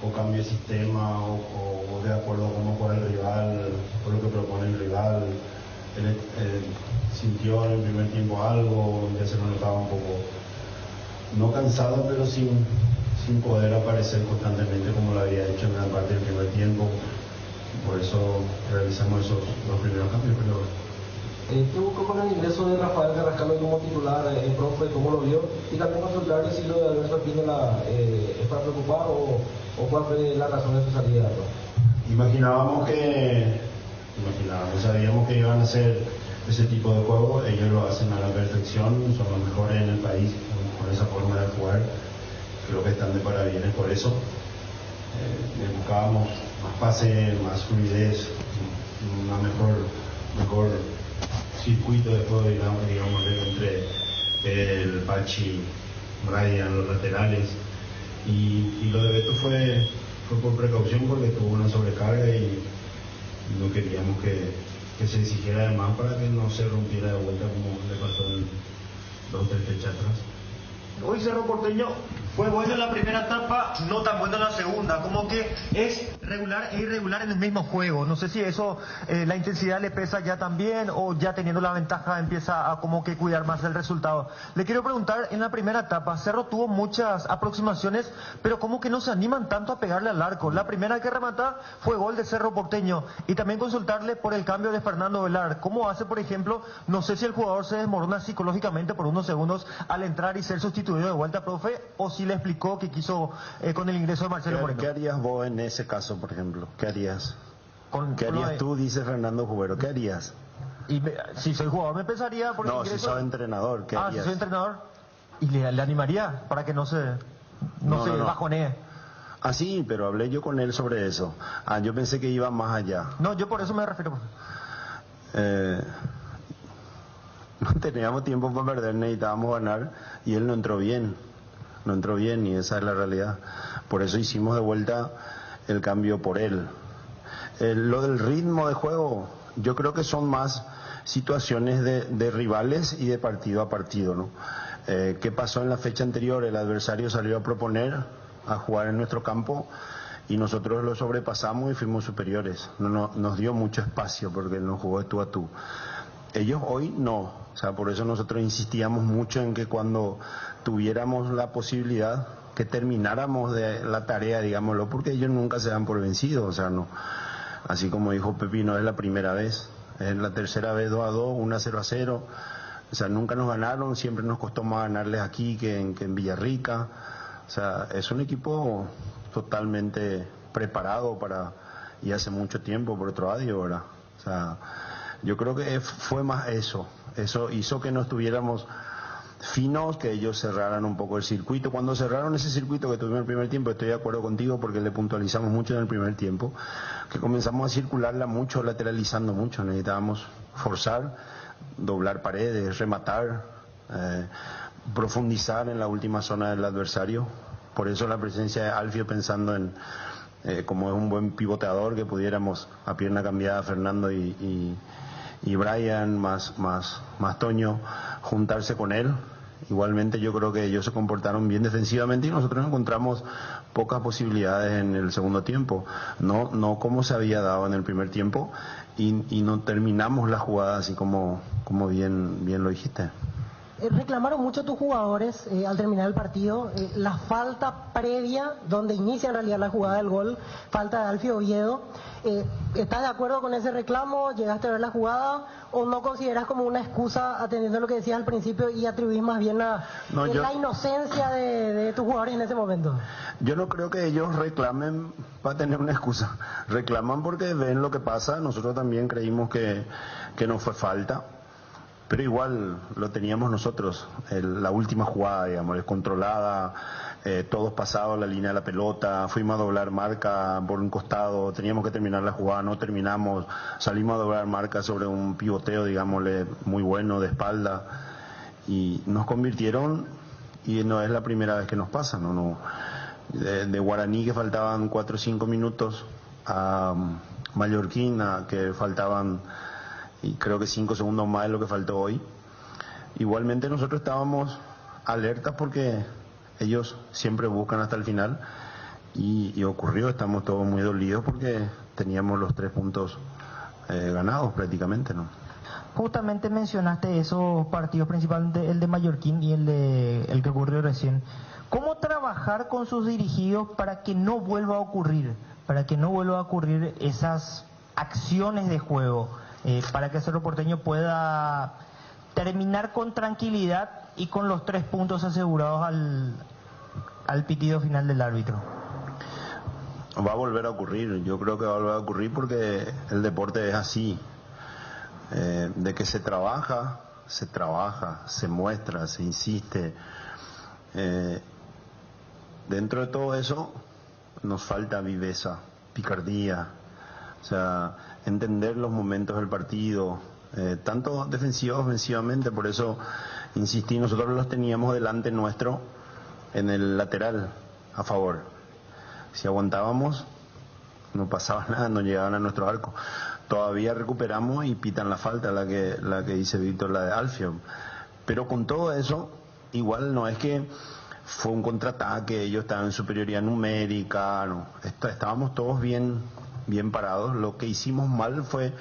o cambio de sistema o de acuerdo a cómo juega el rival, o lo que propone el rival. Él sintió en el primer tiempo algo, ya se lo notaba un poco, no cansado, pero sin poder aparecer constantemente como lo había hecho en gran parte del primer tiempo. Por eso realizamos esos dos primeros cambios. ¿Qué buscó con el ingreso de Rafael Carrascal como titular, profe? ¿Cómo lo vio? Y también consultarle si lo de Alberto Espínola es para preocupar o cuál fue la razón de su salida, ¿no? Sabíamos que iban a hacer ese tipo de juego, ellos lo hacen a la perfección, son los mejores en el país con esa forma de jugar, creo que están de parabienes por eso. Buscábamos más pase, más fluidez, una mejor circuito de juego, digamos entre el Pachi, Brian, los laterales, y lo de Beto fue por precaución porque tuvo una sobrecarga y no queríamos que se exigiera además para que no se rompiera de vuelta como le pasó en 2 o 3 fechas atrás. Hoy Cerro Porteño fue bueno en la primera etapa, no tan bueno en la segunda, como que es regular e irregular en el mismo juego. No sé si eso, la intensidad le pesa ya también o ya teniendo la ventaja empieza a como que cuidar más del resultado. Le quiero preguntar, en la primera etapa Cerro tuvo muchas aproximaciones, pero como que no se animan tanto a pegarle al arco. La primera que remata fue gol de Cerro Porteño, y también consultarle por el cambio de Fernando Velar. ¿Cómo hace, por ejemplo? No sé si el jugador se desmorona psicológicamente por unos segundos al entrar y ser sustituido de vuelta, profe, o si le explicó que quiso con el ingreso de Marcelo Moreno. ¿Qué harías vos en ese caso, por ejemplo? ¿Qué harías? ¿Qué harías tú, dice Fernando Jubero? ¿Qué harías? Si soy jugador me pensaría por el ingreso. No, si sos entrenador, ¿qué harías? Si soy entrenador, y le animaría para que no se bajonee. Ah, sí, pero hablé yo con él sobre eso. Yo pensé que iba más allá. No, yo por eso me refiero. No teníamos tiempo para perder, necesitábamos ganar y él no entró bien y esa es la realidad. Por eso hicimos de vuelta el cambio por él. Lo del ritmo de juego, yo creo que son más situaciones de rivales y de partido a partido, ¿no? ¿Qué pasó en la fecha anterior? El adversario salió a proponer, a jugar en nuestro campo y nosotros lo sobrepasamos y fuimos superiores. Nos dio mucho espacio porque nos jugó de tú a tú. Ellos hoy no, o sea, por eso nosotros insistíamos mucho en que cuando tuviéramos la posibilidad que termináramos de la tarea, digámoslo, porque ellos nunca se dan por vencidos, o sea, no. Así como dijo Pepi, no es la primera vez, es la tercera vez 2-2, 1-0-0, o sea, nunca nos ganaron, siempre nos costó más ganarles aquí que en Villarrica, o sea, es un equipo totalmente preparado y hace mucho tiempo por otro lado, ¿verdad? O sea, yo creo que fue más eso hizo que no estuviéramos finos, que ellos cerraran un poco el circuito. Cuando cerraron ese circuito que tuvimos en el primer tiempo, estoy de acuerdo contigo porque le puntualizamos mucho en el primer tiempo, que comenzamos a circularla mucho, lateralizando mucho, necesitábamos forzar, doblar paredes, rematar, profundizar en la última zona del adversario. Por eso la presencia de Alfio, pensando en como es un buen pivoteador, que pudiéramos a pierna cambiada Fernando y Brian más Toño juntarse con él. Igualmente yo creo que ellos se comportaron bien defensivamente y nosotros encontramos pocas posibilidades en el segundo tiempo, no como se había dado en el primer tiempo, y no terminamos la jugada así como bien lo dijiste. Reclamaron mucho tus jugadores al terminar el partido, la falta previa, donde inicia en realidad la jugada del gol, falta de Alfio Oviedo. ¿Estás de acuerdo con ese reclamo? ¿Llegaste a ver la jugada o no consideras como una excusa, atendiendo a lo que decías al principio, y atribuís más bien la inocencia de tus jugadores en ese momento? Yo no creo que ellos reclamen para tener una excusa, reclaman porque ven lo que pasa. Nosotros también creímos que no fue falta, pero igual lo teníamos nosotros, la última jugada, digamos, descontrolada, todos pasados la línea de la pelota, fuimos a doblar marca por un costado, teníamos que terminar la jugada, no terminamos, salimos a doblar marca sobre un pivoteo, digámosle, muy bueno de espalda, y nos convirtieron, y no es la primera vez que nos pasa, ¿no? De Guaraní, que faltaban 4 o 5 minutos, a Mallorquín, que faltaban, y creo que 5 segundos más de lo que faltó hoy. Igualmente nosotros estábamos alertas porque ellos siempre buscan hasta el final, y ocurrió. Estamos todos muy dolidos porque teníamos los 3 puntos ganados prácticamente, ¿no? Justamente mencionaste esos partidos, principalmente el de Mallorquín y el que ocurrió recién. ¿Cómo trabajar con sus dirigidos para que no vuelva a ocurrir? Para que no vuelva a ocurrir esas acciones de juego, para que Cerro Porteño pueda terminar con tranquilidad y con los 3 puntos asegurados al pitido final del árbitro. Va a volver a ocurrir, yo creo que va a volver a ocurrir porque el deporte es así, de que se trabaja, se muestra, se insiste. Dentro de todo eso nos falta viveza, picardía, o sea, entender los momentos del partido, tanto defensivo ofensivamente. Por eso insistí, nosotros los teníamos delante nuestro en el lateral a favor. Si aguantábamos no pasaba nada, no llegaban a nuestro arco. Todavía recuperamos y pitan la falta, la que dice Víctor, la de Alfio. Pero con todo eso, igual no es que fue un contraataque, ellos estaban en superioridad numérica, no. Estábamos todos bien parados. Lo que hicimos mal fue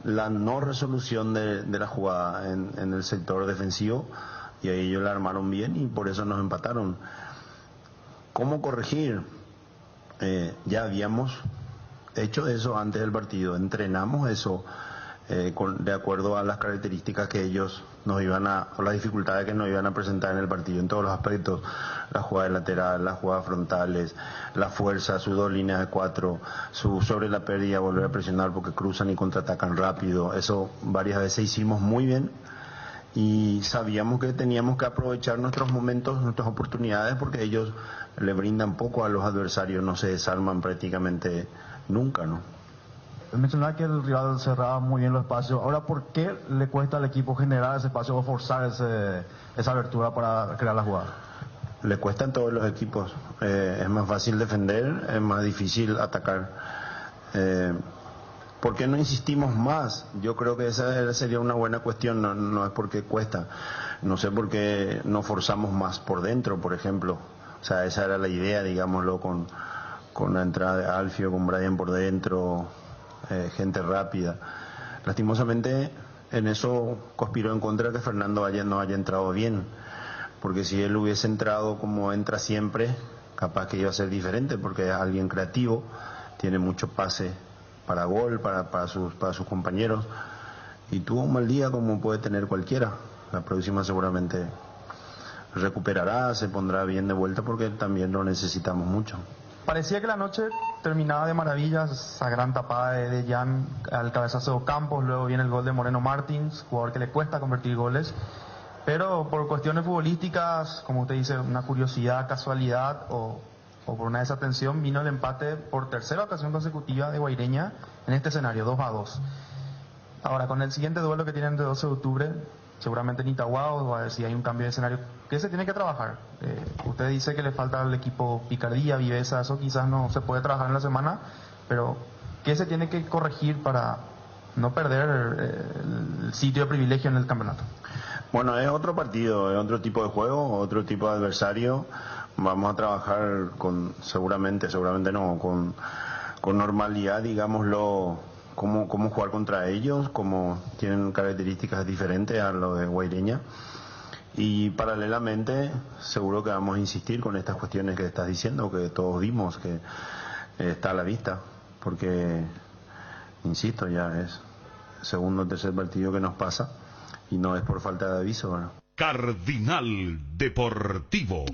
la no resolución de la jugada en el sector defensivo, y ahí ellos la armaron bien y por eso nos empataron. ¿Cómo corregir? Ya habíamos hecho eso antes del partido, entrenamos eso de acuerdo a las características que ellos nos iban o las dificultades que nos iban a presentar en el partido, en todos los aspectos: la jugada lateral, las jugadas frontales, la fuerza, sus 2 líneas de 4, sobre la pérdida, volver a presionar porque cruzan y contraatacan rápido. Eso varias veces hicimos muy bien, y sabíamos que teníamos que aprovechar nuestros momentos, nuestras oportunidades, porque ellos le brindan poco a los adversarios, no se desarman prácticamente nunca, ¿no? Mencionaba que el rival cerraba muy bien los espacios. Ahora, ¿por qué le cuesta al equipo generar ese espacio o forzar esa abertura para crear la jugada? Le cuesta en todos los equipos. Es más fácil defender, es más difícil atacar. ¿Por qué no insistimos más? Yo creo que esa sería una buena cuestión. No es porque cuesta. No sé por qué no forzamos más por dentro, por ejemplo. O sea, esa era la idea, digámoslo, con la entrada de Alfio, con Brian por dentro, gente rápida. Lastimosamente, en eso conspiró en contra de que Fernando no haya entrado bien, porque si él hubiese entrado como entra siempre, capaz que iba a ser diferente, porque es alguien creativo, tiene mucho pase para gol, para sus compañeros, y tuvo un mal día como puede tener cualquiera. La próxima seguramente recuperará, se pondrá bien de vuelta, porque también lo necesitamos mucho. Parecía que la noche terminaba de maravillas, esa gran tapada de Jan al cabezazo de Campos, luego viene el gol de Moreno Martins, jugador que le cuesta convertir goles, pero por cuestiones futbolísticas, como usted dice, una curiosidad, casualidad o por una desatención, vino el empate por tercera ocasión consecutiva de Guaireña en este escenario, 2-2. Ahora, con el siguiente duelo que tienen de 12 de octubre, seguramente en Itaguao, va a ver si hay un cambio de escenario. ¿Qué se tiene que trabajar? Usted dice que le falta al equipo picardía, viveza, eso quizás no se puede trabajar en la semana, pero ¿qué se tiene que corregir para no perder el sitio de privilegio en el campeonato? Bueno, es otro partido, es otro tipo de juego, otro tipo de adversario. Vamos a trabajar seguramente no, con normalidad, digámoslo, cómo jugar contra ellos, cómo tienen características diferentes a lo de Guaireña. Y paralelamente seguro que vamos a insistir con estas cuestiones que estás diciendo, que todos vimos, que está a la vista, porque, insisto, ya es segundo o tercer partido que nos pasa y no es por falta de aviso. Bueno. Cardinal Deportivo.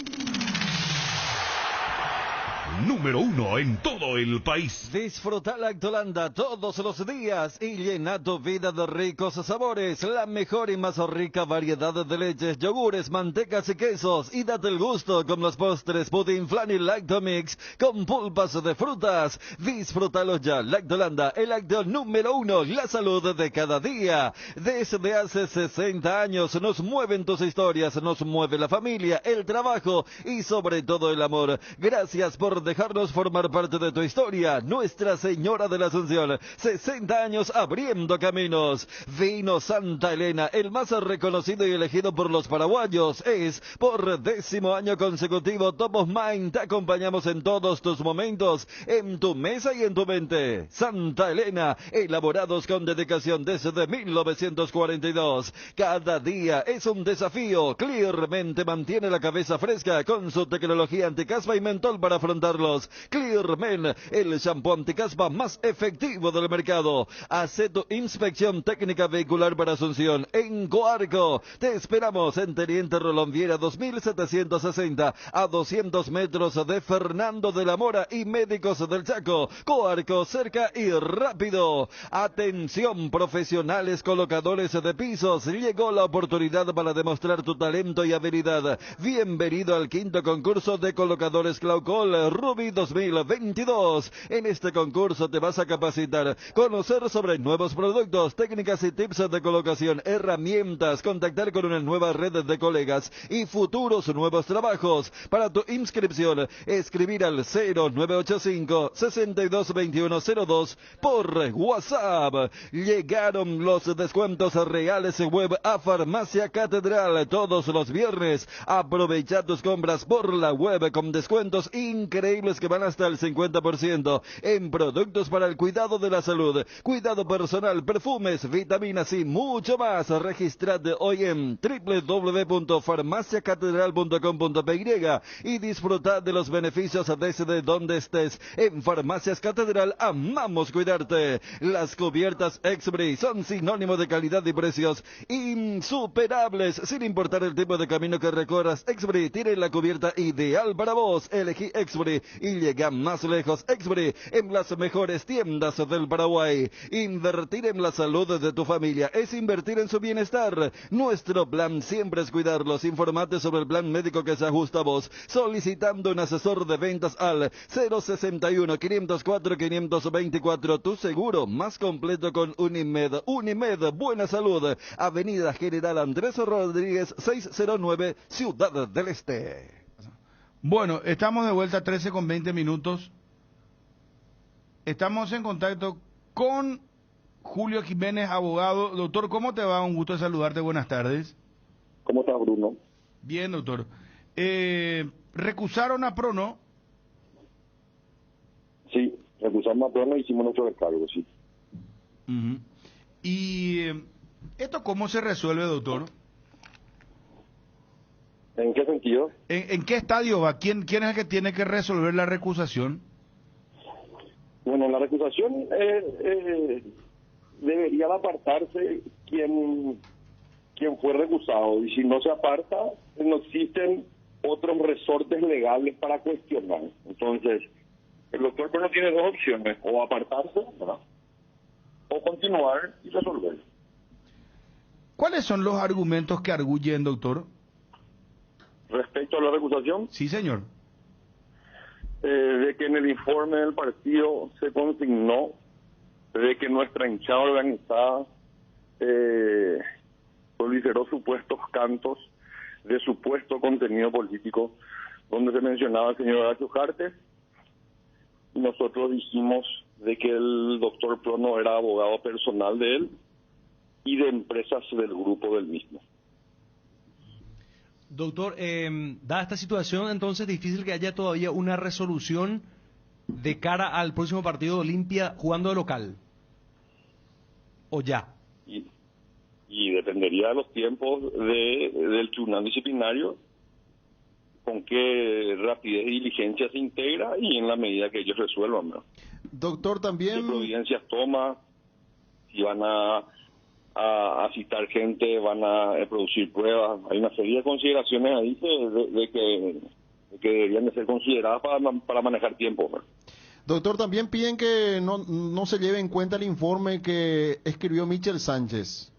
número 1 en todo el país. Disfruta Lactolanda todos los días y llena tu vida de ricos sabores. La mejor y más rica variedad de leches, yogures, mantecas y quesos. Y date el gusto con los postres Pudding Flan y Lactomix con pulpas de frutas. Disfrútalos ya. Lactolanda, el lácteo número 1, la salud de cada día. Desde hace 60 años nos mueven tus historias, nos mueve la familia, el trabajo y sobre todo el amor. Gracias por dejarnos formar parte de tu historia. Nuestra Señora de la Asunción, 60 años abriendo caminos. Vino Santa Elena, el más reconocido y elegido por los paraguayos. Es por 10º año consecutivo Top of Mind. Te acompañamos en todos tus momentos, en tu mesa y en tu mente. Santa Elena, elaborados con dedicación desde 1942. Cada día es un desafío. Clearmente mantiene la cabeza fresca con su tecnología anticaspa y mentol para afrontarlos. Clearmen, el shampoo anticaspa más efectivo del mercado. Hace tu inspección técnica vehicular para Asunción en Coarco. Te esperamos en Teniente Rolón Viera 2760 a 200 metros de Fernando de la Mora y Médicos del Chaco. Coarco, cerca y rápido. Atención, profesionales colocadores de pisos. Llegó la oportunidad para demostrar tu talento y habilidad. Bienvenido al 5º concurso de colocadores Claucol Ruby 2022. En este concurso te vas a capacitar, conocer sobre nuevos productos, técnicas y tips de colocación, herramientas, contactar con una nueva red de colegas y futuros nuevos trabajos. Para tu inscripción, escribir al 0985-622102 por WhatsApp. Llegaron los descuentos reales web a Farmacia Catedral todos los viernes. Aprovecha tus compras por la web con descuentos increíbles que van hasta el 50% en productos para el cuidado de la salud, cuidado personal, perfumes, vitaminas y mucho más. Registrate hoy en www.farmaciacatedral.com.py y disfruta de los beneficios desde donde estés. En Farmacias Catedral amamos cuidarte. Las cubiertas Exbri son sinónimo de calidad y precios insuperables. Sin importar el tipo de camino que recorras, Exbri tiene la cubierta ideal para vos. Elegí Exbri y llega más lejos. Exbri en las mejores tiendas del Paraguay. Invertir en la salud de tu familia es invertir en su bienestar. Nuestro plan siempre es cuidarlos. Informate sobre el plan médico que se ajusta a vos, solicitando un asesor de ventas al 061-504-524. Tu seguro más completo con Unimed. Unimed, buena salud. Avenida General Andrés Rodríguez 609, Ciudad del Este. Bueno, estamos de vuelta, 13:20. Estamos en contacto con Julio Jiménez, abogado. Doctor, ¿cómo te va? Un gusto de saludarte. Buenas tardes. ¿Cómo estás, Bruno? Bien, doctor. ¿Recusaron a Prono? Sí, recusamos a Prono y hicimos nuestro descargo, sí. ¿Y esto cómo se resuelve, doctor? ¿En qué sentido? ¿En qué estadio va? ¿Quién es el que tiene que resolver la recusación? Bueno, la recusación debería apartarse quien fue recusado, y si no se aparta, no existen otros resortes legales para cuestionar. Entonces, el doctor Prono tiene dos opciones: o apartarse, ¿verdad?, o continuar y resolver. ¿Cuáles son los argumentos que arguyen, doctor? Respecto a la recusación. Sí, señor. De que en el informe del partido se consignó de que nuestra hinchada organizada proliferó supuestos cantos de supuesto contenido político, donde se mencionaba al señor Horacio Jartes. Nosotros dijimos de que el doctor Prono era abogado personal de él y de empresas del grupo del mismo. Doctor, dada esta situación, entonces difícil que haya todavía una resolución de cara al próximo partido de Olimpia jugando de local. ¿O ya? Y dependería de los tiempos del tribunal disciplinario, con qué rapidez y diligencia se integra y en la medida que ellos resuelvan, ¿no? Doctor, también... ¿Qué providencias toma? Si van a citar gente, van a producir pruebas. Hay una serie de consideraciones ahí de que que deberían de ser consideradas para manejar tiempo, ¿no? Doctor, también piden que no se lleve en cuenta el informe que escribió Michel Sánchez.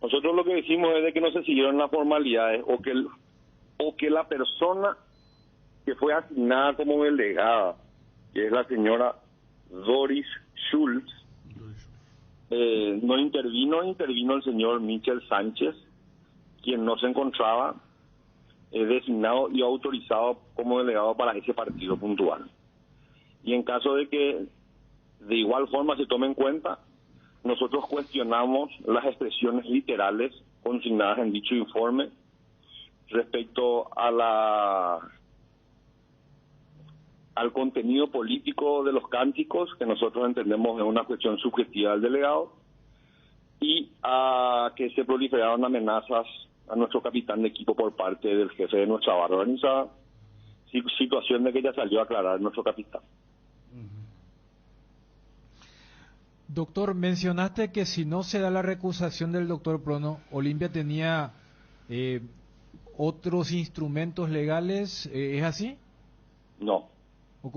Nosotros lo que decimos es de que no se siguieron las formalidades o que la persona que fue asignada como delegada, que es la señora Doris Schultz, no intervino el señor Michel Sánchez, quien no se encontraba designado y autorizado como delegado para ese partido puntual. Y en caso de que de igual forma se tome en cuenta, nosotros cuestionamos las expresiones literales consignadas en dicho informe respecto a al contenido político de los cánticos, que nosotros entendemos es una cuestión subjetiva del delegado, y a que se proliferaron amenazas a nuestro capitán de equipo por parte del jefe de nuestra barra organizada, situación de que ya salió a aclarar nuestro capitán. Doctor, mencionaste que si no se da la recusación del doctor Prono, Olimpia tenía otros instrumentos legales, ¿es así? No.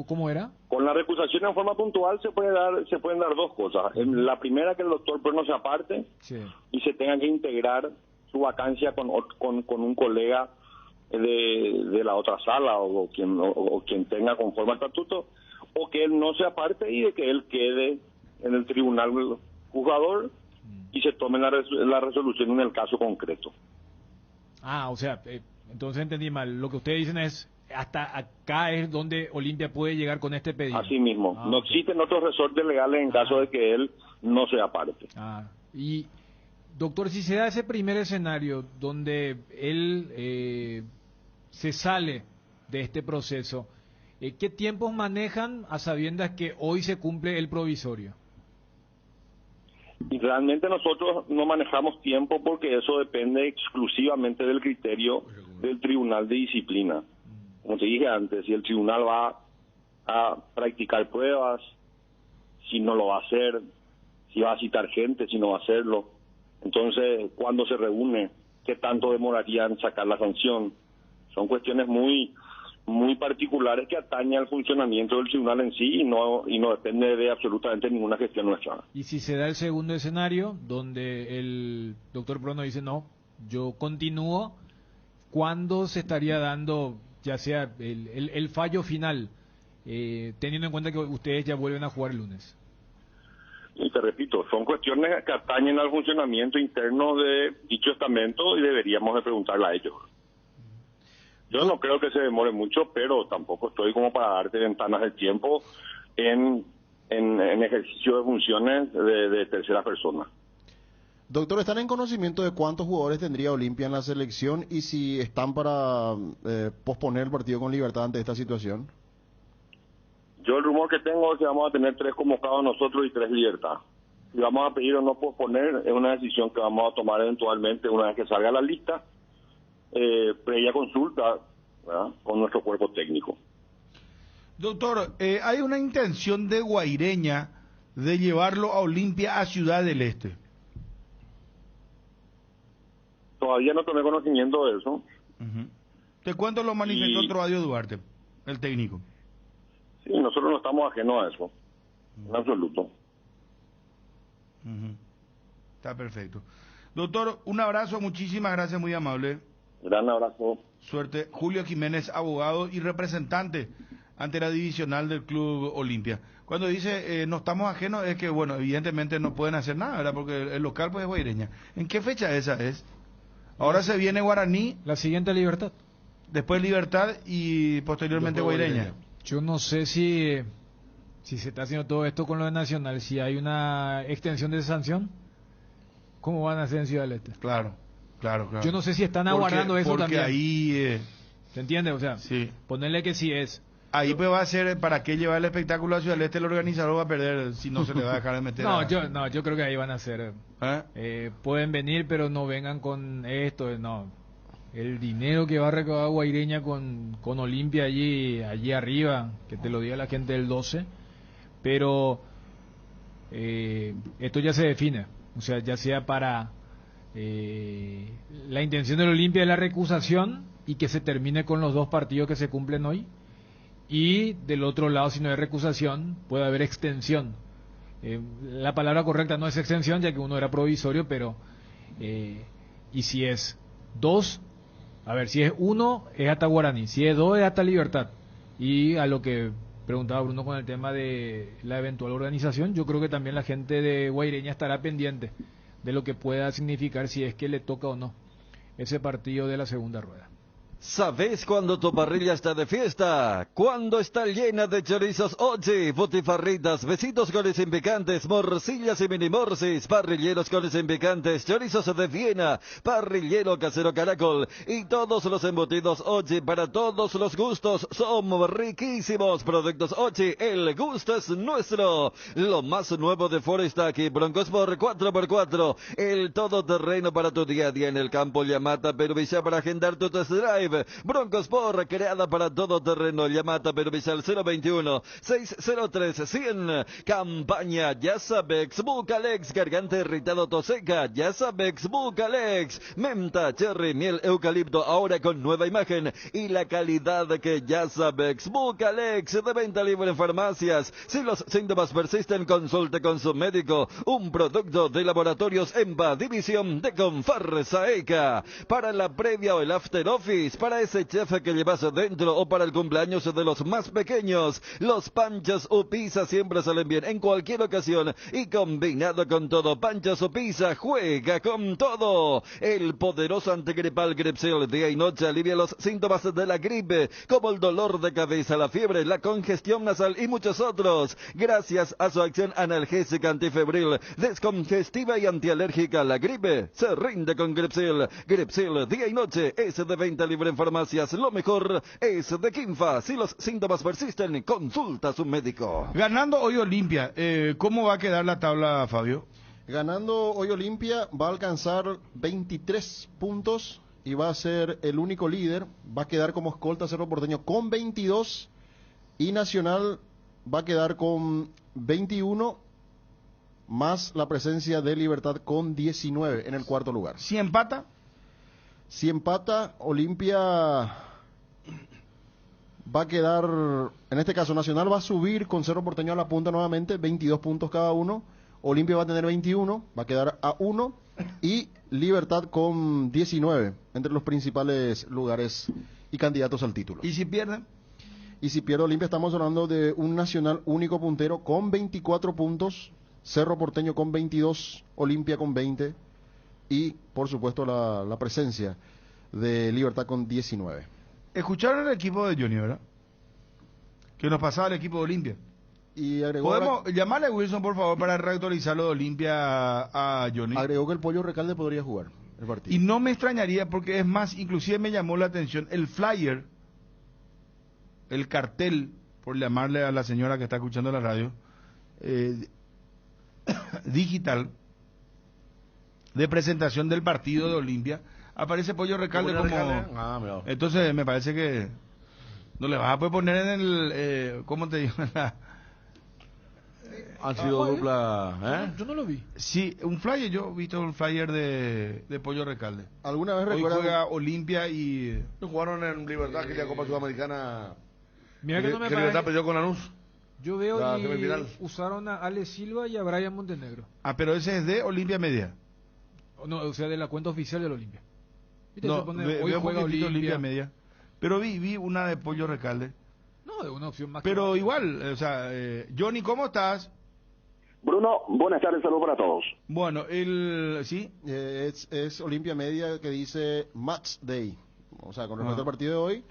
¿Cómo era? Con la recusación en forma puntual se pueden dar dos cosas. La primera, que el doctor Prono se aparte y se tenga que integrar su vacancia con un colega de la otra sala o quien tenga conforme al estatuto, o que él no se aparte y de que él quede en el tribunal juzgador y se tome la resolución en el caso concreto. O sea, entonces entendí mal. Lo que ustedes dicen es, hasta acá es donde Olimpia puede llegar con este pedido. Así mismo. No existen otros resortes legales en caso de que él no se aparte. Y, doctor, si se da ese primer escenario donde él se sale de este proceso, ¿qué tiempos manejan a sabiendas que hoy se cumple el provisorio? Y realmente nosotros no manejamos tiempo porque eso depende exclusivamente del criterio del Tribunal de Disciplina. Como te dije antes, si el tribunal va a practicar pruebas, si no lo va a hacer, si va a citar gente, si no va a hacerlo. Entonces, ¿cuándo se reúne? ¿Qué tanto demoraría en sacar la sanción? Son cuestiones muy particulares que atañen al funcionamiento del tribunal en sí y no depende de absolutamente ninguna gestión nuestra. Y si se da el segundo escenario, donde el doctor Prono dice, no, yo continúo, ¿cuándo se estaría dando ya sea el fallo final, teniendo en cuenta que ustedes ya vuelven a jugar el lunes? Y te repito, son cuestiones que atañen al funcionamiento interno de dicho estamento y deberíamos de preguntarle a ellos. Yo no creo que se demore mucho, pero tampoco estoy como para darte ventanas de tiempo en ejercicio de funciones de tercera persona. Doctor, ¿están en conocimiento de cuántos jugadores tendría Olimpia en la selección y si están para posponer el partido con Libertad ante esta situación? Yo el rumor que tengo es que vamos a tener 3 convocados nosotros y 3 Libertad. Si vamos a pedir o no posponer, es una decisión que vamos a tomar eventualmente una vez que salga la lista, previa consulta, ¿verdad?, con nuestro cuerpo técnico. Doctor, hay una intención de Guaireña de llevarlo a Olimpia a Ciudad del Este. Todavía no tomé conocimiento de eso. Te cuento, lo manifestó Troadio Duarte, el técnico. Sí, nosotros no estamos ajenos a eso, en absoluto. Está perfecto. Doctor, un abrazo, muchísimas gracias, muy amable. Gran abrazo. Suerte. Julio Jiménez, abogado y representante ante la divisional del Club Olimpia. Cuando dice no estamos ajenos, es que, bueno, evidentemente no pueden hacer nada, ¿verdad? Porque el local pues es Guaireña. ¿En qué fecha esa es? Ahora se viene Guaraní. La siguiente Libertad. Después Libertad y posteriormente Guaireña. Yo no sé si se está haciendo todo esto con lo de Nacional, si hay una extensión de sanción, ¿cómo van a hacer en Ciudad del Este? Claro. Yo no sé si están aguardando eso porque también. Ahí... ¿Se entiende? O sea, ponerle que sí es. Ahí pues va a ser, ¿para qué llevar el espectáculo a Ciudad del Este? El organizador va a perder si no se le va a dejar de meter. Yo creo que ahí van a ser. Pueden venir, pero no vengan con esto, no. El dinero que va a recaudar Guaireña con Olimpia allí arriba, que te lo diga la gente del 12, pero esto ya se define, o sea, ya sea para la intención del Olimpia es la recusación y que se termine con los 2 partidos que se cumplen hoy. Y del otro lado, si no hay recusación, puede haber extensión. La palabra correcta no es extensión, ya que uno era provisorio, pero y si es 2, a ver, si es 1 es hasta Guaraní, si es 2 es hasta Libertad. Y a lo que preguntaba Bruno con el tema de la eventual organización, yo creo que también la gente de Guaireña estará pendiente de lo que pueda significar si es que le toca o no ese partido de la segunda rueda. ¿Sabes cuándo tu parrilla está de fiesta? Cuando está llena de chorizos Ochi, butifarritas, besitos con sin picantes, morcillas y mini morcis, parrilleros con sin picantes, chorizos de Viena, parrillero casero Caracol y todos los embutidos Ochi para todos los gustos. Son riquísimos productos Ochi, el gusto es nuestro. Lo más nuevo de Forestac y Broncos por 4x4, el todoterreno para tu día a día en el campo. Yamata Peruvilla para agendar tu test drive. Broncos Sport, creada para todo terreno. Llamata Peruvizal 021-603-100. Campaña Yasabex Bucalex, garganta irritado, toseca. Yasabex Bucalex. Menta, cherry, miel, eucalipto, ahora con nueva imagen y la calidad que Yasabex Bucalex, de venta libre en farmacias. Si los síntomas persisten, consulte con su médico. Un producto de Laboratorios EMPA, división de Confar Saeca. Para la previa o el after office, para ese chef que llevas dentro o para el cumpleaños de los más pequeños, los panchos o pizza siempre salen bien en cualquier ocasión y combinado con todo. Panchos o pizza juega con todo. El poderoso antigripal Gripsil, día y noche alivia los síntomas de la gripe, como el dolor de cabeza, la fiebre, la congestión nasal y muchos otros. Gracias a su acción analgésica, antifebril, descongestiva y antialérgica, la gripe se rinde con Gripsil. Gripsil, día y noche, es de venta libre en farmacias. Lo mejor es de Quinfa. Si los síntomas persisten, consulta a su médico. Ganando hoy Olimpia, ¿cómo va a quedar la tabla, Fabio? Ganando hoy Olimpia va a alcanzar 23 puntos y va a ser el único líder. Va a quedar como escolta Cerro Porteño con 22 y Nacional va a quedar con 21 más la presencia de Libertad con 19 en el cuarto lugar. ¿Si empata? Si empata, Olimpia va a quedar, en este caso Nacional va a subir con Cerro Porteño a la punta nuevamente, 22 puntos cada uno. Olimpia va a tener 21, va a quedar a 1 y Libertad con 19 entre los principales lugares y candidatos al título. ¿Y si pierden? Y si pierde Olimpia, estamos hablando de un Nacional único puntero con 24 puntos, Cerro Porteño con 22, Olimpia con 20 y por supuesto la presencia de Libertad con 19. Escucharon el equipo de Johnny, ¿verdad? Que nos pasaba el equipo de Olimpia. Y agregó ¿Podemos llamarle a Wilson, por favor, para reactualizar lo de Olimpia a Johnny? Agregó que el Pollo Recalde podría jugar el partido. Y no me extrañaría, porque es más, inclusive me llamó la atención el flyer, el cartel, por llamarle a la señora que está escuchando la radio, digital, de presentación del partido de Olimpia. Aparece Pollo Recalde como... Entonces me parece que no le vas a poder poner en el... ¿cómo te digo? Han sido dupla... Yo no lo vi. Sí, un flyer, yo he visto un flyer de Pollo Recalde. ¿Alguna vez recuerdan? Hoy juega Olimpia y... Jugaron en Libertad, que la Copa Sudamericana... Mira que no me que Libertad perdió con Lanús. Yo veo y usaron a Ale Silva y a Brian Montenegro. Ah, pero ese es de Olimpia Media. No, o sea, de la cuenta oficial del Olimpia. No, hoy juega Olimpia Media. Pero vi una de Pollo Recalde. No, de una opción más. Pero igual, o sea, Johnny, ¿cómo estás? Bruno, buenas tardes, saludos para todos. Bueno, sí. Es Olimpia Media que dice Match Day. O sea, con respecto al partido de hoy,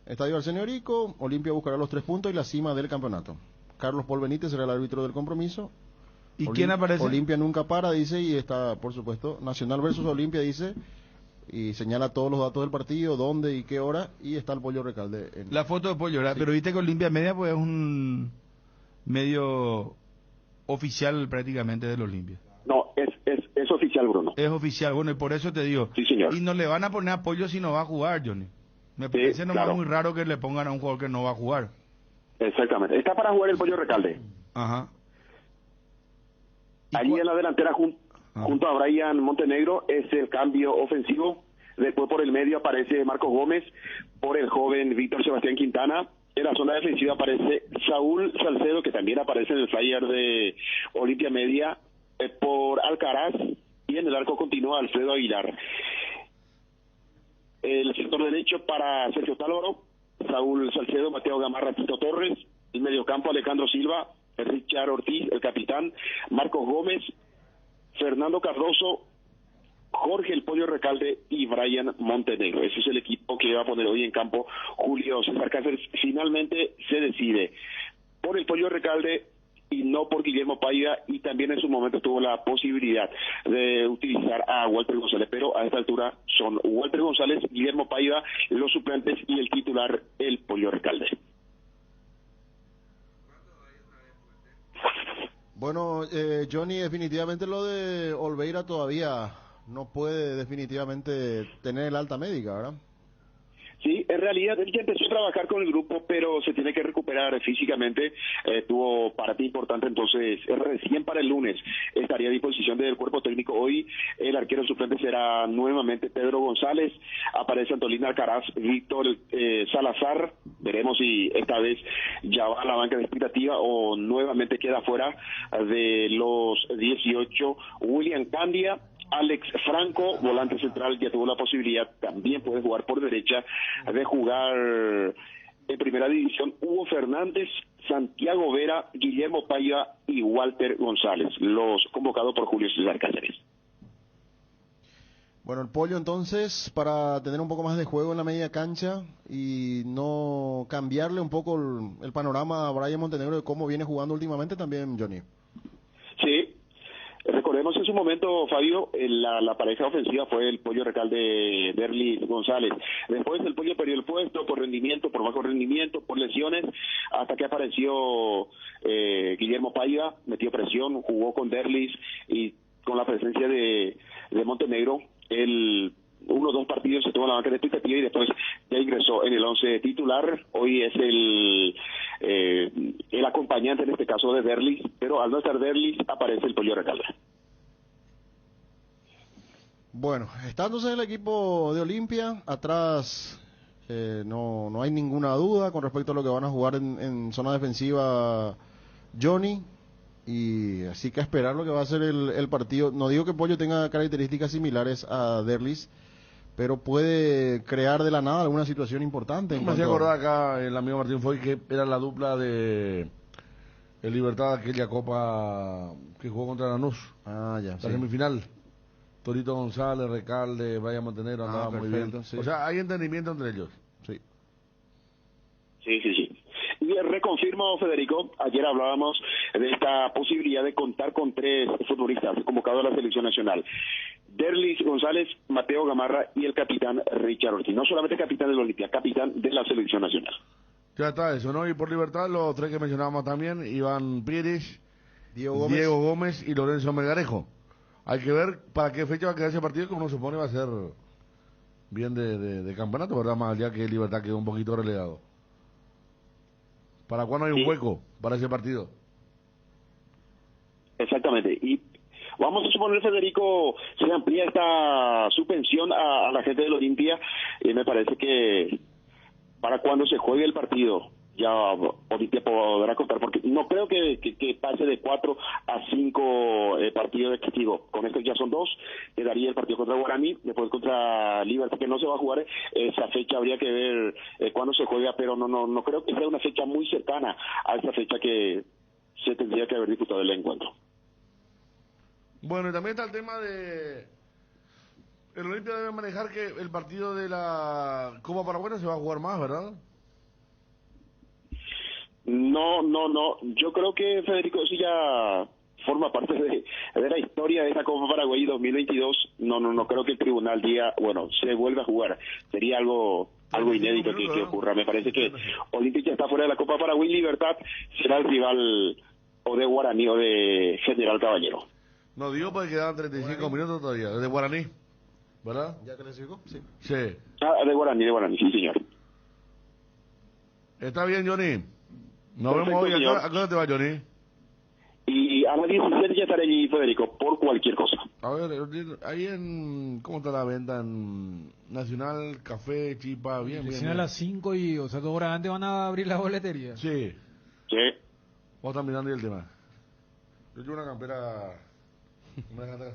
Estadio Arsenio Orico, Olimpia buscará los 3 puntos y la cima del campeonato. Carlos Paul Benítez será el árbitro del compromiso. ¿Y quién aparece? Olimpia nunca para, dice, y está, por supuesto, Nacional versus Olimpia, dice, y señala todos los datos del partido, dónde y qué hora, y está el Pollo Recalde. La foto de Pollo, ¿verdad? Sí. Pero viste que Olimpia Media pues es un medio oficial prácticamente del Olimpia. No, es oficial, Bruno. Es oficial, bueno, y por eso te digo. Sí, señor. Y no le van a poner apoyo si no va a jugar, Johnny. Me parece nomás muy raro que le pongan a un jugador que no va a jugar. Exactamente. Está para jugar el Pollo Recalde. Ajá. Allí en la delantera junto a Brian Montenegro es el cambio ofensivo. Después por el medio aparece Marcos Gómez, por el joven Víctor Sebastián Quintana. En la zona defensiva aparece Saúl Salcedo, que también aparece en el flyer de Olimpia Media, por Alcaraz, y en el arco continúa Alfredo Aguilar. El sector derecho para Sergio Tálvaro, Saúl Salcedo, Mateo Gamarra, Tito Torres. El mediocampo Alejandro Silva, Richard Ortiz, el capitán, Marcos Gómez, Fernando Cardoso, Jorge el Pollo Recalde y Brian Montenegro. Ese es el equipo que va a poner hoy en campo Julio César Cáceres. Finalmente se decide por el Pollo Recalde y no por Guillermo Paiva, y también en su momento tuvo la posibilidad de utilizar a Walter González, pero a esta altura son Walter González, Guillermo Paiva, los suplentes, y el titular, el Pollo Recalde. Bueno, Johnny, definitivamente lo de Olveira todavía no puede definitivamente tener el alta médica, ¿verdad? Sí, en realidad él ya empezó a trabajar con el grupo, pero se tiene que recuperar físicamente. Tuvo parte importante, entonces recién para el lunes estaría a disposición del cuerpo técnico. Hoy el arquero suplente será nuevamente Pedro González, aparece Antolín Alcaraz, Víctor Salazar. Veremos si esta vez ya va a la banca de expectativa o nuevamente queda fuera de los 18 William Candia. Alex Franco, volante central, ya tuvo la posibilidad, también puede jugar por derecha, de jugar en primera división. Hugo Fernández, Santiago Vera, Guillermo Paiva y Walter González, los convocados por Julio César Cáceres. Bueno, el Pollo entonces, para tener un poco más de juego en la media cancha y no cambiarle un poco el panorama a Brian Montenegro de cómo viene jugando últimamente también, Johnny. Sí. Recordemos en su momento, Fabio, la pareja ofensiva fue el Pollo Recalde, Derlis González. Después el Pollo perdió el puesto por rendimiento, por bajo rendimiento, por lesiones, hasta que apareció Guillermo Paiva, metió presión, jugó con Derlis y con la presencia de Montenegro. Uno o dos partidos se tuvo en la banca de expectativa y después ya ingresó en el 11 titular. Hoy es el acompañante en este caso de Derlis, pero al no estar Derlis aparece el Pollo Recalde. Bueno, estándose en el equipo de Olimpia, atrás no hay ninguna duda con respecto a lo que van a jugar en zona defensiva Johnny, y así que a esperar lo que va a ser el partido. No digo que Pollo tenga características similares a Derlis, pero puede crear de la nada alguna situación importante. Me hacía acordar acá el amigo Martín Foy que era la dupla de el Libertad, aquella copa que jugó contra Lanús. Ah, ya. La semifinal. Torito González, Recalde, Brian Montenegro, andaba muy bien. Sí. O sea, hay entendimiento entre ellos. Sí. Sí. Y reconfirmo, Federico, ayer hablábamos de esta posibilidad de contar con 3 futbolistas convocados a la selección nacional. Derlis González, Mateo Gamarra y el capitán Richard Ortiz. No solamente capitán del Olimpia, capitán de la selección nacional. Ya está eso, ¿no? Y por Libertad, los 3 que mencionábamos también, Iván Pires, Diego Gómez y Lorenzo Melgarejo. Hay que ver para qué fecha va a quedar ese partido, que uno supone va a ser bien de campeonato, ¿verdad? Más allá que Libertad quedó un poquito relegado. ¿Para cuándo hay un hueco para ese partido? Exactamente. Y vamos a suponer, Federico, se amplía esta suspensión a la gente del Olimpia, y me parece que para cuando se juegue el partido ya Olimpia podrá contar, porque no creo que pase de 4 a 5 partidos de castigo. Con esto ya son 2, quedaría el partido contra Guaraní, después contra Libertad, que no se va a jugar esa fecha. Habría que ver cuándo se juega, pero no creo que sea una fecha muy cercana a esa fecha que se tendría que haber disputado el encuentro. Bueno, y también está el tema de el Olimpia debe manejar que el partido de la Copa Paraguay se va a jugar más, ¿verdad? No. Yo creo que, Federico, eso ya forma parte de la historia de esa Copa Paraguay 2022. No creo que el tribunal diga, bueno, se vuelve a jugar. Sería algo inédito que ocurra. Me parece que Olimpia ya está fuera de la Copa Paraguay. Libertad será el rival o de Guaraní o de General Caballero. No digo porque quedan 35 minutos todavía. De Guaraní, ¿verdad? ¿Ya clasificó? Sí. Sí. De Guaraní, sí, señor. Está bien, Johnny. Nos vemos hoy. ¿A qué hora te va, Johnny? Y Y a las 17 ya estaré allí, Federico, por cualquier cosa. A ver, ahí en... ¿Cómo está la venta? En Nacional, café, chipa, bien, Recién bien. a las 5 y, o sea, 2 horas antes van a abrir la boletería. Sí. Sí. Vos estás mirando ahí el tema. Yo llevo una campera... Una campera...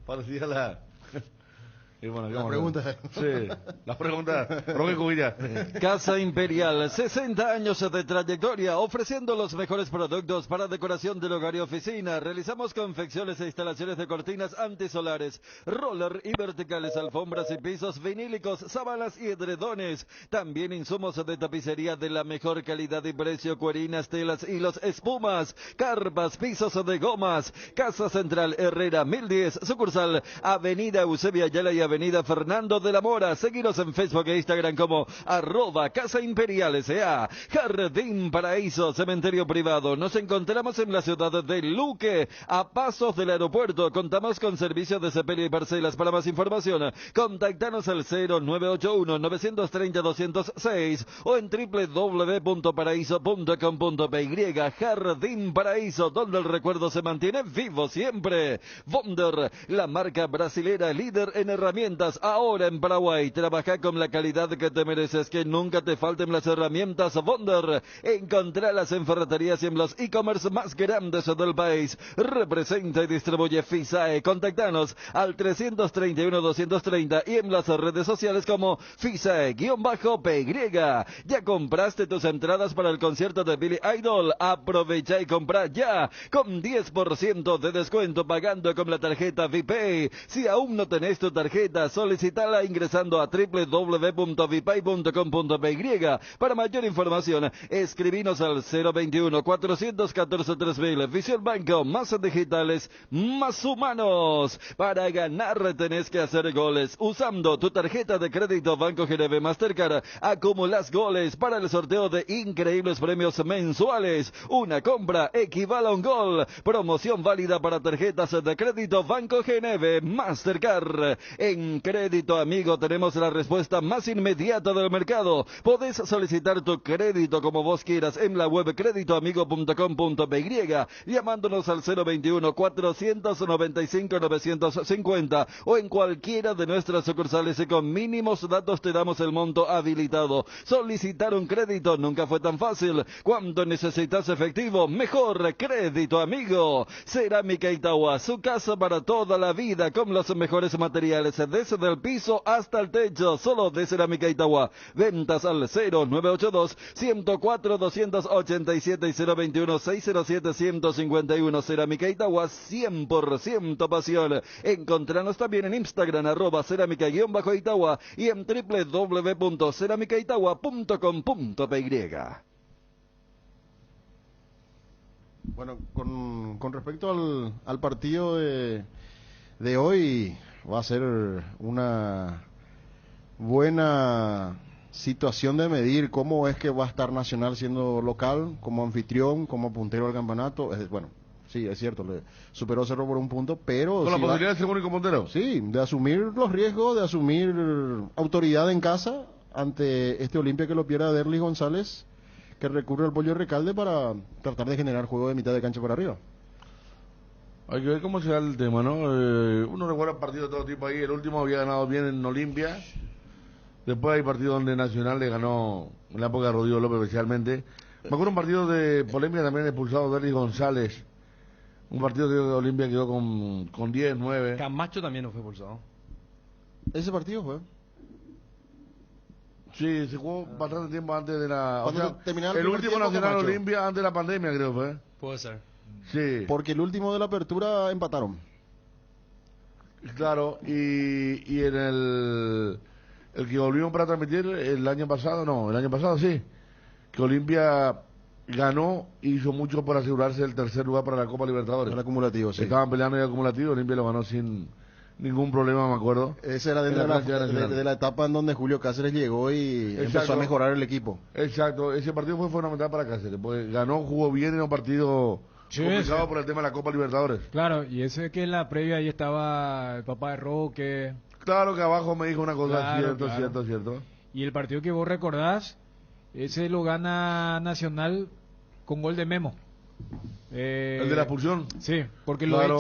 parecida a la... Y bueno, La pregunta. Sí, la pregunta. Roque Cubilla. Casa Imperial, 60 años de trayectoria, ofreciendo los mejores productos para decoración del hogar y oficina. Realizamos confecciones e instalaciones de cortinas antisolares, roller y verticales, alfombras y pisos vinílicos, sábanas y edredones. También insumos de tapicería de la mejor calidad y precio, cuerinas, telas, hilos, espumas, carpas, pisos de gomas. Casa Central Herrera 1010, sucursal Avenida Eusebia Ayala y Avenida Fernando de la Mora. Seguiros en Facebook e Instagram como @Casa Imperial S.A. Jardín Paraíso, cementerio privado. Nos encontramos en la ciudad de Luque, a pasos del aeropuerto. Contamos con servicio de sepelio y parcelas. Para más información, contactanos al 0981-930-206 o en www.paraíso.com.py. Jardín Paraíso, donde el recuerdo se mantiene vivo siempre. Wonder, la marca brasilera líder en herramientas ahora en Paraguay. Trabaja con la calidad que te mereces, que nunca te falten las herramientas Wonder. Encontralas en ferreterías y en los e-commerce más grandes del país. Representa y distribuye FISAE. Contactanos al 331-230 y en las redes sociales como FISAE-PY. ¿Ya compraste tus entradas para el concierto de Billy Idol? Aprovecha y compra ya, con 10% de descuento pagando con la tarjeta VPay. Si aún no tenés tu tarjeta, solicitala ingresando a www.vipay.com.py. Para mayor información, escribinos al 021-414-3000. Visión Banco, más digitales, más humanos. Para ganar tenés que hacer goles. Usando tu tarjeta de crédito Banco GNB Mastercard, acumulas goles para el sorteo de increíbles premios mensuales. Una compra equivale a un gol. Promoción válida para tarjetas de crédito Banco GNB Mastercard. En Crédito Amigo tenemos la respuesta más inmediata del mercado. Podés solicitar tu crédito como vos quieras en la web creditoamigo.com.py, llamándonos al 021-495-950 o en cualquiera de nuestras sucursales, y con mínimos datos te damos el monto habilitado. Solicitar un crédito nunca fue tan fácil. Cuando necesitas efectivo, mejor Crédito Amigo. Cerámica Itagua, su casa para toda la vida, con los mejores materiales, desde el piso hasta el techo, solo de Cerámica Itagua. Ventas al 0982-104-287 y 021-607-151. Cerámica Itagua, 100% pasión. Encontranos también en Instagram, @cerámica_Itagua y en www.ceramicaitagua.com.py. Bueno, con respecto al partido de hoy, va a ser una buena situación de medir cómo es que va a estar Nacional siendo local, como anfitrión, como puntero del campeonato. Bueno, sí, es cierto, le superó Cerro por un punto, pero... ¿Con la posibilidad de ser único puntero? Sí, de asumir los riesgos, de asumir autoridad en casa ante este Olimpia que lo pierda Derlis González, que recurre al Pollo Recalde para tratar de generar juego de mitad de cancha para arriba. Hay que ver cómo se da el tema, ¿no? Uno recuerda partidos de todo tipo ahí. El último había ganado bien en Olimpia. Después hay partidos donde Nacional le ganó, en la época de Rodrigo López especialmente. Me acuerdo un partido de polémica también expulsado de Derlis González. Un partido que Olimpia quedó con 10, 9. Camacho también no fue expulsado. ¿Ese partido fue? Sí, se jugó bastante tiempo antes de la... O sea, el último tiempo, Nacional Camacho. Olimpia antes de la pandemia, creo fue. Puede ser. Sí. Porque el último de la apertura empataron. Claro, y en el que volvimos para transmitir el año pasado sí, que Olimpia ganó, hizo mucho por asegurarse el tercer lugar para la Copa Libertadores. El acumulativo, sí. Estaban peleando el acumulativo, Olimpia lo ganó sin ningún problema, me acuerdo. Esa era dentro de la etapa en donde Julio Cáceres llegó y empezó a mejorar el equipo. Exacto, ese partido fue fundamental para Cáceres, porque ganó, jugó bien en un partido complicado por el tema de la Copa Libertadores. Claro, y ese que en la previa ahí estaba el papá de Roque. Claro que abajo me dijo una cosa, Claro, cierto. Y el partido que vos recordás, ese lo gana Nacional con gol de Memo. ¿El de la expulsión? Sí, porque Claro.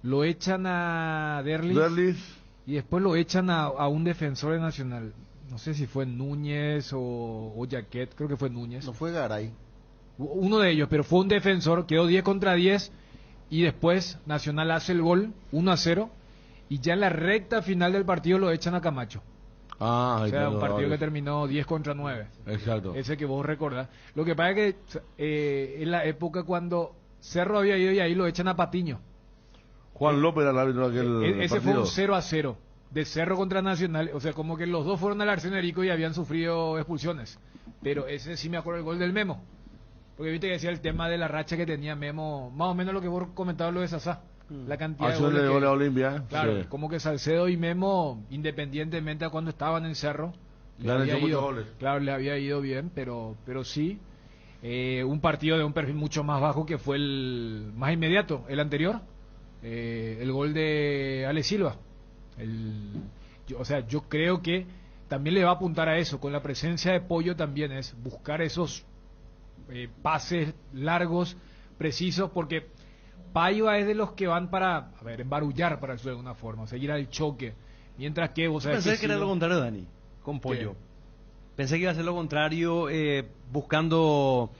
lo echan a Derlis y después lo echan a un defensor de Nacional. No sé si fue Núñez o Jaquet, creo que fue Núñez. No fue Garay. Uno de ellos, pero fue un defensor, quedó 10 contra 10 y después Nacional hace el gol 1-0 y ya en la recta final del partido lo echan a Camacho. Ah, O sea, claro, un partido vale. que terminó 10 contra 9. Exacto. Ese que vos recordás. Lo que pasa es que en la época cuando Cerro había ido y ahí lo echan a Patiño. Juan López era el árbitro de aquel Ese partido. fue un 0-0 de Cerro contra Nacional. O sea, como que los dos fueron al Arsenio Erico y habían sufrido expulsiones. Pero ese sí me acuerdo el gol del Memo. Porque viste que decía el tema de la racha que tenía Memo, más o menos lo que vos comentabas lo de Sasá. La cantidad de goles goles a Olimpia. Claro, Sí. como que Salcedo y Memo, independientemente a cuando estaban en Cerro, Le han hecho muchos goles. claro, le había ido bien, pero sí, un partido de un perfil mucho más bajo que fue el más inmediato, el anterior, el gol de Ale Silva. Yo creo que también le va a apuntar a eso, con la presencia de Pollo también es buscar esos pases largos, precisos, porque Paiva es de los que van para, embarullar, para decirlo de alguna forma, seguir al choque, mientras que vos sabés Pensé que era Silva- lo contrario, Dani, con Pollo. ¿Qué? Pensé que iba a ser lo contrario, buscando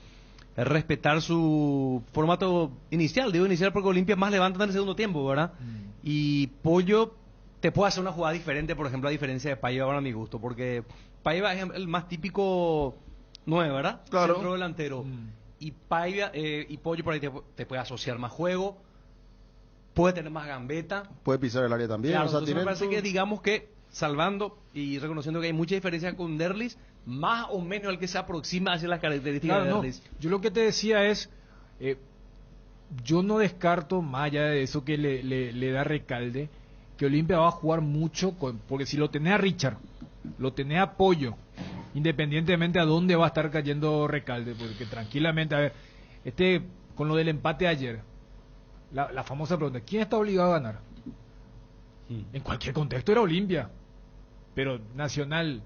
respetar su formato inicial. Digo inicial porque Olimpia más levanta en el segundo tiempo, ¿verdad? Y Pollo te puede hacer una jugada diferente, por ejemplo, a diferencia de Paiva, para mi gusto, porque Paiva es el más típico 9, ¿verdad? Claro. Centro delantero. Y Paiva y Pollo por ahí te puede asociar más juego, puede tener más gambeta. Puede pisar el área también. Claro, o sea, entonces me tiene parece que digamos que salvando y reconociendo que hay mucha diferencia con Derlis, más o menos el que se aproxima hacia las características Claro, de no. Derlis. Yo lo que te decía es, yo no descarto, más allá de eso que le da Recalde, que Olimpia va a jugar mucho, porque si lo tenés a Richard, lo tenés a Pollo, independientemente a dónde va a estar cayendo Recalde, porque tranquilamente, a ver, con lo del empate ayer, la famosa pregunta, ¿quién está obligado a ganar? En cualquier contexto era Olimpia, pero Nacional,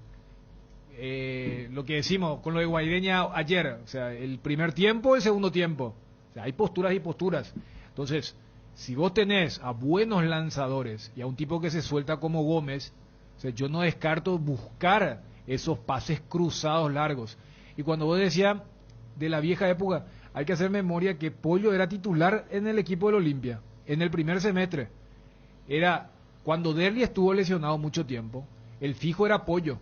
lo que decimos con lo de Guaireña ayer, o sea, el primer tiempo, el segundo tiempo, o sea, hay posturas y posturas. Entonces, si vos tenés a buenos lanzadores y a un tipo que se suelta como Gómez, o sea, yo no descarto buscar esos pases cruzados largos. Y cuando vos decías de la vieja época, hay que hacer memoria que Pollo era titular en el equipo del Olimpia, en el primer semestre. Era cuando Derli estuvo lesionado mucho tiempo, el fijo era Pollo,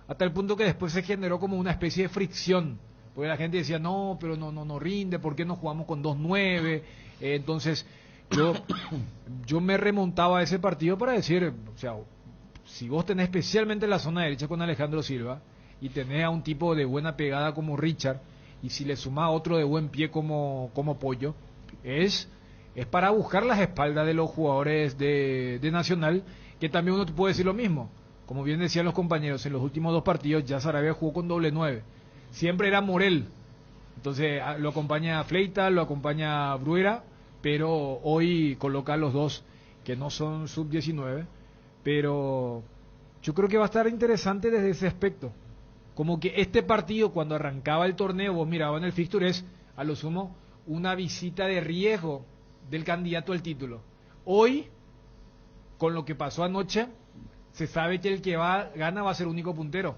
hasta el punto que después se generó como una especie de fricción, porque la gente decía, no, pero no rinde, ¿por qué no jugamos con 2-9? Entonces, yo me remontaba a ese partido para decir, o sea, si vos tenés especialmente la zona derecha con Alejandro Silva, y tenés a un tipo de buena pegada como Richard, y si le sumás a otro de buen pie como Pollo, es para buscar las espaldas de los jugadores de Nacional, que también uno te puede decir lo mismo. Como bien decían los compañeros, en los últimos dos partidos ya Sarabia jugó con doble 9. Siempre era Morel. Entonces lo acompaña Fleita, lo acompaña Bruera, pero hoy coloca a los dos que no son sub-19. Pero yo creo que va a estar interesante desde ese aspecto. Como que este partido, cuando arrancaba el torneo, vos mirabas en el fixture, es a lo sumo una visita de riesgo del candidato al título. Hoy, con lo que pasó anoche, se sabe que el que gana va a ser único puntero,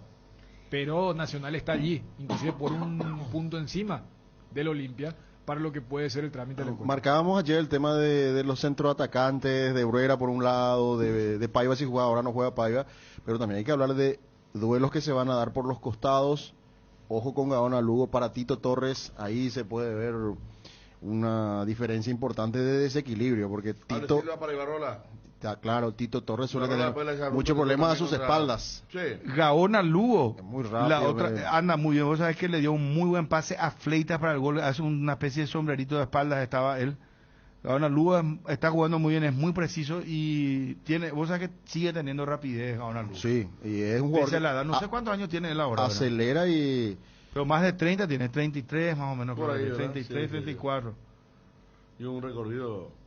pero Nacional está allí, inclusive por un punto encima del Olimpia, para lo que puede ser el trámite del encuentro. Marcábamos ayer el tema de los centroatacantes, de Bruera por un lado, de Paiva si jugaba, ahora no juega Paiva, pero también hay que hablar de duelos que se van a dar por los costados. Ojo con Gaona Lugo, para Tito Torres, ahí se puede ver una diferencia importante de desequilibrio, porque Tito... Claro, Tito Torres suele tener muchos problemas a sus espaldas. Sí. Gaona Lugo, muy rápido, la otra anda muy bien. Vos sabés que le dio un muy buen pase a Fleitas para el gol, hace una especie de sombrerito de espaldas estaba él. Gaona Lugo está jugando muy bien, es muy preciso y vos sabés que sigue teniendo rapidez Gaona Lugo. Sí, y es un jugador. La edad, no sé cuántos años tiene él ahora. Acelera y... Pero más de 30 tiene, 33 más o menos, por ahí, 33, sí, 34. Y un recorrido...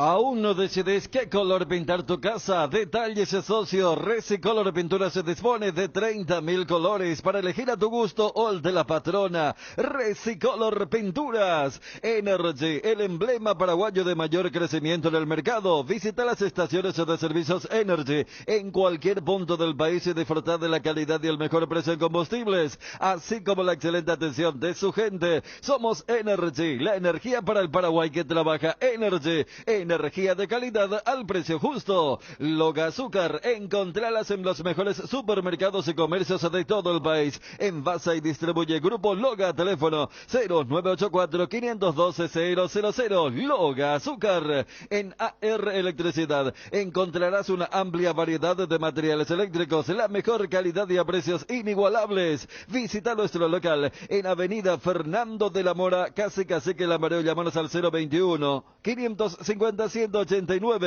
¿Aún no decides qué color pintar tu casa? Detalles socio. Resicolor Pintura se dispone de 30.000 colores para elegir a tu gusto o el de la patrona. Resicolor Pinturas. Energy, el emblema paraguayo de mayor crecimiento en el mercado. Visita las estaciones de servicios Energy en cualquier punto del país y disfrutar de la calidad y el mejor precio en combustibles, así como la excelente atención de su gente. Somos Energy, la energía para el Paraguay que trabaja. Energy, energía de calidad al precio justo. Loga Azúcar, encontralas en los mejores supermercados y comercios de todo el país. Envasa y distribuye Grupo Loga, teléfono 0984-512-000. Loga Azúcar. En AR Electricidad encontrarás una amplia variedad de materiales eléctricos, la mejor calidad y a precios inigualables. Visita nuestro local en Avenida Fernando de la Mora, casi que la Mareo. Llámanos al 021-550-189,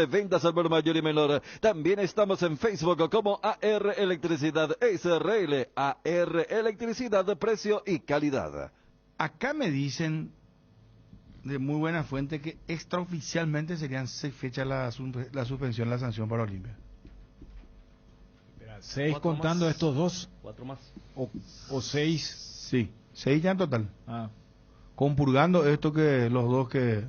ventas al por mayor y menor. También estamos en Facebook como AR Electricidad SRL. AR Electricidad, precio y calidad. Acá me dicen de muy buena fuente que extraoficialmente serían 6 fechas la suspensión, la sanción para Olimpia. 6 contando más. estos dos. 4 más. O 6. Sí, 6 ya en total. Ah. Compurgando esto que los dos que...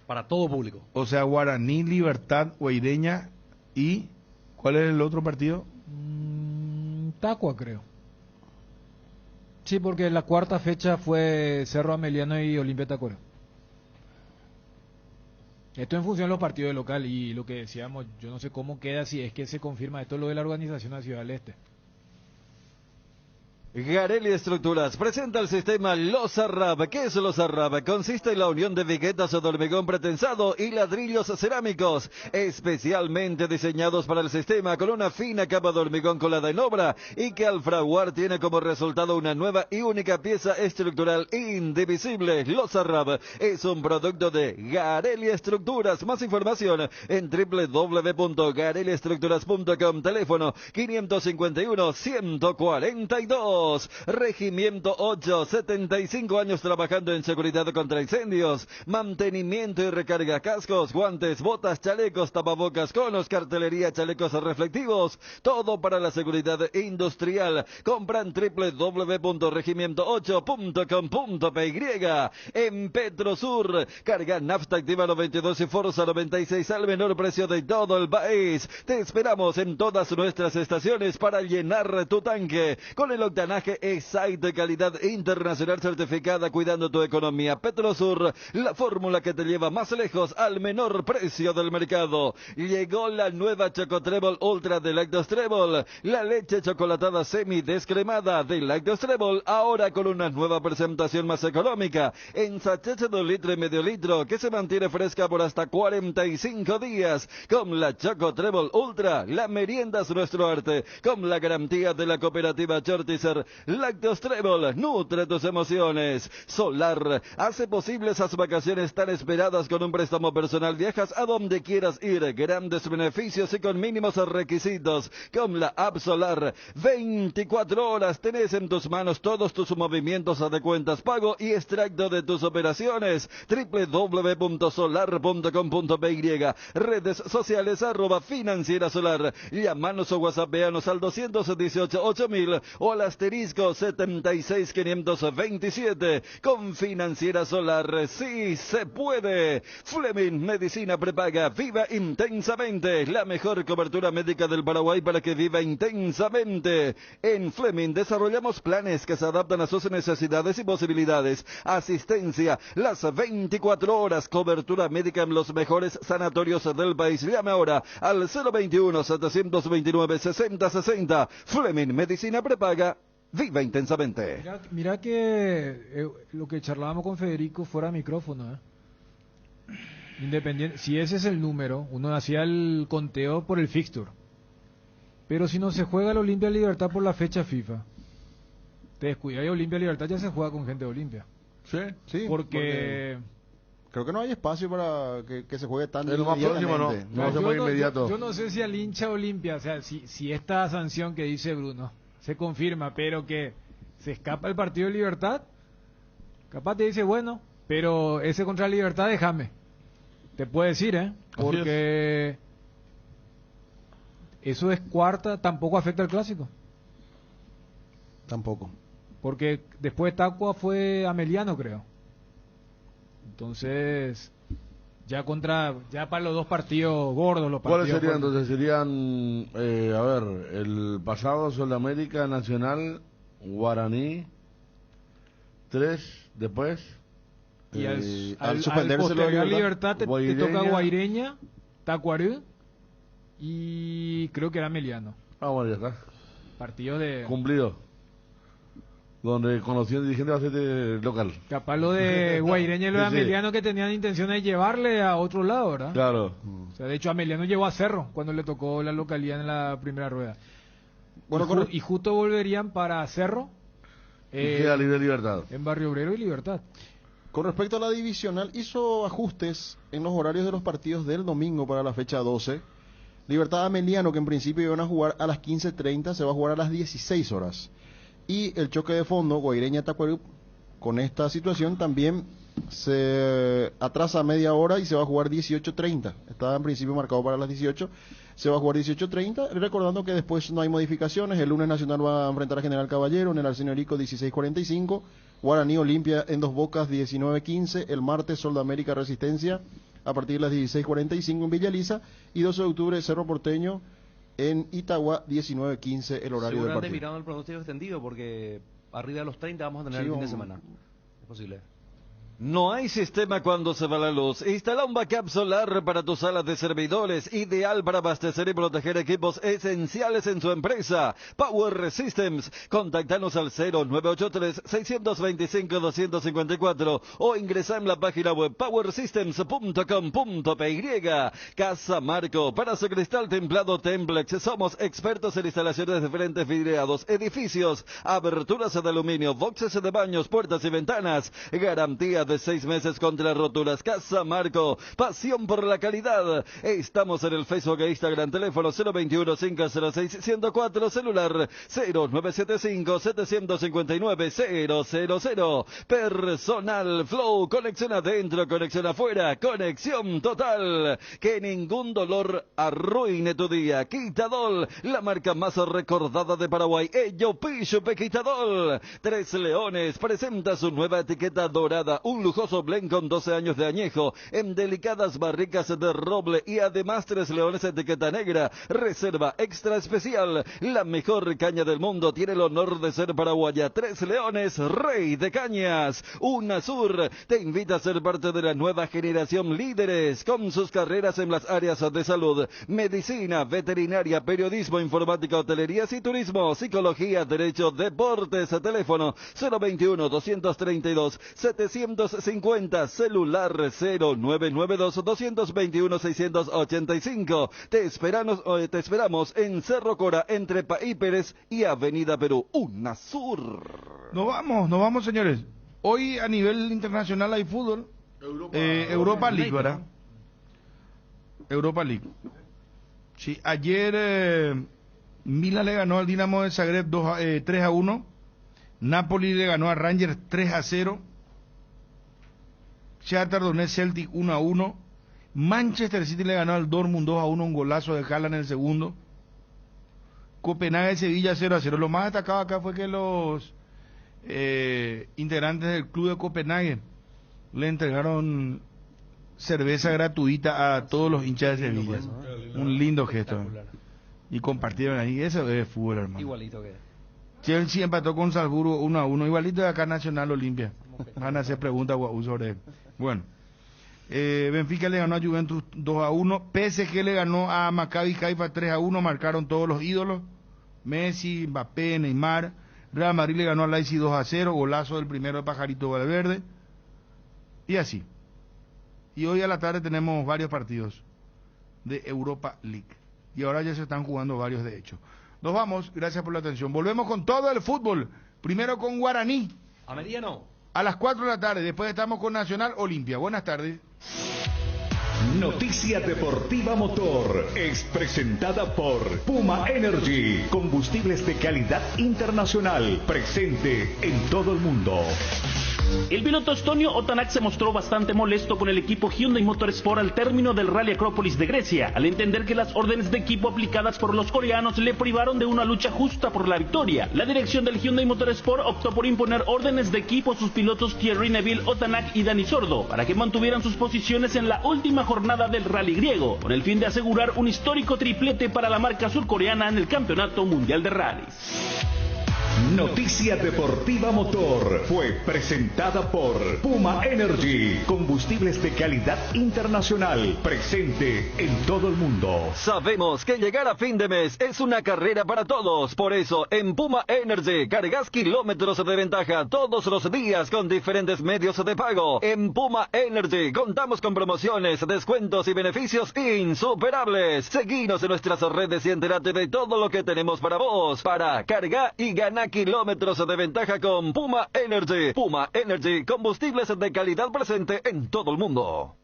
Para todo público. O sea, Guaraní, Libertad, Guaireña y... ¿Cuál es el otro partido? Tacua, creo. Sí, porque la cuarta fecha fue Cerro Ameliano y Olimpia Tacuara. Esto en función de los partidos de local y lo que decíamos, yo no sé cómo queda si es que se confirma esto lo de la organización de Ciudad del Este. Garelli Estructuras presenta el sistema Losarrab. ¿Qué es Losarrab? Consiste en la unión de viguetas de hormigón pretensado y ladrillos cerámicos, especialmente diseñados para el sistema, con una fina capa de hormigón colada en obra y que al fraguar tiene como resultado una nueva y única pieza estructural indivisible. Losarrab es un producto de Garelli Estructuras. Más información en www.garelliestructuras.com. Teléfono 551-142. Regimiento 8, 75 años trabajando en seguridad contra incendios, mantenimiento y recarga cascos, guantes, botas, chalecos, tapabocas, conos, cartelería, chalecos reflectivos, todo para la seguridad industrial. Compran www.regimiento8.com.py. En Petrosur, carga nafta activa 92 y Forza 96 al menor precio de todo el país. Te esperamos en todas nuestras estaciones para llenar tu tanque con el octanaje Excite de calidad internacional certificada, cuidando tu economía. Petrosur, la fórmula que te lleva más lejos al menor precio del mercado. Llegó la nueva Chocotrebol Ultra de Lactostrebol, la leche chocolatada semi-descremada de Lactostrebol, ahora con una nueva presentación más económica, en sachets de 1 litro y medio litro, que se mantiene fresca por hasta 45 días. Con la Chocotrebol Ultra, la merienda es nuestro arte, con la garantía de la cooperativa Chortizer. Lactostrebol, nutre tus emociones. Solar, hace posible esas vacaciones tan esperadas con un préstamo personal. Viajas a donde quieras ir, grandes beneficios y con mínimos requisitos. Con la app Solar, 24 horas tenés en tus manos todos tus movimientos de cuentas, pago y extracto de tus operaciones. www.solar.com.py. Redes sociales @Financiera Solar. Llámanos o whatsappeanos al 218-8000 o al asterisco 76527. Con Financiera Solar sí se puede. Fleming Medicina Prepaga, viva intensamente, la mejor cobertura médica del Paraguay para que viva intensamente. En Fleming desarrollamos planes que se adaptan a sus necesidades y posibilidades. Asistencia las 24 horas, cobertura médica en los mejores sanatorios del país. Llame ahora al 021-729-6060. Fleming Medicina Prepaga, viva intensamente. Mira que lo que charlábamos con Federico fuera de micrófono, Independiente, si ese es el número, uno hacía el conteo por el fixture. Pero si no se juega el Olimpia Libertad por la fecha FIFA, te descuidas y Olimpia Libertad ya se juega con gente de Olimpia. Sí, porque creo que no hay espacio para que se juegue tan es lo más próximo, ¿no? Yo no sé si al hincha Olimpia, o sea, si esta sanción que dice Bruno se confirma, pero que se escapa el partido de Libertad, capaz te dice, bueno, Pero ese contra Libertad, déjame. Te puedo decir, porque eso es cuarta, tampoco afecta al clásico. Tampoco. Porque después de Tacua fue Ameliano, creo. Entonces, ya para los dos partidos gordos, los partidos. ¿Cuáles serían? Entonces serían, a ver, el pasado Sudamérica Nacional, Guaraní, 3, después. Y al posterior Libertad te toca Guaireña, Tacuarú y creo que era Ameliano. Bueno, ya está. Partidos de... Cumplido. Donde conocido el dirigente va a ser de local. Capaz lo de Guaireña y lo de Ameliano que tenían intención de llevarle a otro lado, ¿verdad? Claro. O sea, de hecho Ameliano llevó a Cerro cuando le tocó la localidad en la primera rueda. Bueno, y justo volverían para Cerro. Queda libre Libertad. En Barrio Obrero y Libertad. Con respecto a la divisional, hizo ajustes en los horarios de los partidos del domingo para la fecha 12. Libertad Ameliano, que en principio iban a jugar a las 15:30, se va a jugar a las 16 horas. Y el choque de fondo, Guaireña-Tacuarú, con esta situación también se atrasa media hora y se va a jugar 18:30. Estaba en principio marcado para las 18, se va a jugar 18:30, recordando que después no hay modificaciones. El lunes Nacional va a enfrentar a General Caballero en el Arsenio Rico 16:45, Guaraní Olimpia en Dos Bocas 19:15, el martes Sol de América Resistencia a partir de las 16:45 en Villa Elisa, y 12 de octubre Cerro Porteño en Itagua 19:15 el horario del partido. Mirando el pronóstico extendido, porque arriba de los 30 vamos a tener el fin de semana. Es posible. No hay sistema cuando se va la luz. Instala un backup solar para tu sala de servidores, ideal para abastecer y proteger equipos esenciales en su empresa. Power Systems. Contáctanos al 0983-625-254 o ingresa en la página web powersystems.com.py. Casa Marco. Para su cristal templado Templex, somos expertos en instalaciones de frentes vidriados, edificios, aberturas de aluminio, boxes de baños, puertas y ventanas. Garantía de 6 meses contra roturas. Casa Marco, pasión por la calidad. Estamos en el Facebook e Instagram. Teléfono 021-506-104, celular 0975-759-000. Personal Flow, conexión adentro, conexión afuera, conexión total. Que ningún dolor arruine tu día. Quitadol, la marca más recordada de Paraguay. Ello Pichupe Quitadol. Tres Leones presenta su nueva etiqueta dorada, un lujoso blend con 12 años de añejo, en delicadas barricas de roble, y además Tres Leones etiqueta negra, reserva extra especial. La mejor caña del mundo tiene el honor de ser paraguaya. Tres Leones, rey de cañas. UNASUR te invita a ser parte de la nueva generación líderes, con sus carreras en las áreas de salud, medicina, veterinaria, periodismo, informática, hotelerías y turismo, psicología, derecho, deportes. Teléfono 021-232-750, celular 0992-221-685. Te esperamos en Cerro Cora, entre Paí Pérez y Avenida Perú. UNASUR. Nos vamos, señores. Hoy a nivel internacional hay fútbol. Europa League, ¿verdad? Europa League. Sí, ayer Milan le ganó al Dinamo de Zagreb 3-1. Napoli le ganó a Rangers 3-0. Shakhtar Donetsk Celtic 1-1. Manchester City le ganó al Dortmund 2-1, un golazo de Haaland en el segundo. Copenhague Sevilla 0-0. Lo más destacado acá fue que los integrantes del club de Copenhague le entregaron cerveza gratuita a todos los hinchas de Sevilla. Un lindo gesto. Y compartieron ahí. Eso es fútbol, hermano. Igualito que Chelsea empató con Salzburgo 1-1, igualito de acá Nacional Olimpia. Van a hacer preguntas sobre él. Bueno, Benfica le ganó a Juventus 2-1, PSG le ganó a Maccabi Haifa 3-1, marcaron todos los ídolos, Messi, Mbappé, Neymar. Real Madrid le ganó a Leipzig 2-0, golazo del primero de Pajarito Valverde, y así. Y hoy a la tarde tenemos varios partidos de Europa League, y ahora ya se están jugando varios de hecho. Nos vamos, gracias por la atención. Volvemos con todo el fútbol. Primero con Guaraní. Ameriano. A las 4 de la tarde. Después estamos con Nacional Olimpia. Buenas tardes. Noticia Deportiva Motor es presentada por Puma Energy. Combustibles de calidad internacional. Presente en todo el mundo. El piloto estonio Otanak se mostró bastante molesto con el equipo Hyundai Motorsport al término del Rally Acrópolis de Grecia, al entender que las órdenes de equipo aplicadas por los coreanos le privaron de una lucha justa por la victoria. La dirección del Hyundai Motorsport optó por imponer órdenes de equipo a sus pilotos Thierry Neville, Otanak y Dani Sordo para que mantuvieran sus posiciones en la última jornada del rally griego, con el fin de asegurar un histórico triplete para la marca surcoreana en el Campeonato Mundial de Rallys. Noticia Deportiva Motor fue presentada por Puma Energy, combustibles de calidad internacional, presente en todo el mundo. Sabemos que llegar a fin de mes es una carrera para todos, por eso en Puma Energy cargas kilómetros de ventaja todos los días con diferentes medios de pago. En Puma Energy contamos con promociones, descuentos y beneficios insuperables. Seguinos en nuestras redes y entérate de todo lo que tenemos para vos, para cargar y ganar kilómetros de ventaja con Puma Energy. Puma Energy, combustibles de calidad presente en todo el mundo.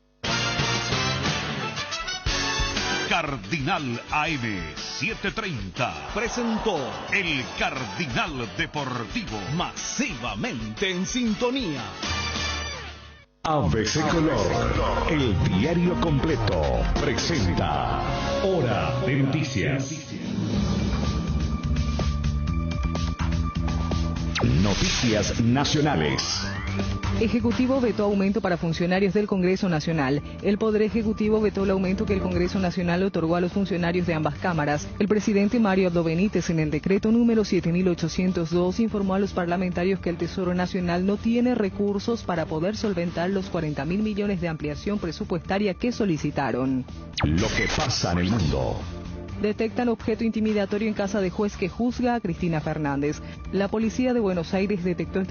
Cardinal AM 730 presentó el Cardinal Deportivo, masivamente en sintonía. ABC Color, el diario completo, presenta Hora de Noticias. Noticias nacionales. Ejecutivo vetó aumento para funcionarios del Congreso Nacional. El Poder Ejecutivo vetó el aumento que el Congreso Nacional otorgó a los funcionarios de ambas cámaras. El presidente Mario Abdo Benítez, en el decreto número 7802, informó a los parlamentarios que el Tesoro Nacional no tiene recursos para poder solventar los 40.000 millones de ampliación presupuestaria que solicitaron. Lo que pasa en el mundo. Detectan objeto intimidatorio en casa de juez que juzga a Cristina Fernández. La policía de Buenos Aires detectó